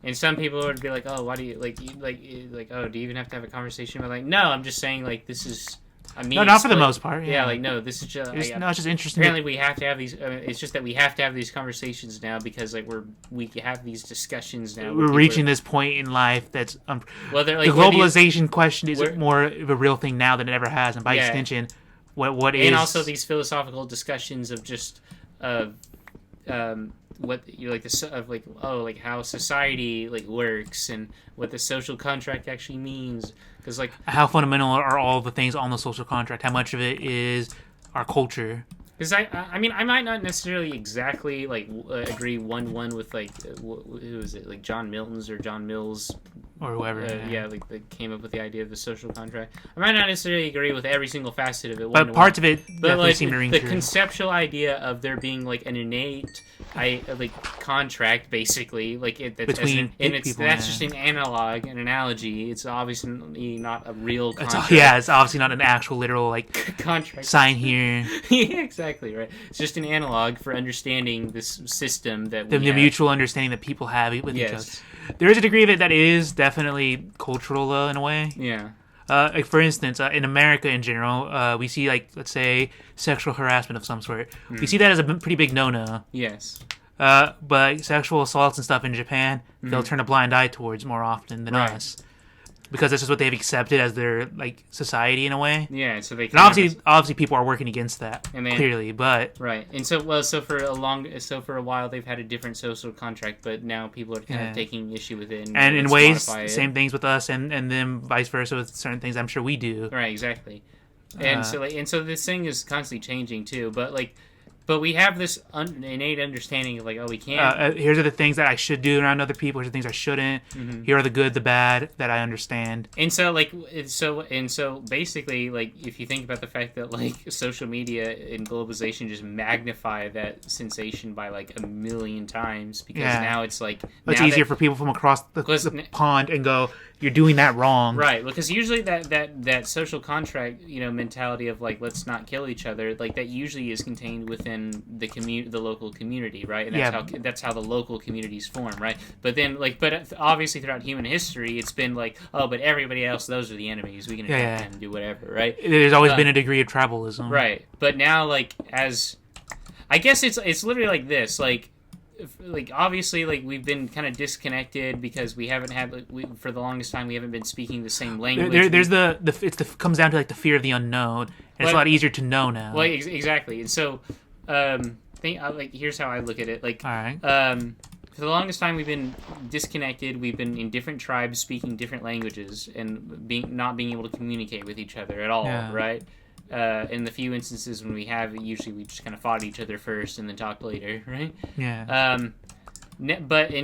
And some people would be like, oh, why do you oh, do you even have to have a conversation? But like, no, I'm just saying like this is. I mean, No, not for the most part. Yeah, like no, this is just. It's just interesting. Apparently, we have to have these. It's just that we have to have these conversations now because like we have these discussions now. where We're people reaching are- this point in life that's Well, they're like the whether you- globalization question is where- more of a real thing now than it ever has, and by Yeah. extension, what is and also these philosophical discussions of just what you like the of like like how society like works and what the social contract actually means, because like how fundamental are all the things on the social contract? How much of it is our culture? because I mean I might not necessarily exactly like agree 1-1 with like who is it, like John Milton's or John Mills Or whoever. like that came up with the idea of the social contract. I might not necessarily agree with every single facet of it, But parts of it but definitely like seem to ring the true. conceptual idea of there being like an innate like contract basically like it that's Between and it's people, that's yeah. just an analogy. It's obviously not a real It's, contract. it's obviously not an actual literal like contract. sign here. Yeah, exactly right. It's just an analog for understanding this system that we The have. mutual understanding that people have with each other. Yes. There is a degree of it that is definitely cultural in a way. Yeah. Like for instance, in America in general, we see like let's say sexual harassment of some sort. We see that as a pretty big no-no. Yes. But sexual assaults and stuff in Japan, they'll turn a blind eye towards more often than Right. us, because that's just what they've accepted as their like society in a way. Yeah. So they And obviously, people are working against that And then- clearly. But Right, and so for a while they've had a different social contract, but now people are kind Yeah. of taking issue with it. and in let's ways, modify it. same things with us, and then vice versa with certain things. I'm sure we do. Right, exactly. And so this thing is constantly changing too. But we have this innate understanding of like, oh, we can't. Here's are the things that I should do around other people. Here's the things I shouldn't. Mm-hmm. Here are the good, the bad that I understand. And so so basically, like, if you think about the fact that like social media and globalization just magnify that sensation by like 1,000,000 times, because Yeah. now it's like It's now easier that- for people from across Because- the pond and go, you're doing that wrong. Right, because usually that social contract, mentality of like let's not kill each other, like that usually is contained within the local community, right? And that's how the local communities form, right? But then but obviously throughout human history, it's been like, oh, but everybody else, those are the enemies. We can attack Yeah. them and do whatever, right? There's always Uh, been a degree of tribalism. Right, but now like I guess it's literally like this, like obviously like we've been kind of disconnected because we haven't had for the longest time we haven't been speaking the same language. There's comes down to like the fear of the unknown. And it's a Well- lot easier to know now. Well, exactly, and so like here's how I look at it. Like, All right. for the longest time, we've been disconnected. We've been in different tribes, speaking different languages, and not being able to communicate with each other at all. Yeah. Right. In the few instances when we have, usually we just kind of fought each other first and then talked later. Right. Yeah.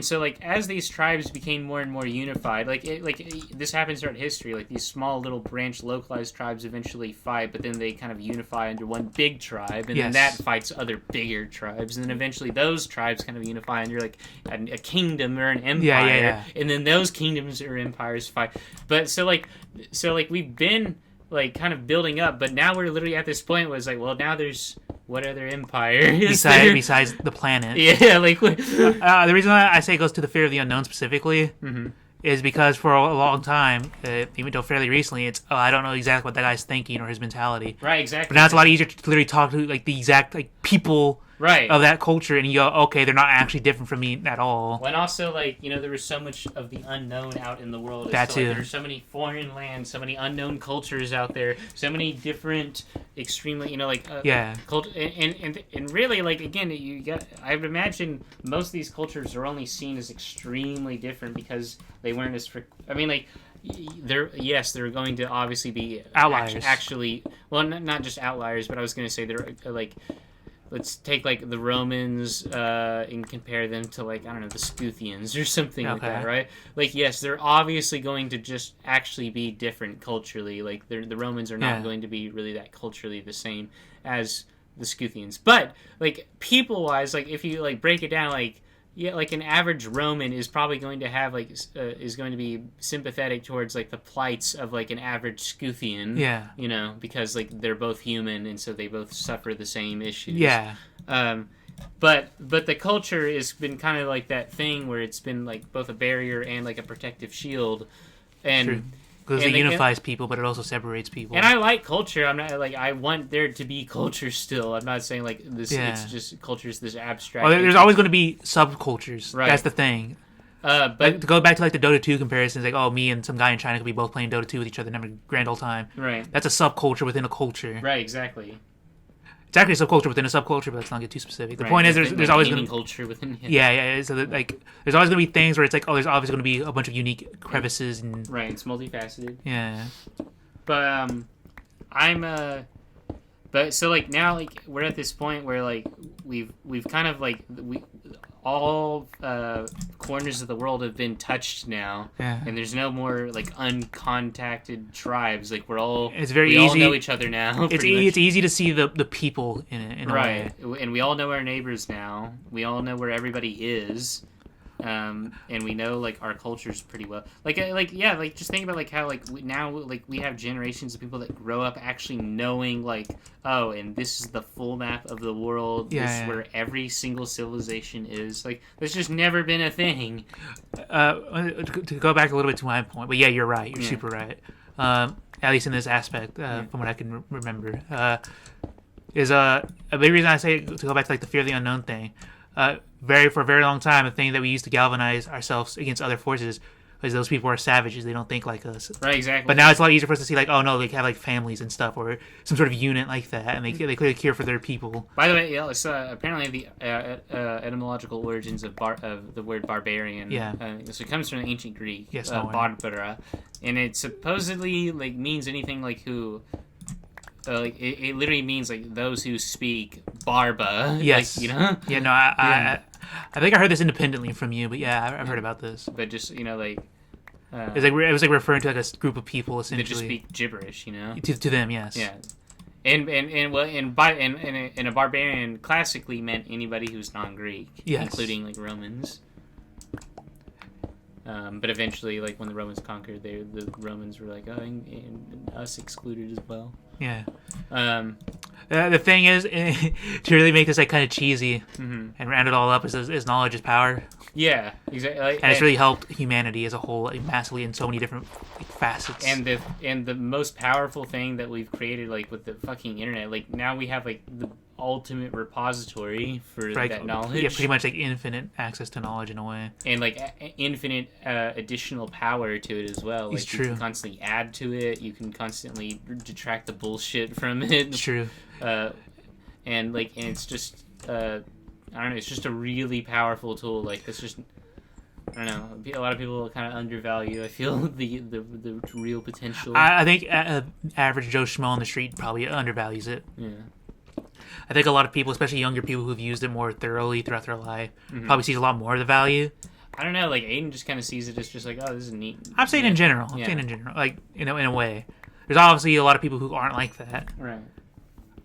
So like as these tribes became more and more unified, this happens throughout history. Like these small little branch localized tribes eventually fight, but then they kind of unify under one big tribe, and then that fights other bigger tribes, and then eventually those tribes kind of unify under like a kingdom or an empire, and then those kingdoms or empires fight. But so we've been like kind of building up, but now we're literally at this point where it's like, well, now there's what other empire is there? Besides the planet. Yeah, like the reason why I say it goes to the fear of the unknown specifically is because for a long time, even though fairly recently, it's I don't know exactly what that guy's thinking or his mentality. Right, exactly. But now it's a lot easier to literally talk to like the exact like people right. of that culture, and you go, okay, they're not actually different from me at all. Well, and also, like, you know, there was so much of the unknown out in the world. That too. There's so many foreign lands, so many unknown cultures out there, so many different, extremely, you know, like, and really, like, again, I would imagine most of these cultures are only seen as extremely different because they weren't as, I mean, like, they're going to obviously be outliers. Actually, well, not just outliers, but I was going to say they're, like, let's take like the Romans and compare them to like I don't know the Scythians or something like that, right? Like yes, they're obviously going to just actually be different culturally. Like the Romans are not going to be really that culturally the same as the Scythians, but like people wise, like if you like break it down, like like an average Roman is probably going to have like is going to be sympathetic towards like the plights of like an average Scythian. Yeah. You know, because like they're both human and so they both suffer the same issues. Yeah. But the culture has been kind of like that thing where it's been like both a barrier and like a protective shield, and. True. Because it unifies people, but it also separates people. And I like culture. I'm not like I want there to be culture still. I'm not saying like this. Yeah. It's just culture is this abstract. Well, there's always going to be subcultures. Right. That's the thing. But like, to go back to like the Dota 2 comparisons, like me and some guy in China could be both playing Dota 2 with each other and having a grand old time. Right. That's a subculture within a culture. Right. Exactly. It's actually a subculture within a subculture, but let's not get too specific. The point is, there's always going to be culture within. Yeah. So that, like, there's always going to be things where it's like, oh, there's obviously going to be a bunch of unique crevices and. Right. It's multifaceted. Yeah. But but so like now like we're at this point where like we've kind of like all corners of the world have been touched now, and there's no more like uncontacted tribes. Like we all know each other now. It's easy to see the people in it, in right? A way. And we all know our neighbors now. We all know where everybody is, and we know like our cultures pretty well. Like just think about like how like we have generations of people that grow up actually knowing like and this is the full map of the world. This is where every single civilization is. Like there's just never been a thing. To go back a little bit to my point, but yeah, you're right. You're super right. At least in this aspect, from what I can remember, is a big reason I say to go back to like the fear of the unknown thing. For a very long time, a thing that we used to galvanize ourselves against other forces was those people are savages. They don't think like us. Right, exactly. But now it's a lot easier for us to see like, oh no, they have like families and stuff or some sort of unit like that, and they clearly care for their people. By the way, it's apparently the etymological origins of the word barbarian. Yeah. So it comes from the ancient Greek. Yes, barbara, and it supposedly like means anything like who. Like it literally means like those who speak Barba. Yes. Like, you know. Yeah. No. I think I heard this independently from you, but yeah, I've heard about this. But just like. It was like referring to like a group of people essentially. That just speak gibberish, you know. To them, yes. Yeah. And a barbarian classically meant anybody who's non-Greek, including like Romans. But eventually, like when the Romans conquered, the Romans were like, and us excluded as well. Yeah. The thing is, to really make this like kind of cheesy and round it all up, is knowledge is power. Yeah, exactly. And it's really helped humanity as a whole like, massively in so many different facets. And the most powerful thing that we've created, like with the fucking internet, like now we have like the ultimate repository for that knowledge. Yeah, pretty much like infinite access to knowledge in a way. And like infinite additional power to it as well. Like it's true. You can constantly add to it. You can constantly detract the bullshit from it. It's true. And it's just I don't know. It's just a really powerful tool. Like it's just. I don't know. A lot of people kind of undervalue. I feel the real potential. I think average Joe Schmo on the street probably undervalues it. Yeah. I think a lot of people, especially younger people who've used it more thoroughly throughout their life, probably sees a lot more of the value. I don't know. Like Aiden just kind of sees it as just like, oh, this is neat. I'm saying in general. I'm saying in general, like in a way. There's obviously a lot of people who aren't like that. Right.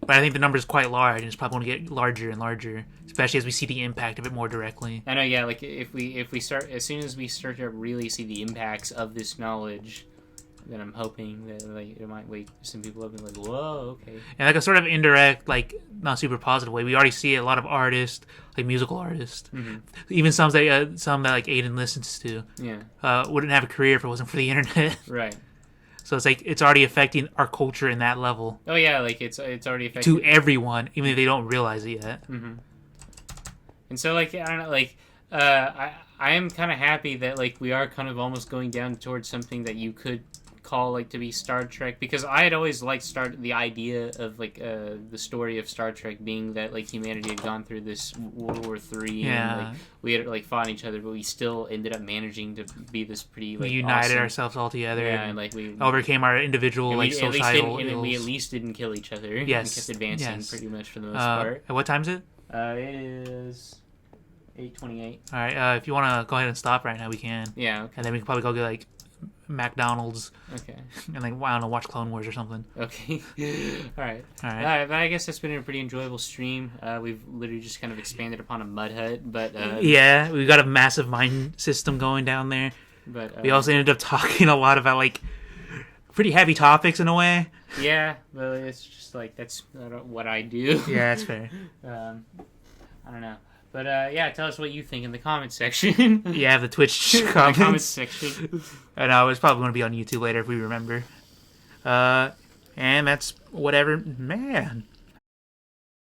But I think the number is quite large, and it's probably going to get larger and larger, especially as we see the impact of it more directly. I know, yeah. Like if we start, as soon as we start to really see the impacts of this knowledge, then I'm hoping that like it might wake some people up and like, whoa, okay. And like a sort of indirect, like not super positive way, we already see a lot of artists, like musical artists, even some that like Aiden listens to, wouldn't have a career if it wasn't for the internet. Right. So it's like it's already affecting our culture in that level. Oh yeah, like it's already affecting to everyone, even if they don't realize it yet. Mm-hmm. And so like I don't know, like I am kind of happy that like we are kind of almost going down towards something that you could call like to be Star Trek, because I had always liked the idea of like the story of Star Trek being that like humanity had gone through this World War III and like we had like fought each other, but we still ended up managing to be this pretty like we united awesome. ourselves all together. Yeah, and like we overcame our individual like societal ills. We at least didn't kill each other. Yes, and kept advancing pretty much for the most part. At what time is it? It is 8:28. All right. If you want to go ahead and stop right now, we can. Yeah. Okay. And then we can probably go get like McDonald's. Okay. And like I don't know, watch Clone Wars or something. Okay. All right. But I guess that's been a pretty enjoyable stream. We've literally just kind of expanded upon a mud hut, but yeah, we've got a massive mine system going down there. But we also ended up talking a lot about like pretty heavy topics in a way. Yeah, but it's just like that's what I do. Yeah, that's fair. I don't know. But yeah, tell us what you think in the comments section. Yeah, the Twitch comments. comments. The comments section. I know, it's probably going to be on YouTube later if we remember. And that's whatever. Man.